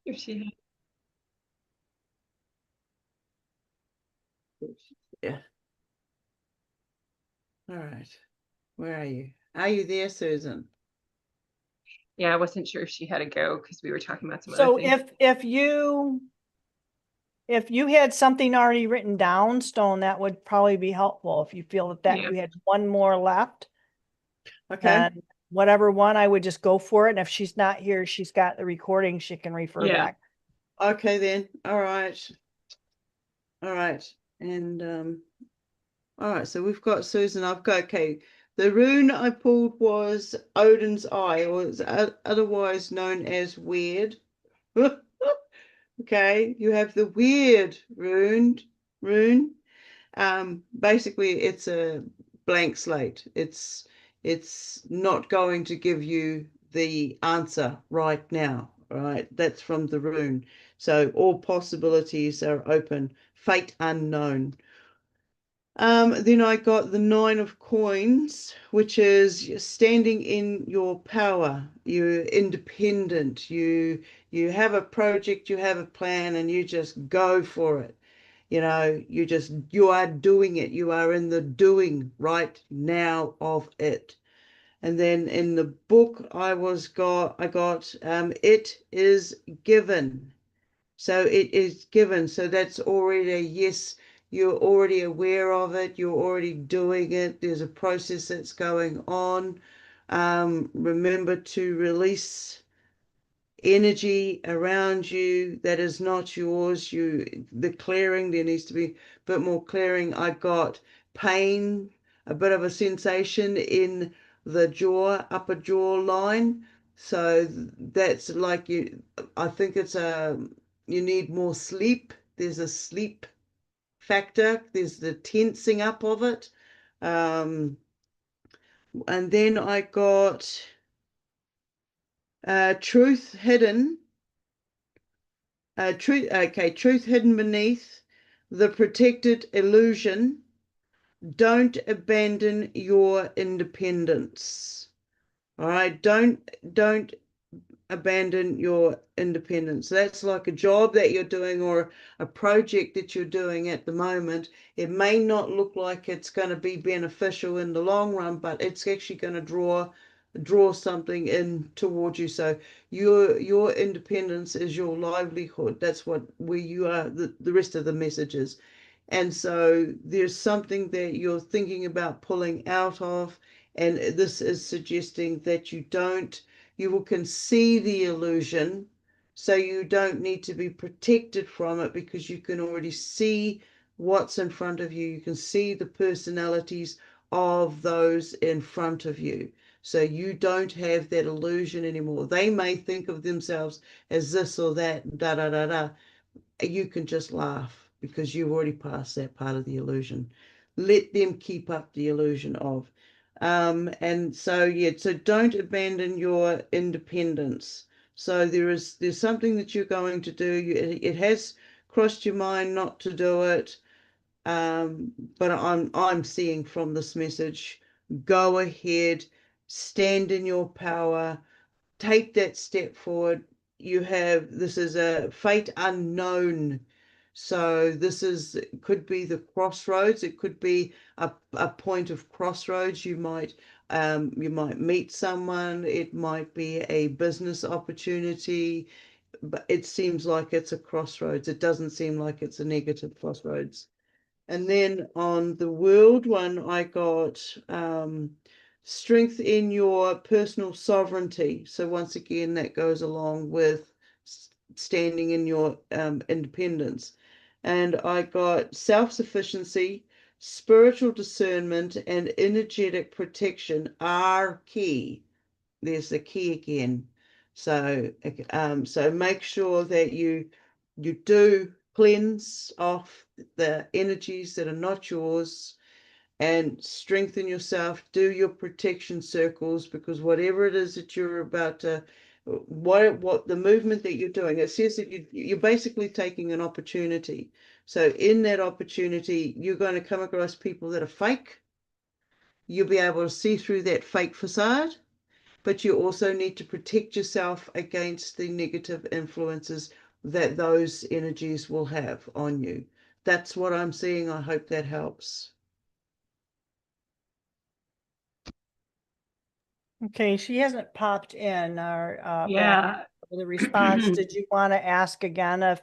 C: If she
D: Yeah. All right. Where are you? Are you there, Susan?
C: yeah, I wasn't sure if she had to go because we were talking about some other
B: So
C: things.
B: if you had something already written down, Stone, that would probably be helpful. If you feel that
C: Yeah.
B: you had one more left,
D: Okay.
B: and whatever one, I would just go for it. And if she's not here, she's got the recording, she can refer
C: Yeah.
B: back.
D: Okay then. All right. All right. And all right, so we've got Susan. I've got, okay. The rune I pulled was Odin's Eye, or it's otherwise known as Weird. Okay, you have the Weird rune. Basically it's a blank slate. It's not going to give you the answer right now. All right, that's from the rune. So all possibilities are open. Fate unknown. Then I got the 9 of coins, which is standing in your power. You're independent. You have a project, you have a plan, and you just go for it. You know, you are doing it. You are in the doing right now of it. And then in the book I got it is given. So it is given. So that's already a yes. You're already aware of it. You're already doing it. There's a process that's going on. Remember to release energy around you that is not yours. The clearing, there needs to be a bit more clearing. I got pain, a bit of a sensation in the upper jaw line. So that's like I think it's you need more sleep. There's a sleep factor. There's the tensing up of it. And then I got truth hidden. Truth hidden beneath the protected illusion. Don't abandon your independence. All right, don't abandon your independence. That's like a job that you're doing or a project that you're doing at the moment. It may not look like it's going to be beneficial in the long run, but it's actually going to draw something in towards you. So your independence is your livelihood. That's where you are, the rest of the messages. And so there's something that you're thinking about pulling out of, and this is suggesting that you can see the illusion, so you don't need to be protected from it because you can already see what's in front of you. You can see the personalities of those in front of you. So you don't have that illusion anymore. They may think of themselves as this or that, da da da da. You can just laugh because you've already passed that part of the illusion. Let them keep up the illusion of. And so, yeah, so don't abandon your independence. So there's something that you're going to do. It has crossed your mind not to do it. But I'm seeing from this message, go ahead, stand in your power, take that step forward. This is a fate unknown. So could be the crossroads. It could be a point of crossroads. You might meet someone. It might be a business opportunity, but it seems like it's a crossroads. It doesn't seem like it's a negative crossroads. And then on the world one, I got strength in your personal sovereignty. So once again, that goes along with standing in your independence. and I got self-sufficiency, spiritual discernment, and energetic protection are key. There's the key again. So so make sure that you do cleanse off the energies that are not yours, and strengthen yourself. Do your protection circles, because whatever it is that you're about to, what the movement that you're doing, it says that you're basically taking an opportunity. So in that opportunity, you're going to come across people that are fake. You'll be able to see through that fake facade, but you also need to protect yourself against the negative influences that those energies will have on you. That's what I'm seeing. I hope that helps.
B: Okay, she hasn't popped in or back
C: Yeah.
B: with a response. Did you want to ask again if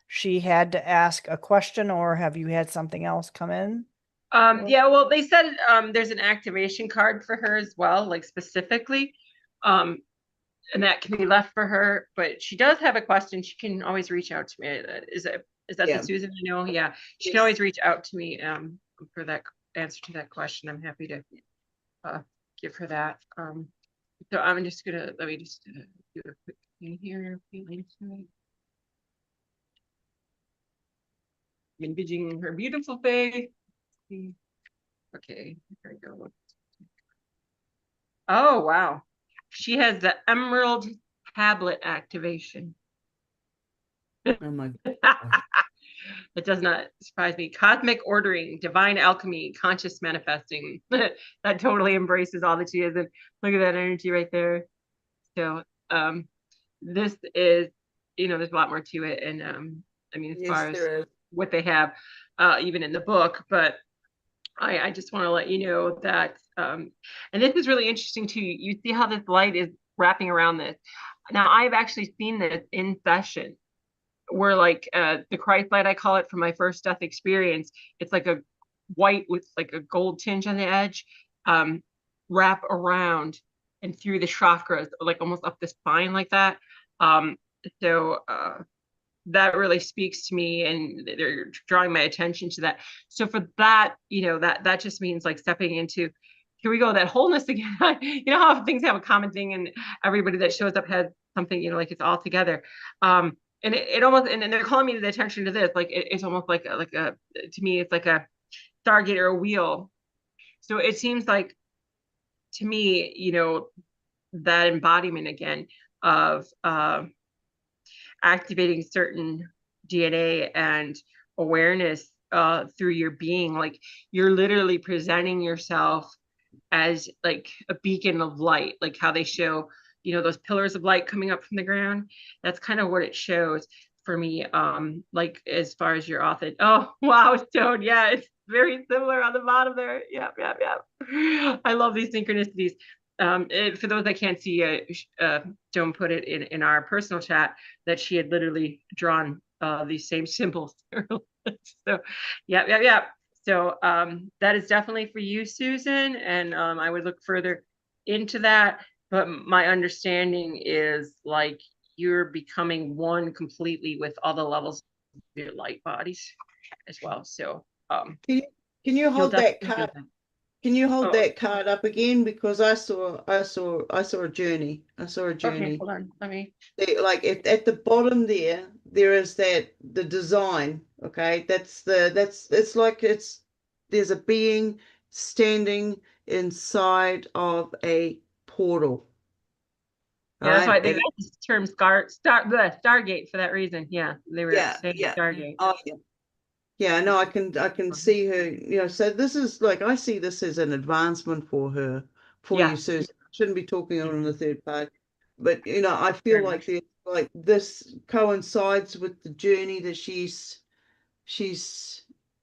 B: she had to ask a question, or have you had something else come in?
C: Yeah, well, they said there's an activation card for her as well, like specifically. And that can be left for her, but she does have a question. She can always reach out to me. Is that
D: Yeah.
C: the Susan I know? Yeah. She can
D: Yes.
C: always reach out to me for that answer to that question. I'm happy to give her that. So I'm just gonna let me just do a quick thing here. Envisioning her beautiful face. Okay, here we go. Oh wow, she has the Emerald Tablet activation.
D: Oh my gosh.
C: It does not surprise me. Cosmic ordering, divine alchemy, conscious manifesting. That totally embraces all that she is. And look at that energy right there. So this is, there's a lot more to it. And I mean, as
D: Yes,
C: far as
D: there is.
C: what they have, even in the book, but I just want to let you know that, and this is really interesting too. You see how this light is wrapping around this. Now, I've actually seen this in session, where like the Christ light, I call it, from my first death experience. It's like a white with like a gold tinge on the edge, wrap around and through the chakras, like almost up the spine like that. So that really speaks to me, and they're drawing my attention to that. So for that, that just means like stepping into, here we go, that wholeness again. You know how things have a common thing, and everybody that shows up has something, like it's all together. And it almost, and they're calling me to the attention to this, like it's almost like a, to me, it's like a Stargate or a wheel. So it seems like, to me, that embodiment again of activating certain DNA and awareness through your being, like you're literally presenting yourself as like a beacon of light, like how they show, those pillars of light coming up from the ground. That's kind of what it shows for me. Like as far as your author. Oh wow, Stone. Yeah, it's very similar on the bottom there. Yeah. I love these synchronicities. For those that can't see, Stone put it in our personal chat that she had literally drawn these same symbols. So yeah. So that is definitely for you, Susan, and I would look further into that. But my understanding is like you're becoming one completely with all the levels of your light bodies as well. So
D: Can you hold that card? Can you hold that card up again? Because I saw a journey. I saw a journey.
C: Okay, hold on. Let me.
D: Like at the bottom there is the design. Okay, there's a being standing inside of a portal.
C: Yeah, that's why
D: right?
C: they got this term Stargate for that reason. Yeah, they were saying Stargate.
D: Oh yeah. Yeah, no, I can see her, so this is like, I see this as an advancement for her, for you, Susan. I shouldn't be talking on the third part, but I feel like this coincides with the journey that she's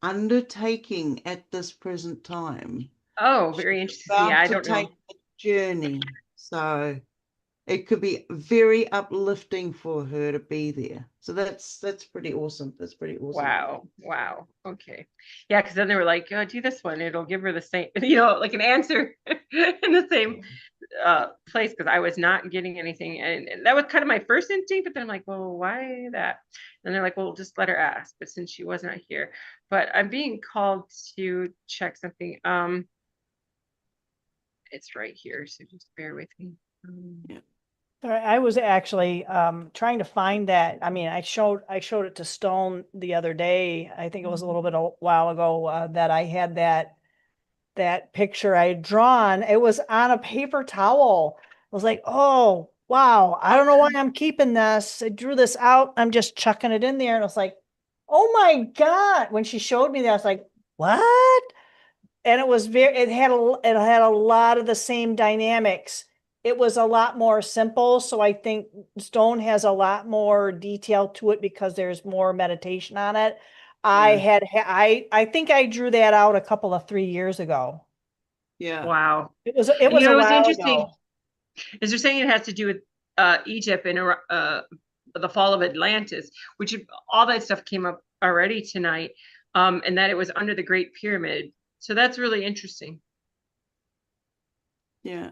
D: undertaking at this present time.
C: Oh, very interesting.
D: About
C: Yeah, I
D: to
C: don't
D: take
C: know.
D: a journey. So it could be very uplifting for her to be there. So that's pretty awesome. That's pretty awesome.
C: Wow. Wow. Okay. Yeah, because then they were like, oh, do this one. It'll give her the same, you know, like an answer in the same place, because I was not getting anything. And that was kind of my first instinct, but then I'm like, well, why that? And they're like, well, just let her ask. But since she was not here, but I'm being called to check something. It's right here, so just bear with me.
D: Yeah.
B: I was actually trying to find that. I mean, I showed it to Stone the other day. I think it was a little bit a while ago that I had that picture I had drawn. It was on a paper towel. I was like, oh wow, I don't know why I'm keeping this. I drew this out. I'm just chucking it in there, and I was like, oh my God. When she showed me that, I was like, what? And it was it had a lot of the same dynamics. It was a lot more simple. So I think Stone has a lot more detail to it because there's more meditation on it. I think I drew that out a couple of 3 years ago.
D: Yeah.
C: Wow.
B: It was
C: You know,
B: a
C: it was
B: while
C: interesting.
B: ago.
C: Is they're saying it has to do with Egypt and the fall of Atlantis, which all that stuff came up already tonight, and that it was under the Great Pyramid. So that's really interesting.
D: Yeah.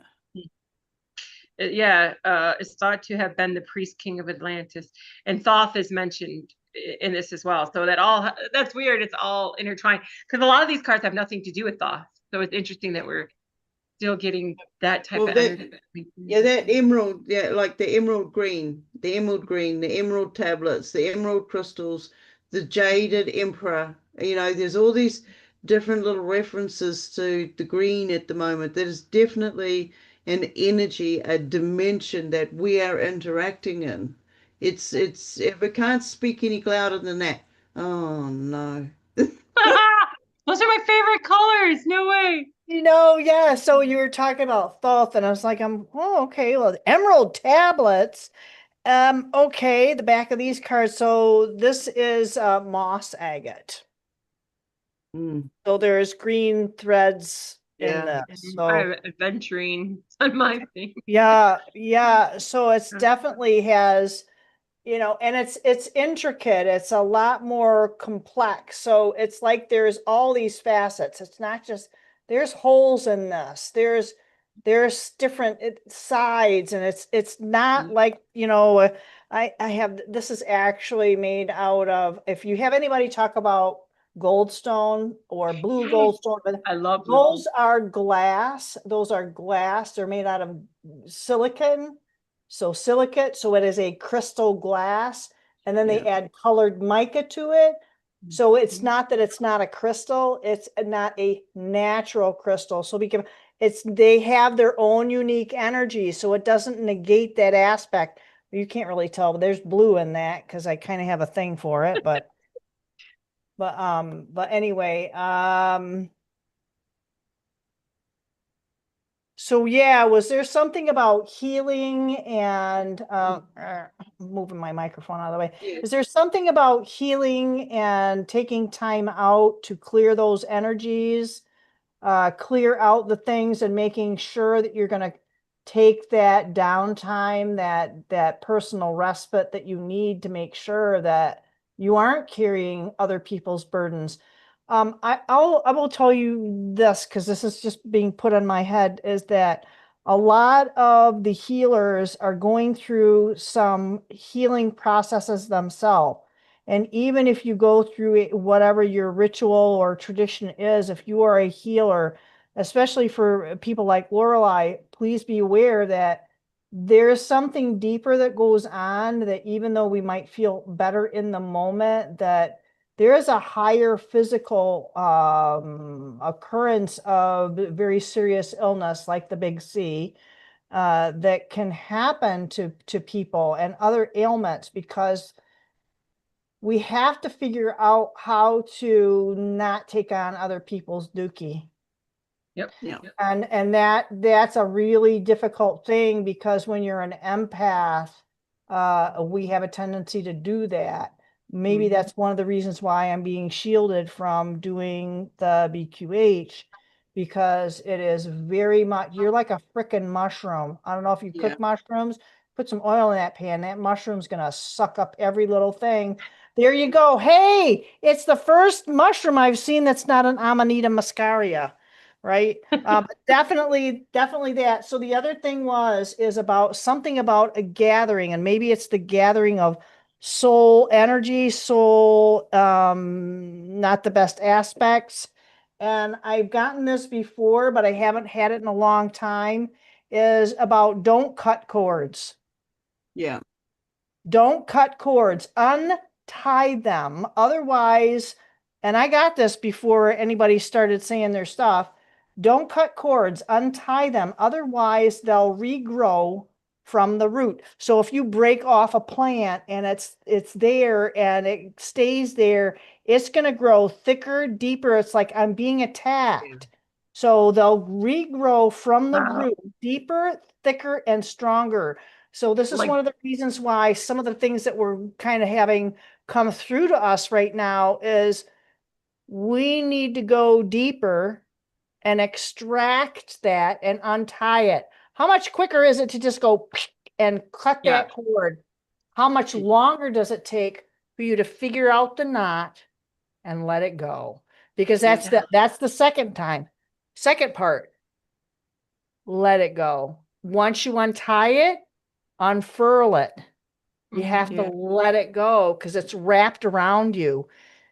C: Yeah, it's thought to have been the priest king of Atlantis, and Thoth is mentioned in this as well. So that's weird. It's all intertwined because a lot of these cards have nothing to do with Thoth. So it's interesting that we're still getting that type of energy.
D: Yeah, that emerald, yeah, like the emerald green, the emerald tablets, the emerald crystals, the jaded emperor. You know, there's all these different little references to the green at the moment. That is definitely an energy, a dimension that we are interacting in. It's if it can't speak any louder than that. Oh no.
C: Those are my favorite colors. No way.
B: Yeah. So you were talking about Thoth, and I was like, oh, okay. Well, emerald tablets. Okay, the back of these cards. So this is moss agate.
D: Mm.
B: So there's green threads in
D: Yeah.
B: this.
C: I'm
B: So
C: adventuring on my thing.
B: yeah. So it's definitely has, and it's intricate. It's a lot more complex. So it's like there's all these facets. It's not just there's holes in this. There's different sides, and it's not like, I have, this is actually made out of, if you have anybody talk about goldstone or blue goldstone,
C: I love
B: those are glass. They're made out of silicon. So silicate, so it is a crystal glass, and then they add colored mica to it. So it's not that it's not a crystal, it's not a natural crystal. So they have their own unique energy, so it doesn't negate that aspect. You can't really tell, but there's blue in that because I kind of have a thing for it, but anyway, so yeah, was there something about healing and moving my microphone out of the way? Is there something about healing and taking time out to clear those energies, clear out the things, and making sure that you're going to take that downtime, that personal respite that you need to make sure that you aren't carrying other people's burdens? I will tell you this, because this is just being put on my head, is that a lot of the healers are going through some healing processes themselves. And even if you go through whatever your ritual or tradition is, if you are a healer, especially for people like Lorelei, please be aware that there's something deeper that goes on, that even though we might feel better in the moment, that there is a higher physical occurrence of very serious illness like the big C that can happen to people, and other ailments, because we have to figure out how to not take on other people's dookie.
C: Yep.
B: And that's a really difficult thing, because when you're an empath, we have a tendency to do that. Maybe that's one of the reasons why I'm being shielded from doing the BQH, because it is very much, you're like a freaking mushroom. I don't know if you
D: Yeah.
B: cook mushrooms, put some oil in that pan, that mushroom's going to suck up every little thing. There you go. Hey, it's the first mushroom I've seen that's not an Amanita muscaria, right? But definitely that. So the other thing is about something about a gathering, and maybe it's the gathering of soul energy, soul, not the best aspects. And I've gotten this before, but I haven't had it in a long time, is about don't cut cords.
D: Yeah.
B: Don't cut cords, untie them. Otherwise, and I got this before anybody started saying their stuff, don't cut cords, untie them. Otherwise, they'll regrow from the root. So if you break off a plant and it's there and it stays there, it's going to grow thicker, deeper. It's like I'm being attacked.
D: Yeah.
B: So they'll regrow from the
C: Wow.
B: root, deeper, thicker, and stronger. So this is
C: Like-
B: one of the reasons why some of the things that we're kind of having come through to us right now is we need to go deeper and extract that and untie it. How much quicker is it to just go and cut
C: Yeah.
B: that cord? How much longer does it take for you to figure out the knot and let it go? Because that's the second part. Let it go. Once you untie it, unfurl it. You have to let it go because it's wrapped around you.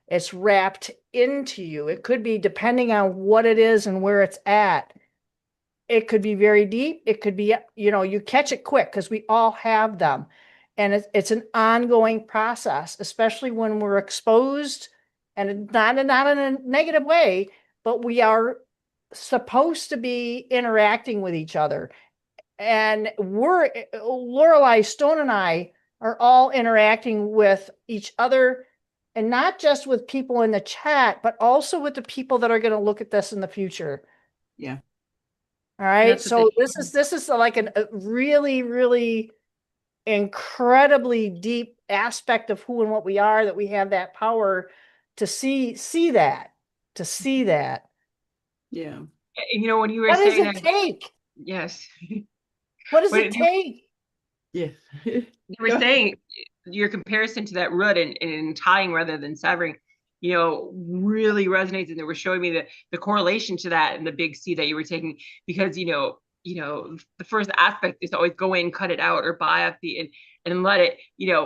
B: It's wrapped into you. It could be, depending on what it is and where it's at. It could be very deep. It could be, you catch it quick because we all have them. And it's an ongoing process, especially when we're exposed, and not in a negative way, but we are supposed to be interacting with each other. And Loreli, Stone, and I are all interacting with each other, and not just with people in the chat, but also with the people that are going to look at this in the future.
D: Yeah.
B: All right.
C: That's what
B: So this is like a really, really incredibly deep aspect of who and what we are, that we have that power to see that.
D: Yeah.
C: When you were
B: What does
C: saying
B: it
C: that,
B: take?
C: yes.
B: What does
C: But
B: it take?
D: Yeah.
C: You were saying your comparison to that root and tying rather than severing, really resonates. And they were showing me the correlation to that and the big C that you were taking, because, the first aspect is always go in, cut it out, or biopsy and let it,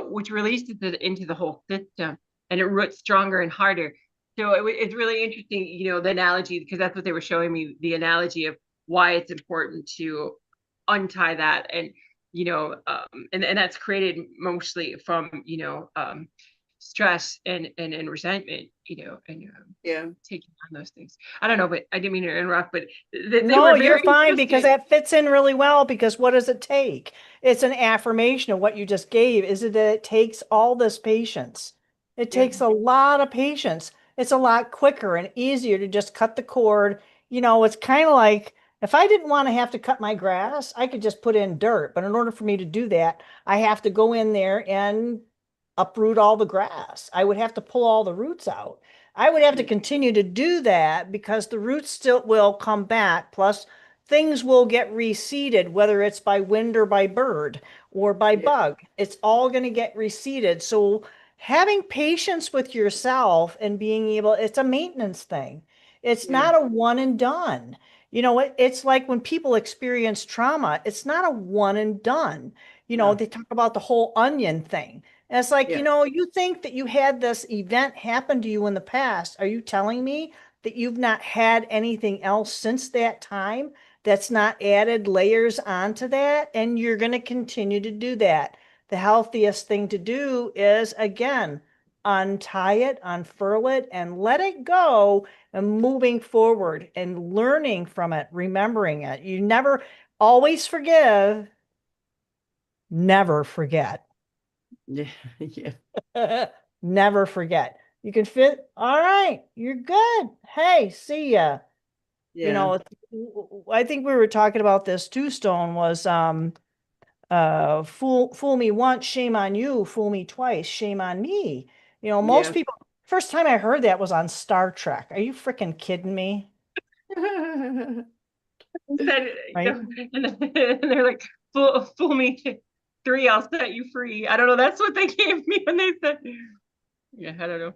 C: which releases it into the whole system, and it roots stronger and harder. So it's really interesting, the analogy, because that's what they were showing me, the analogy of why it's important to untie that. And and that's created mostly from stress and resentment,
D: Yeah.
C: taking on those things. I don't know, but I didn't mean to interrupt, but they
B: No,
C: were
B: you're
C: very
B: fine, because
C: interesting.
B: that fits in really well. Because what does it take? It's an affirmation of what you just gave. Is it that it takes all this patience? It takes a lot of patience. It's a lot quicker and easier to just cut the cord. It's kind of like, if I didn't want to have to cut my grass, I could just put in dirt. But in order for me to do that, I have to go in there and uproot all the grass. I would have to pull all the roots out. I would have to continue to do that because the roots still will come back. Plus, things will get reseeded, whether it's by wind or by bird or by bug. It's all going to get reseeded. So having patience with yourself and being able, it's a maintenance thing. It's not a one and done. It's like when people experience trauma, it's not a one and done. They talk about the whole onion thing. And it's like, you think that you had this event happen to you in the past. Are you telling me that you've not had anything else since that time that's not added layers onto that? And you're going to continue to do that. The healthiest thing to do is, again, untie it, unfurl it, and let it go, and moving forward and learning from it, remembering it. You never, always forgive, never forget.
D: Yeah. Yeah.
B: Never forget. You can fit. All right, you're good. Hey, see ya.
D: Yeah.
B: I think we were talking about this too, Stone, was fool me once, shame on you, fool me twice, shame on me. Most
D: Yeah.
B: people, first time I heard that was on Star Trek. Are you freaking kidding me?
C: Said,
B: Right.
C: and they're like, fool me 3, I'll set you free. I don't know. That's what they gave me when they said, yeah, I don't know.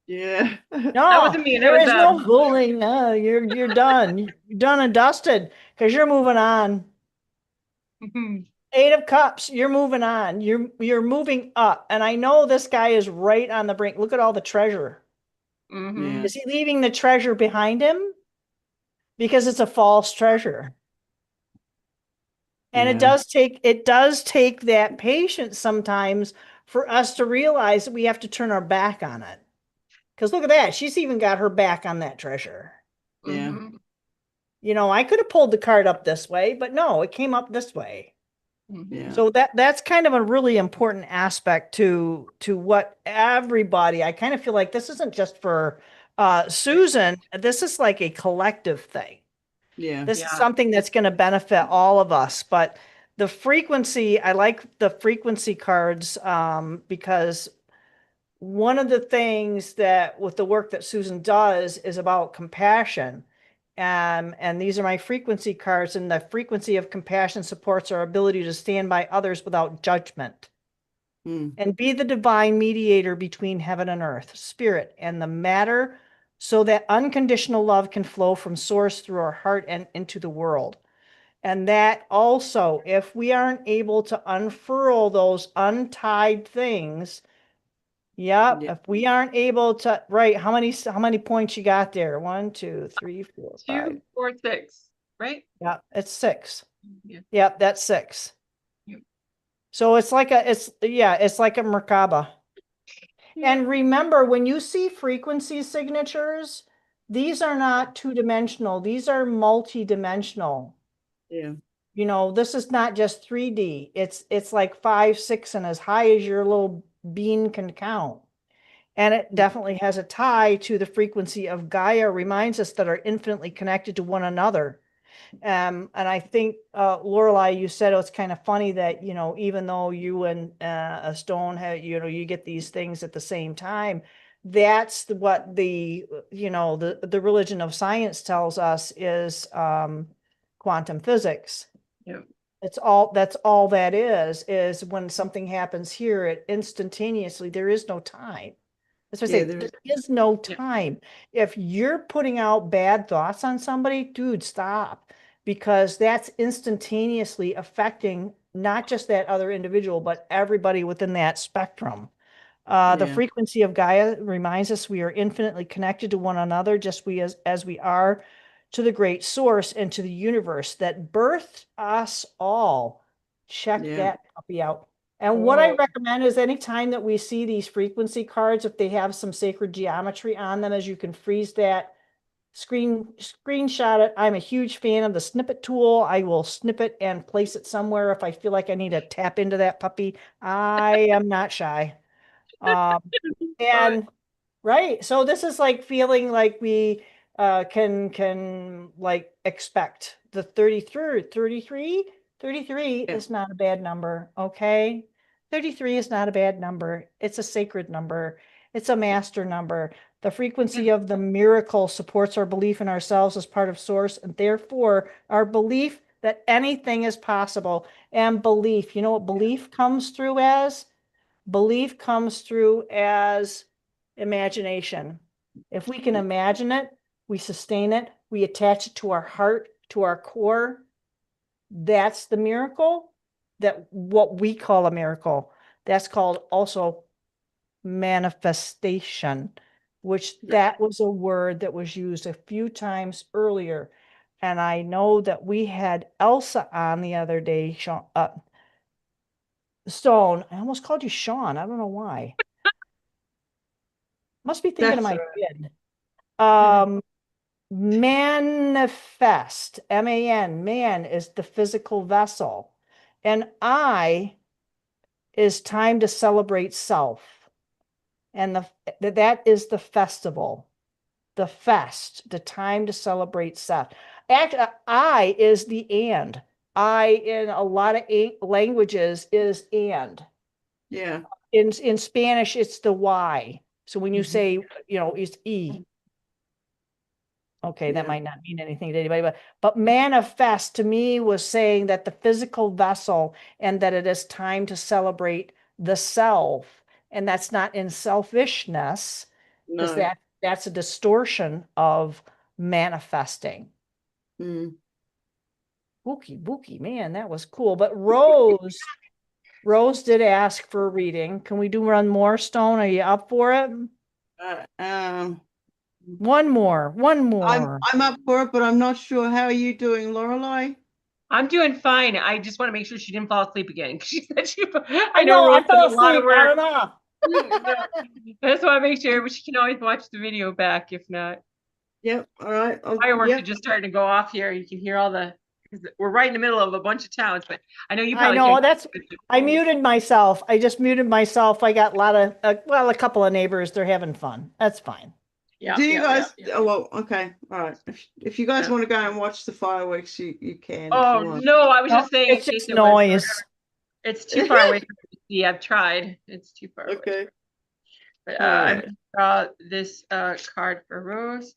D: Yeah.
C: That
B: No,
C: wasn't me. It
B: there
C: was
B: is no fooling. No, you're done. You're done and dusted because you're moving on.
C: Mhm.
B: 8 of Cups, you're moving on. You're moving up. And I know this guy is right on the brink. Look at all the treasure.
C: Mhm.
B: Is he leaving the treasure behind him? Because it's a false treasure. And it does take that patience sometimes for us to realize that we have to turn our back on it. Because look at that. She's even got her back on that treasure.
D: Yeah.
C: Mhm.
B: You know, I could have pulled the card up this way, but no, it came up this way.
C: Mhm.
D: Yeah.
B: So that's kind of a really important aspect to what everybody, I kind of feel like this isn't just for Susan, this is like a collective thing.
D: Yeah.
B: This is
C: Yeah.
B: something that's going to benefit all of us. But the frequency, I like the frequency cards because one of the things that with the work that Susan does is about compassion. And these are my frequency cards, and the frequency of compassion supports our ability to stand by others without judgment and be the divine mediator between heaven and earth, spirit, and the matter, so that unconditional love can flow from source through our heart and into the world. And that also, if we aren't able to unfurl those untied things,
D: Yeah.
B: if we aren't able to, right, how many points you got there? 1, 2, 3, 4, 5.
C: 2, 4, 6, right?
B: Yeah, it's 6.
C: Yeah.
B: Yep, that's 6.
C: Yep.
B: So it's like it's like a Merkaba.
C: Yeah.
B: And remember, when you see frequency signatures, these are not two-dimensional, these are multi-dimensional.
D: Yeah.
B: You know, this is not just 3D. It's like 5, 6, and as high as your little bean can count. And it definitely has a tie to the frequency of Gaia, reminds us that are infinitely connected to one another. And I think, Lorelei, you said it's kind of funny that, you know, even though you and a stone have, you know, you get these things at the same time, that's what the, you know, the religion of science tells us is quantum physics.
C: Yeah.
B: That's all that is when something happens here, it instantaneously, there is no time. That's what I say, there is no time. If you're putting out bad thoughts on somebody, dude, stop. Because that's instantaneously affecting not just that other individual, but everybody within that spectrum. The frequency of Gaia reminds us we are infinitely connected to one another, just as we are to the great source and to the universe that birthed us all. Check that puppy out. And what I recommend is anytime that we see these frequency cards, if they have some sacred geometry on them, as you can freeze that, screenshot it. I'm a huge fan of the snippet tool. I will snip it and place it somewhere if I feel like I need to tap into that puppy. I am not shy. And right, so this is like feeling like we can like expect the 33 is not a bad number, okay? 33 is not a bad number. It's a sacred number. It's a master number. The frequency of the miracle supports our belief in ourselves as part of source, and therefore our belief that anything is possible. And belief, you know what belief comes through as? Belief comes through as imagination. If we can imagine it, we sustain it, we attach it to our heart, to our core. That's the miracle, that what we call a miracle. That's called also manifestation, which that was a word that was used a few times earlier. And I know that we had Elsa on the other day, Stone. I almost called you Sean. I don't know why. Must be thinking of my kid. Manifest, M-A-N, man is the physical vessel. And I is time to celebrate self. And that is the festival, the fest, the time to celebrate self. Actually, I is the and. I in a lot of languages is and.
D: Yeah.
B: In Spanish, it's the Y. So when you say, you know, it's E. Okay, that
D: Yeah.
B: might not mean anything to anybody, but manifest to me was saying that the physical vessel and that it is time to celebrate the self. And that's not in selfishness, because
D: No.
B: that's a distortion of manifesting.
D: Mm.
B: Bookie, man, that was cool. But Rose did ask for a reading. Can we do one more, Stone? Are you up for it? One more.
D: I'm up for it, but I'm not sure. How are you doing, Lorelei?
C: I'm doing fine. I just want to make sure she didn't fall asleep again. She said
B: I know, I
C: Rose did
B: fell
C: a lot
B: asleep.
C: of
B: I don't
C: work.
B: know.
C: I just want to make sure, but she can always watch the video back if not.
D: Yep. All right.
C: Fireworks
D: Yep.
C: are just starting to go off here. You can hear all the. We're right in the middle of a bunch of towns, but I know you
B: I
C: probably
B: know,
C: can't.
B: I muted myself. I just muted myself. I got a lot of, well, a couple of neighbors. They're having fun. That's fine.
C: Yeah.
D: Do you guys?
C: Yeah.
D: Oh, well, okay. All right. If you guys
C: Yeah.
D: want to go and watch the fireworks, you can.
C: Oh
D: if you want.
C: no, I was
B: No,
C: just saying.
B: it's just noise.
C: It's too far away from me. Yeah, I've tried. It's too far away.
D: Okay.
C: But
D: All
C: I'm
D: right.
C: gonna draw this card for Rose.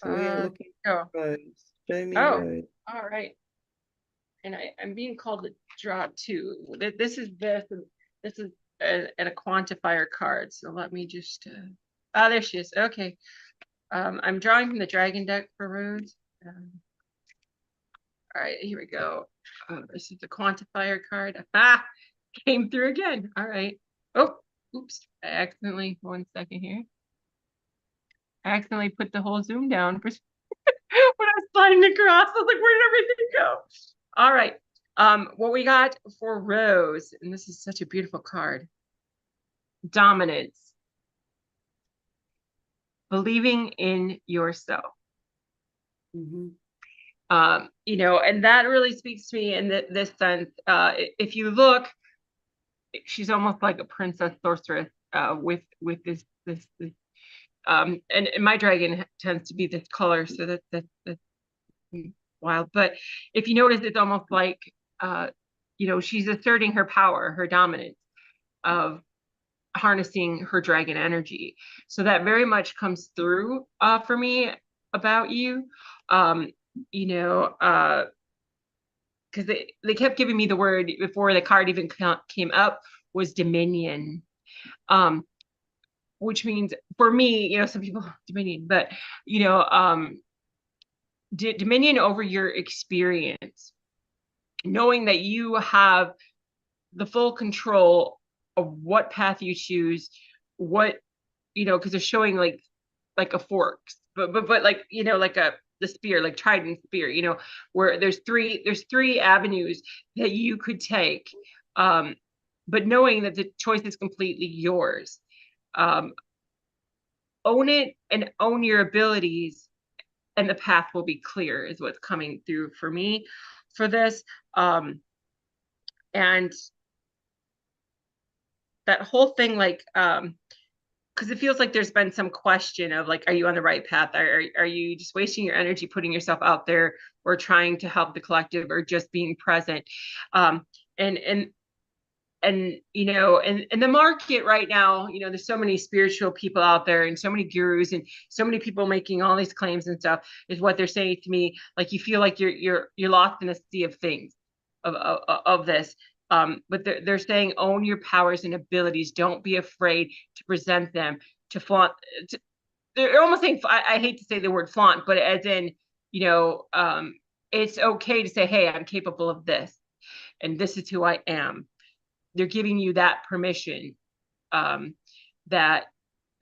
D: So we are looking
C: Oh.
D: at Rose. Show me
C: Oh.
D: Rose.
C: All right. And I'm being called to draw two. This is a quantifier card. So let me just. There she is. Okay. I'm drawing from the dragon deck for Rose. All right, here we go. This is the quantifier card. Came through again. All right. Oh, oops. I accidentally, 1 second here. I accidentally put the whole zoom down for when I was sliding across. I was like, where did everything go? All right. What we got for Rose, and this is such a beautiful card. Dominance. Believing in yourself.
D: Mm-hmm.
C: And that really speaks to me in this sense. If you look, she's almost like a princess sorceress with this and my dragon tends to be this color, so that's wild. But if you notice, it's almost like she's asserting her power, her dominance of harnessing her dragon energy. So that very much comes through for me about you. Because they kept giving me the word before the card even came up was dominion, which means for me, some people dominion, but dominion over your experience, knowing that you have the full control of what path you choose, because they're showing like a fork, but like like the spear, like trident spear, where there's three avenues that you could take, but knowing that the choice is completely yours. Own it and own your abilities, and the path will be clear, is what's coming through for me for this. And that whole thing, like, because it feels like there's been some question of like, are you on the right path? Are you just wasting your energy putting yourself out there, or trying to help the collective, or just being present? And in the market right now, there's so many spiritual people out there, and so many gurus, and so many people making all these claims and stuff, is what they're saying to me. Like, you feel like you're lost in a sea of things of this. But they're saying, own your powers and abilities. Don't be afraid to present them, to flaunt. They're almost saying, I hate to say the word flaunt, but as in, it's okay to say, hey, I'm capable of this, and this is who I am. They're giving you that permission, that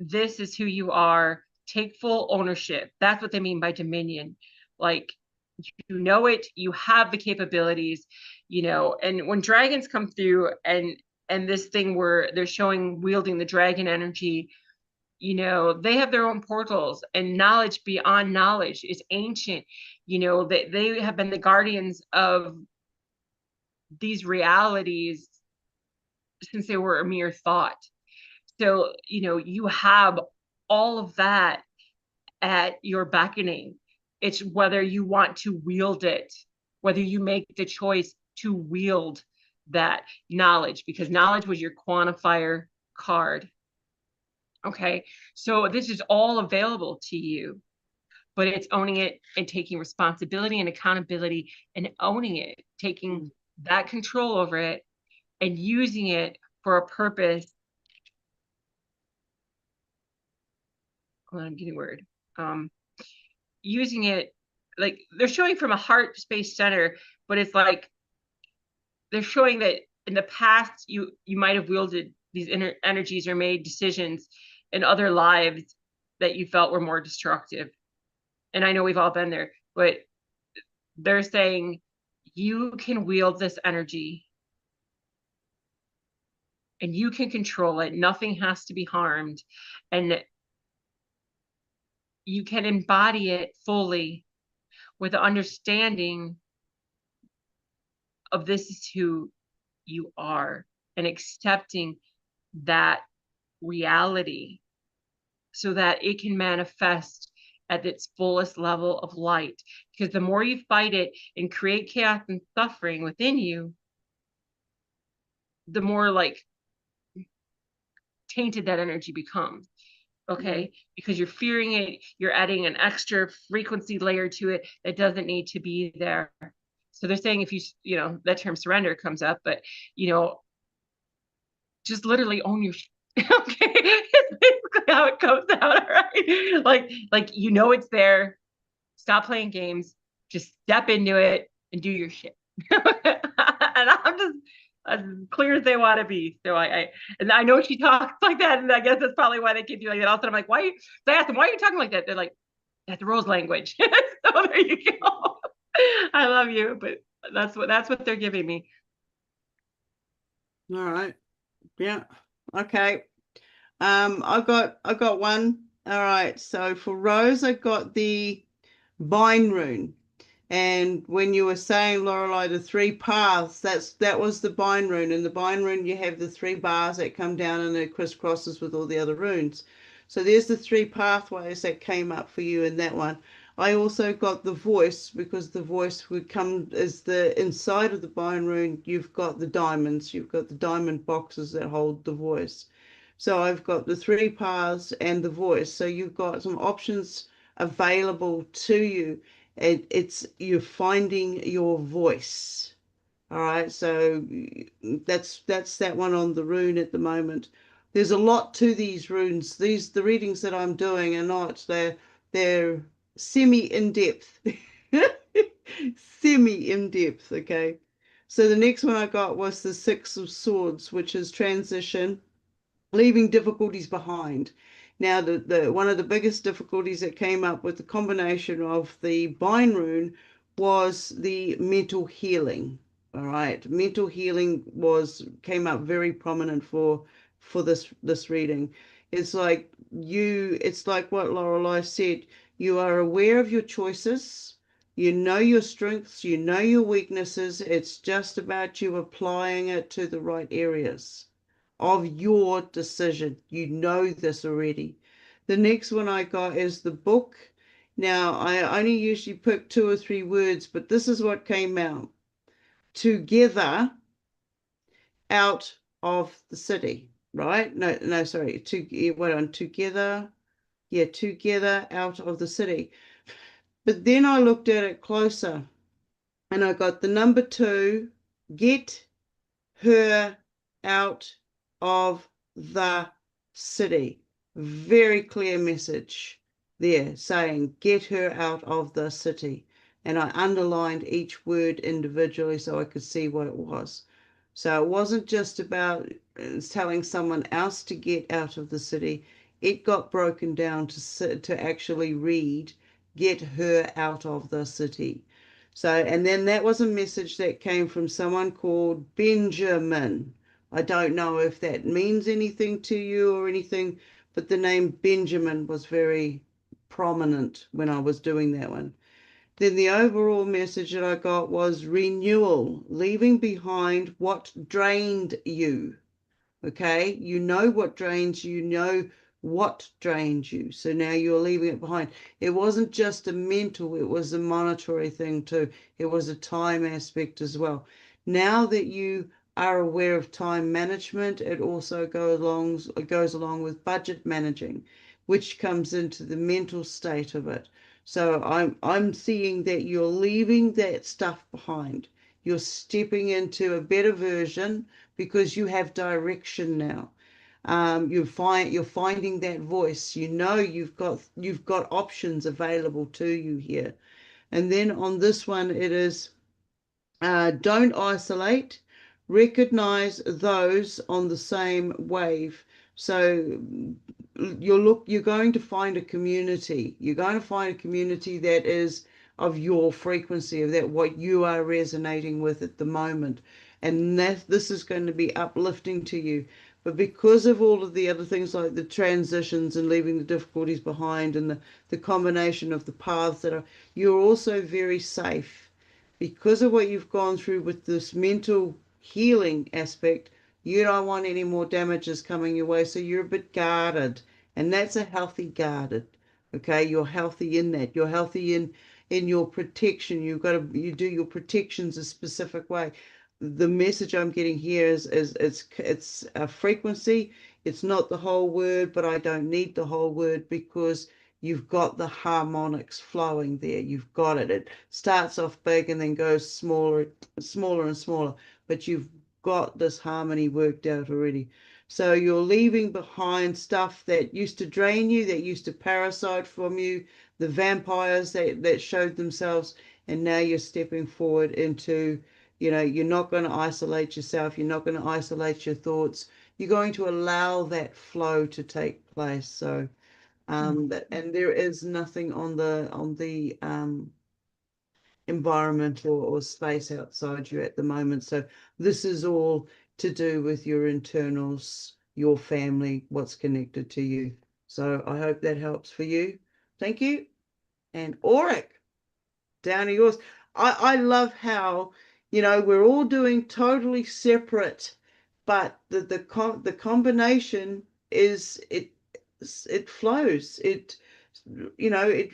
C: this is who you are. Take full ownership. That's what they mean by dominion. Like, it, you have the capabilities, and when dragons come through, and this thing where they're showing wielding the dragon energy, they have their own portals, and knowledge beyond knowledge is ancient. They have been the guardians of these realities since they were a mere thought. So, you have all of that at your beckoning. It's whether you want to wield it, whether you make the choice to wield that knowledge, because knowledge was your quantifier card. Okay, so this is all available to you. but it's owning it and taking responsibility and accountability and owning it, taking that control over it and using it for a purpose. Hold on, I'm getting a word. Using it, like they're showing from a heart space center, but it's like they're showing that in the past you might have wielded these inner energies or made decisions in other lives that you felt were more destructive. And I know we've all been there, but they're saying you can wield this energy and you can control it. Nothing has to be harmed. And you can embody it fully with the understanding of this is who you are and accepting that reality so that it can manifest at its fullest level of light. Because the more you fight it and create chaos and suffering within you, the more like tainted that energy becomes. Okay, because you're fearing it, you're adding an extra frequency layer to it that doesn't need to be there. So they're saying if you know, that term surrender comes up, but you know, just literally own your okay, it's basically how it comes out, right? Like you know it's there. Stop playing games. Just step into it and do your shit. And I'm just as clear as they want to be. So I know she talks like that, and I guess that's probably why they keep you like that. Also, I'm like, why? So I asked them, why are you talking like that? They're like, that's Rose language. So there you go. I love you, but that's what they're giving me.
D: All right. Yeah. Okay. I got one. All right. So for Rose, I got the Bind rune. And when you were saying, Lorelei, the 3 paths, that was the Bind rune. In the Bind rune, you have the 3 bars that come down and it crisscrosses with all the other runes. So there's the 3 pathways that came up for you in that one. I also got the voice, because the voice would come as the inside of the Bind rune. You've got the diamonds. You've got the diamond boxes that hold the voice. So I've got the 3 paths and the voice. So you've got some options available to you. It's you're finding your voice. All right, so that's that one on the rune at the moment. There's a lot to these runes. The readings that I'm doing are not, they're semi in-depth. Semi in-depth, okay. So the next one I got was the 6 of Swords, which is transition, leaving difficulties behind. Now, the one of the biggest difficulties that came up with the combination of the Bind rune was the mental healing. All right, mental healing came up very prominent for this reading. It's like what Lorelei said. You are aware of your choices. You know your strengths. You know your weaknesses. It's just about you applying it to the right areas of your decision. You know this already. The next one I got is the book. Now, I only usually pick 2 or 3 words, but this is what came out. Together out of the city, right? No, sorry. Together. Yeah, together out of the city. But then I looked at it closer and I got the number 2, get her out of the city. Very clear message there saying get her out of the city. And I underlined each word individually so I could see what it was. So it wasn't just about telling someone else to get out of the city. It got broken down to actually read get her out of the city. So, and then that was a message that came from someone called Benjamin. I don't know if that means anything to you or anything, but the name Benjamin was very prominent when I was doing that one. Then the overall message that I got was renewal, leaving behind what drained you. Okay, you know what drains you, know what drains you. So now you're leaving it behind. It wasn't just a mental, it was a monetary thing too. It was a time aspect as well. Now that you are aware of time management, it also goes along with budget managing, which comes into the mental state of it. So I'm seeing that you're leaving that stuff behind. You're stepping into a better version because you have direction now. You're finding that voice. You know you've got options available to you here. And then on this one, it is don't isolate, recognize those on the same wave. So you're going to find a community. You're going to find a community that is of your frequency, of that what you are resonating with at the moment. And this is going to be uplifting to you. But because of all of the other things like the transitions and leaving the difficulties behind and the combination of the paths that are, you're also very safe because of what you've gone through with this mental healing aspect. You don't want any more damages coming your way, so you're a bit guarded, and that's a healthy guarded. Okay, you're healthy in that. You're healthy in your protection. You do your protections a specific way. The message I'm getting here is it's a frequency. It's not the whole word, but I don't need the whole word because you've got the harmonics flowing there. You've got it. It starts off big and then goes smaller, smaller and smaller, but you've got this harmony worked out already. So you're leaving behind stuff that used to drain you, that used to parasite from you, the vampires that showed themselves, and now you're stepping forward into, you're not going to isolate yourself. You're not going to isolate your thoughts. You're going to allow that flow to take place. So and there is nothing on the environment or space outside you at the moment. So this is all to do with your internals, your family, what's connected to you. So I hope that helps for you. Thank you. And Auric, down to yours. I love how, we're all doing totally separate, but the combination is it flows. It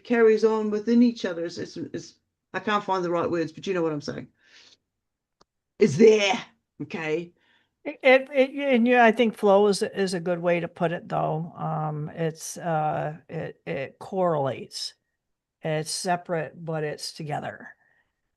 D: carries on within each other. It's I can't find the right words, but you know what I'm saying. It's there. Okay.
B: And yeah, I think flow is a good way to put it, though. It correlates. It's separate, but it's together.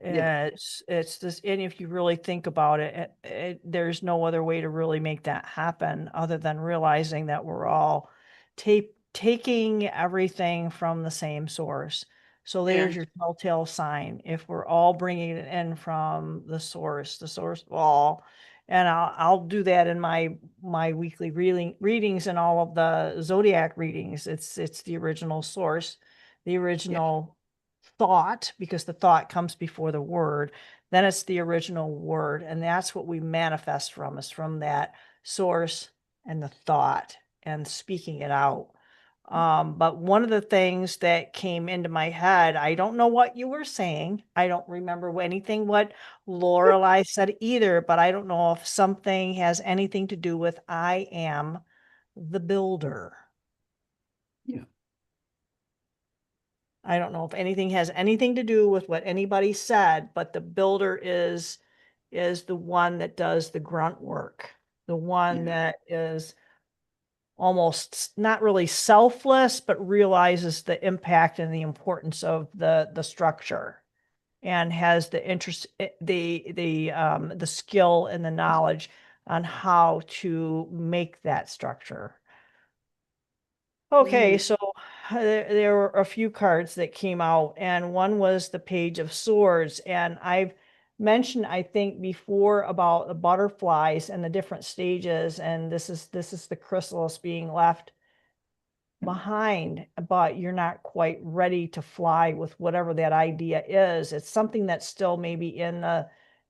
D: Yeah.
B: It's this, and if you really think about it, there's no other way to really make that happen other than realizing that we're all taking everything from the same source. So there's
D: Yeah.
B: your telltale sign. If we're all bringing it in from the source of all, and I'll do that in my weekly readings and all of the zodiac readings. It's the original source, the original thought, because the thought comes before the word. Then it's the original word, and that's what we manifest from, is from that source and the thought and speaking it out. But one of the things that came into my head, I don't know what you were saying. I don't remember anything what Lorelei said either, but I don't know if something has anything to do with I am the builder.
D: Yeah.
B: I don't know if anything has anything to do with what anybody said, but the builder is the one that does the grunt work, the one that is almost not really selfless, but realizes the impact and the importance of the structure, and has the interest, the skill and the knowledge on how to make that structure. Okay, so there were a few cards that came out, and one was the Page of Swords. And I've mentioned, I think, before about the butterflies and the different stages, and this is the chrysalis being left behind, but you're not quite ready to fly with whatever that idea is. It's something that's still maybe in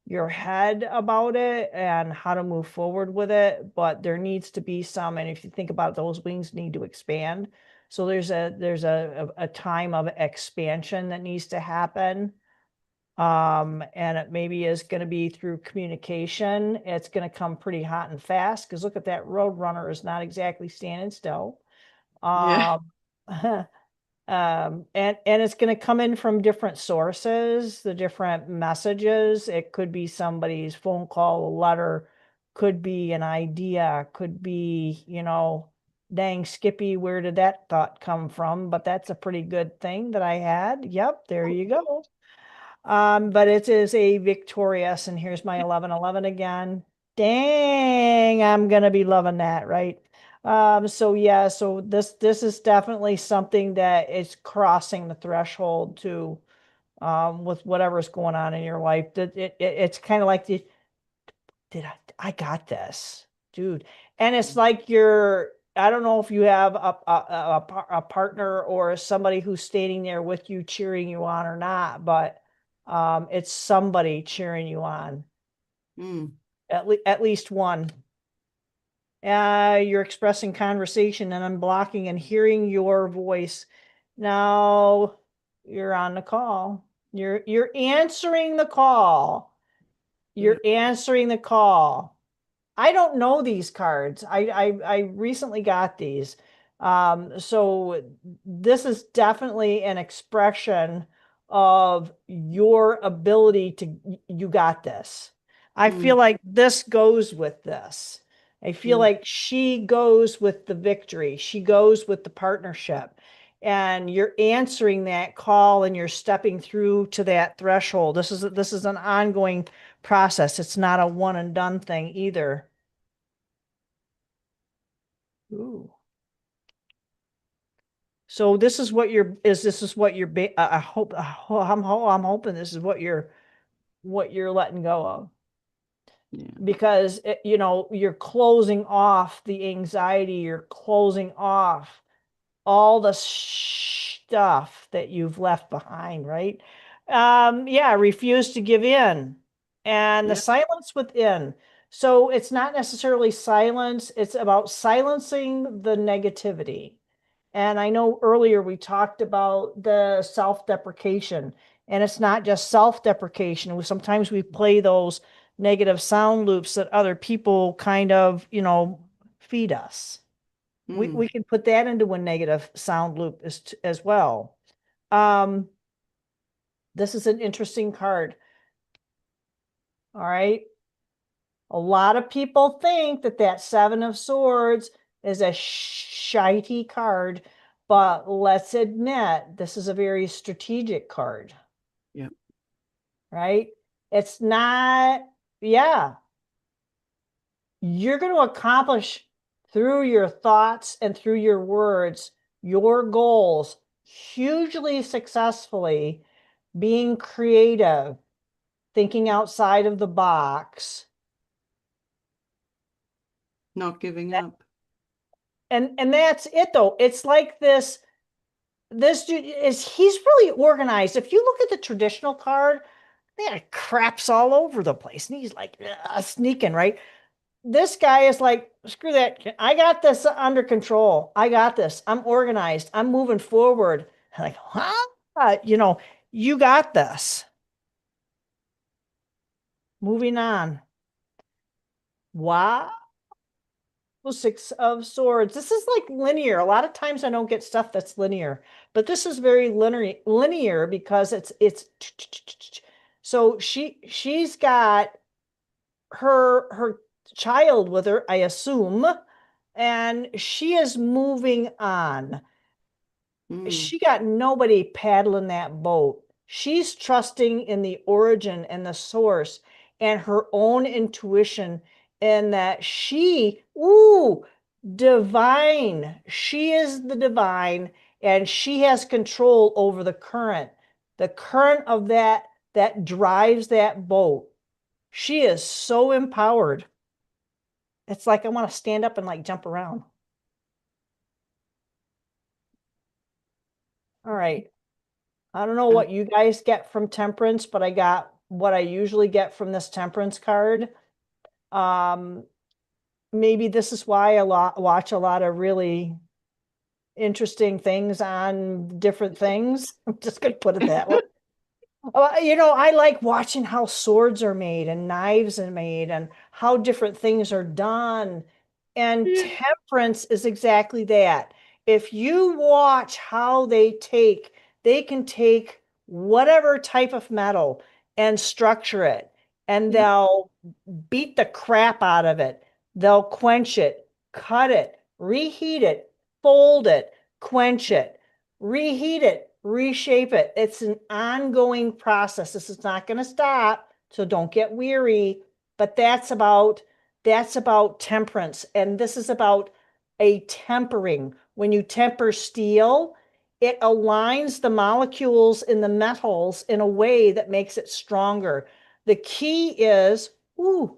B: your head about it and how to move forward with it, but there needs to be some, and if you think about it, those wings need to expand. So there's a time of expansion that needs to happen. And it maybe is going to be through communication. It's going to come pretty hot and fast, because look at that road runner is not exactly standing still.
D: Yeah.
B: And it's going to come in from different sources, the different messages. It could be somebody's phone call, a letter, could be an idea, could be, Dang, Skippy, where did that thought come from? But that's a pretty good thing that I had. Yep, there you go. But it is a victorious, and here's my 1111 again. Dang, I'm gonna be loving that, right? So yeah, so this is definitely something that is crossing the threshold to with whatever's going on in your life. It's kind of like I got this, dude. And it's like I don't know if you have a partner or somebody who's standing there with you cheering you on or not, but it's somebody cheering you on. At least one. You're expressing conversation and unblocking and hearing your voice. Now you're on the call. You're answering the call. You're answering the call. I don't know these cards. I recently got these. So this is definitely an expression of your ability to, you got this. I feel like this goes with this. I feel like she goes with the victory. She goes with the partnership. And you're answering that call and you're stepping through to that threshold. This is an ongoing process. It's not a one and done thing either. Ooh. So this is what I hope I'm hoping this is what you're letting go of.
D: Yeah.
B: Because you're closing off the anxiety, you're closing off all the stuff that you've left behind, right? Yeah, refuse to give in. And the silence within. So it's not necessarily silence, it's about silencing the negativity. And I know earlier we talked about the self-deprecation, and it's not just self-deprecation. Sometimes we play those negative sound loops that other people kind of, feed us. We can put that into a negative sound loop as well. This is an interesting card. All right. A lot of people think that Seven of Swords is a shitey card, but let's admit this is a very strategic card.
D: Yep.
B: Right? It's not, yeah. You're going to accomplish through your thoughts and through your words, your goals hugely successfully, being creative, thinking outside of the box.
D: Not giving up.
B: And that's it though. It's like this dude he's really organized. If you look at the traditional card, they got craps all over the place. And he's like sneaking, right? This guy is like, screw that. I got this under control. I got this. I'm organized. I'm moving forward. I'm like, huh? You got this. Moving on. Wow. Six of Swords. This is like linear. A lot of times I don't get stuff that's linear, but this is very linear because it's so she's got her child with her, I assume, and she is moving on. She got nobody paddling that boat. She's trusting in the origin and the source and her own intuition, and that divine. She is the divine, and she has control over the current of that drives that boat. She is so empowered. It's like I want to stand up and like jump around. All right. I don't know what you guys get from Temperance, but I got what I usually get from this Temperance card. Maybe this is why I watch a lot of really interesting things on different things. I'm just going to put it that way. I like watching how swords are made and knives are made and how different things are done. And Temperance is exactly that. If you watch how they can take whatever type of metal and structure it, and they'll beat the crap out of it. They'll quench it, cut it, reheat it, fold it, quench it, reheat it, reshape it. It's an ongoing process. This is not going to stop, so don't get weary. But that's about temperance, and this is about a tempering. When you temper steel, it aligns the molecules in the metals in a way that makes it stronger. The key is,
D: Ugh.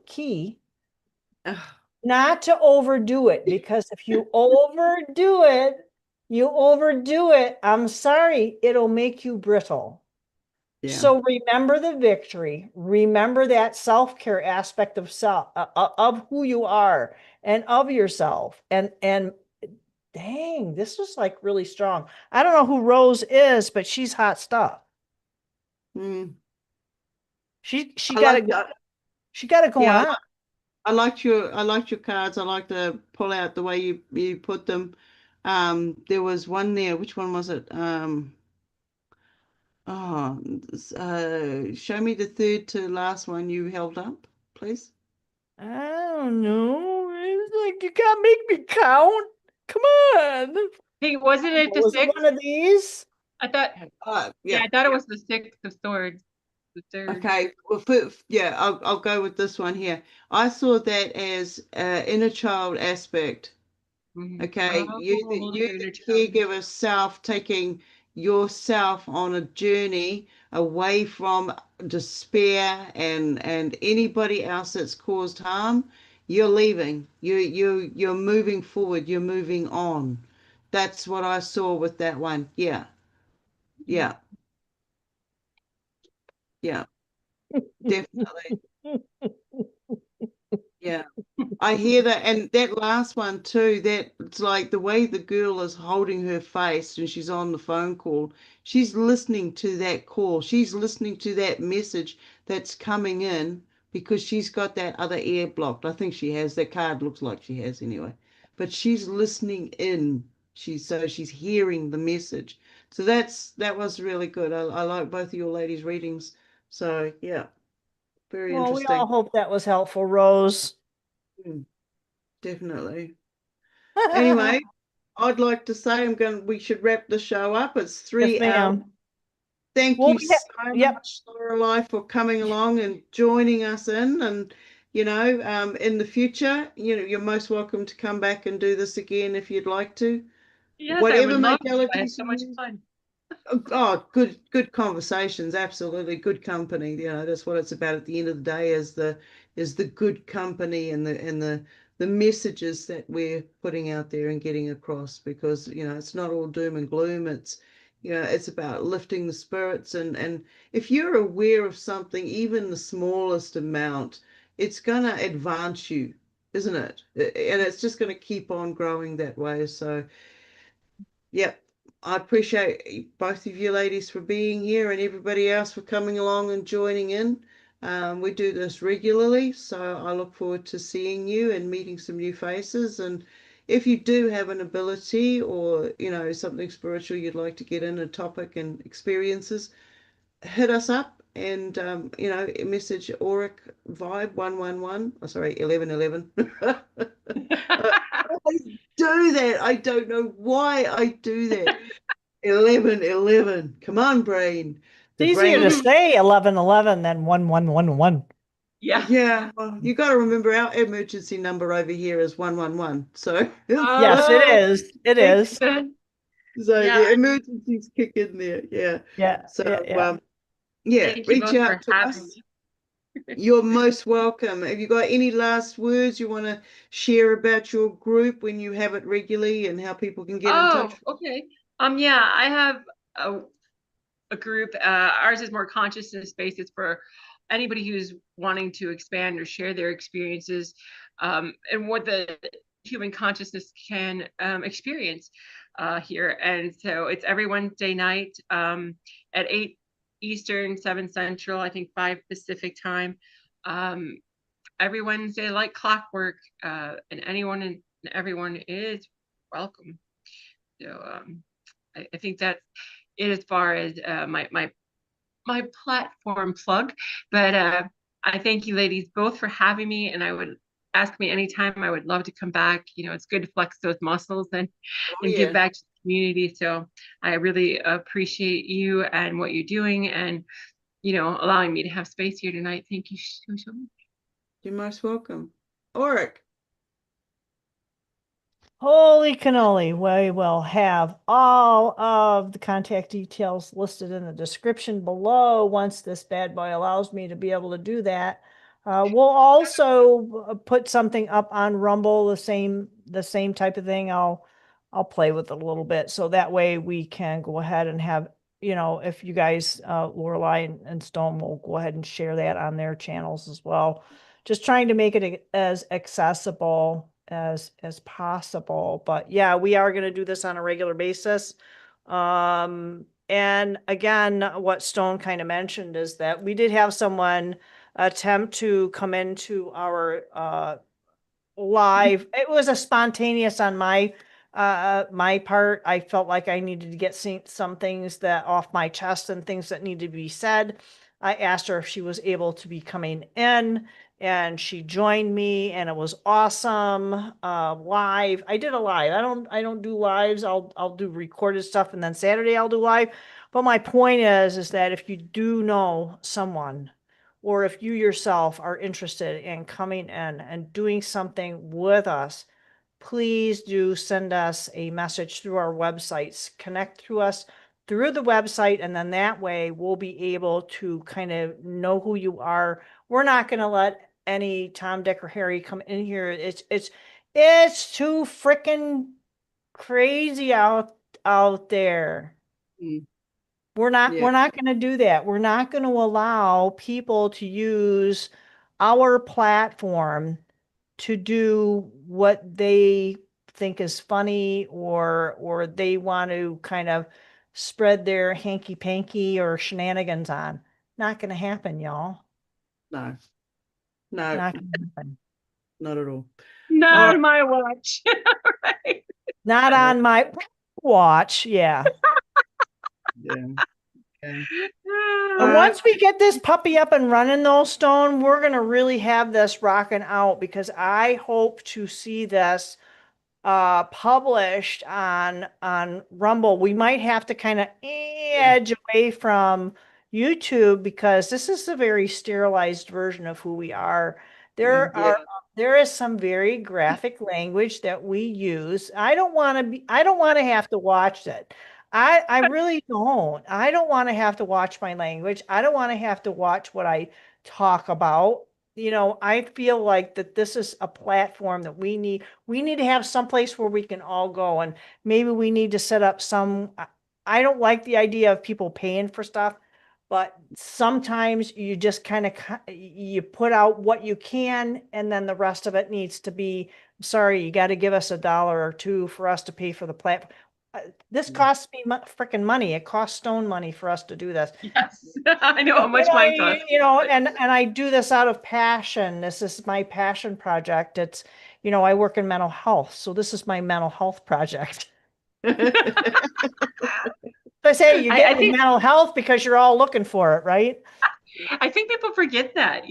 B: not to overdo it, because if you overdo it, I'm sorry, it'll make you brittle.
D: Yeah.
B: So remember the victory. Remember that self-care aspect of self, of who you are and of yourself. And dang, this was like really strong. I don't know who Rose is, but she's hot stuff.
D: Mm.
B: She
D: I
B: got
D: like
B: it.
D: that.
B: She got it going
D: Yeah,
B: on.
D: I liked your cards. I like to pull out the way you put them. There was one there. Which one was it? Show me the third to last one you held up, please.
B: I don't know. It's like you can't make me count. Come on.
C: Hey, wasn't it the
B: Was it
C: sixth?
B: one of these?
C: I thought, yeah,
D: Yeah.
C: I thought it was the sixth of swords. The third.
D: Okay. Well, yeah, I'll go with this one here. I saw that as inner child aspect.
C: Mhm.
D: Okay,
C: Oh,
D: you
C: the
D: the
C: inner child.
D: caregiver self, taking yourself on a journey away from despair and anybody else that's caused harm. You're leaving. You're moving forward. You're moving on. That's what I saw with that one. Yeah, yeah, yeah, definitely. Yeah. I hear that, and that last one too, that it's like the way the girl is holding her face and she's on the phone call, she's listening to that call, she's listening to that message that's coming in because she's got that other ear blocked. I think she has, that card looks like she has anyway, but she's listening in. She's hearing the message. So that was really good. I like both of your ladies' readings. So yeah, very
B: Well, we all
D: interesting.
B: hope that was helpful, Rose.
D: Mm, definitely. Anyway, I'd like to say we should wrap the show up. It's
B: Yes,
D: 3 hours.
B: ma'am.
D: Thank
B: Well,
D: you so
B: yep.
D: much, Lorelei, for coming along and joining us in. And, in the future, you're most welcome to come back and do this again if you'd like to.
C: Yes, I
D: Whatever
C: would love to. I had
D: modalities
C: so
D: you
C: much
D: use.
C: fun.
D: Oh, good conversations. Absolutely, good company. That's what it's about at the end of the day. Is the good company and the messages that we're putting out there and getting across. Because it's not all doom and gloom. It's about lifting the spirits, and if you're aware of something, even the smallest amount, it's gonna advance you, isn't it? And it's just gonna keep on growing that way. So. Yep. I appreciate both of you ladies for being here and everybody else for coming along and joining in. We do this regularly, so I look forward to seeing you and meeting some new faces. And if you do have an ability or, something spiritual you'd like to get in, a topic and experiences, hit us up and, message Auric Vibe 111. Oh, sorry, 1111. I do that. I don't know why I do that. 1111. Come on, brain. The
B: It's easier
D: brain
B: to
D: is.
B: say 1111 than 1111.
C: Yeah.
D: Yeah, well, you got to remember our emergency number over here is 111. So,
B: Yes, it
C: Oh,
B: is. It
C: makes
B: is.
C: sense.
D: so
C: Yeah.
D: the emergencies kick in there. Yeah.
B: Yeah,
D: So,
B: yeah.
D: yeah,
C: Thank you
D: reach
C: both
D: out
C: for
D: to
C: having
D: us.
C: me.
D: You're most welcome. Have you got any last words you want to share about your group when you have it regularly and how people can get in touch?
C: Oh, okay. Yeah, I have a group. Ours is more consciousness based. It's for anybody who's wanting to expand or share their experiences, and what the human consciousness can experience here. And so it's every Wednesday night at 8 Eastern, 7 Central, I think 5 Pacific time. Every Wednesday, like clockwork, and anyone and everyone is welcome. So I think that's it as far as my platform plug. But I thank you ladies both for having me, and I would ask me anytime. I would love to come back. It's good to flex those muscles and
A: Oh,
C: give
A: yeah.
C: back to the community. So I really appreciate you and what you're doing, and allowing me to have space here tonight. Thank you so much.
A: You're most welcome. Auric.
B: Holy cannoli, we will have all of the contact details listed in the description below once this bad boy allows me to be able to do that. We'll also put something up on Rumble, the same type of thing. I'll play with it a little bit, so that way we can go ahead and have, if you guys, Lorelei and Stone, will go ahead and share that on their channels as well. Just trying to make it as accessible as possible. But yeah, we are going to do this on a regular basis. And again, what Stone kind of mentioned is that we did have someone attempt to come into our live. It was a spontaneous on my part. I felt like I needed to get some things that off my chest and things that need to be said. I asked her if she was able to be coming in, and she joined me, and it was awesome. Live. I did a live. I don't do lives. I'll do recorded stuff, and then Saturday I'll do live. But my point is that if you do know someone, or if you yourself are interested in coming in and doing something with us, please do send us a message through our websites. Connect to us through the website, and then that way we'll be able to kind of know who you are. We're not going to let any Tom, Dick, or Harry come in here. It's too freaking crazy out there. We're not going to do that. We're not going to allow people to use our platform to do what they think is funny, or they want to kind of spread their hanky panky or shenanigans on. Not going to happen, y'all.
A: No.
B: Not going to happen.
A: Not at all.
C: Not on my watch. Right.
B: Not on my watch. Yeah.
A: Yeah. Okay.
B: And once we get this puppy up and running, though, Stone, we're going to really have this rocking out, because I hope to see this published on Rumble. We might have to kind of edge away from YouTube, because this is a very sterilized version of who we are. There is some very graphic language that we use. I don't want to have to watch it. I really don't. I don't want to have to watch my language. I don't want to have to watch what I talk about. I feel like that this is a platform that we need to have some place where we can all go, and maybe we need to set up some. I don't like the idea of people paying for stuff, but sometimes you just kind of, you put out what you can, and then the rest of it needs to be, sorry, you got to give us $1 or $2 for us to pay for the platform. This costs me freaking money. It costs Stone money for us to do this.
C: Yes, I know how much mine costs.
B: And I do this out of passion. This is my passion project. It's, I work in mental health, so this is my mental health project. I say you get mental health because you're all looking for it, right?
C: I think people forget that.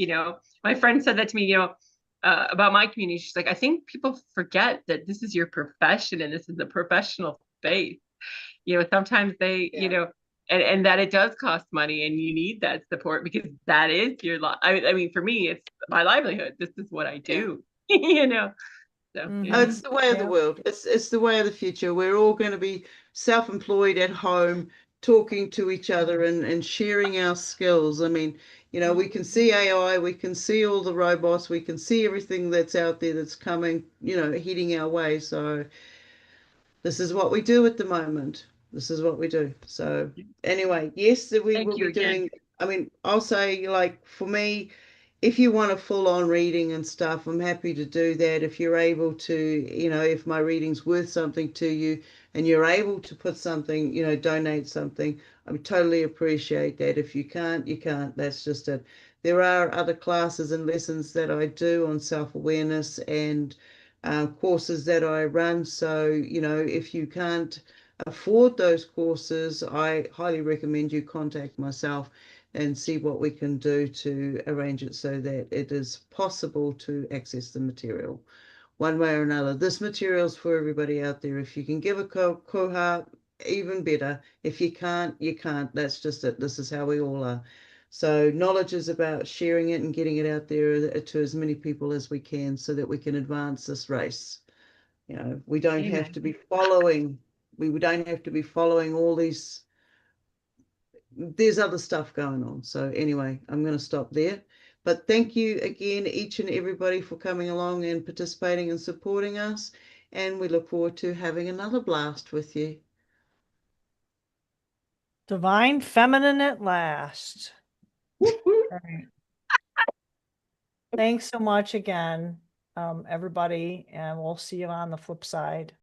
C: My friend said that to me, about my community. She's like, I think people forget that this is your profession and this is a professional space. Sometimes they, and that it does cost money, and you need that support, because that is your life. I mean, for me, it's my livelihood. This is what I do. So,
A: it's the way of the world. It's the way of the future. We're all going to be self-employed at home, talking to each other and sharing our skills. I mean, we can see AI, we can see all the robots, we can see everything that's out there that's coming, heading our way. So this is what we do at the moment. This is what we do. So anyway, yes, we will be doing, I mean, I'll say, like, for me, if you want a full-on reading and stuff, I'm happy to do that. If you're able to, if my reading's worth something to you and you're able to put something, donate something, I would totally appreciate that. If you can't, you can't. That's just it. There are other classes and lessons that I do on self-awareness and courses that I run. So, if you can't
D: afford those courses, I highly recommend you contact myself and see what we can do to arrange it so that it is possible to access the material one way or another. This material's for everybody out there. If you can give a koha, even better. If you can't, you can't. That's just it. This is how we all are. So knowledge is about sharing it and getting it out there to as many people as we can so that we can advance this race. You know, we don't have to be following, we don't have to be following all these, there's other stuff going on. So anyway, I'm going to stop there. But thank you again, each and everybody, for coming along and participating and supporting us. And we look forward to having another blast with you.
B: Divine feminine at last.
D: Woo-hoo.
B: All right. Thanks so much again, everybody, and we'll see you on the flip side.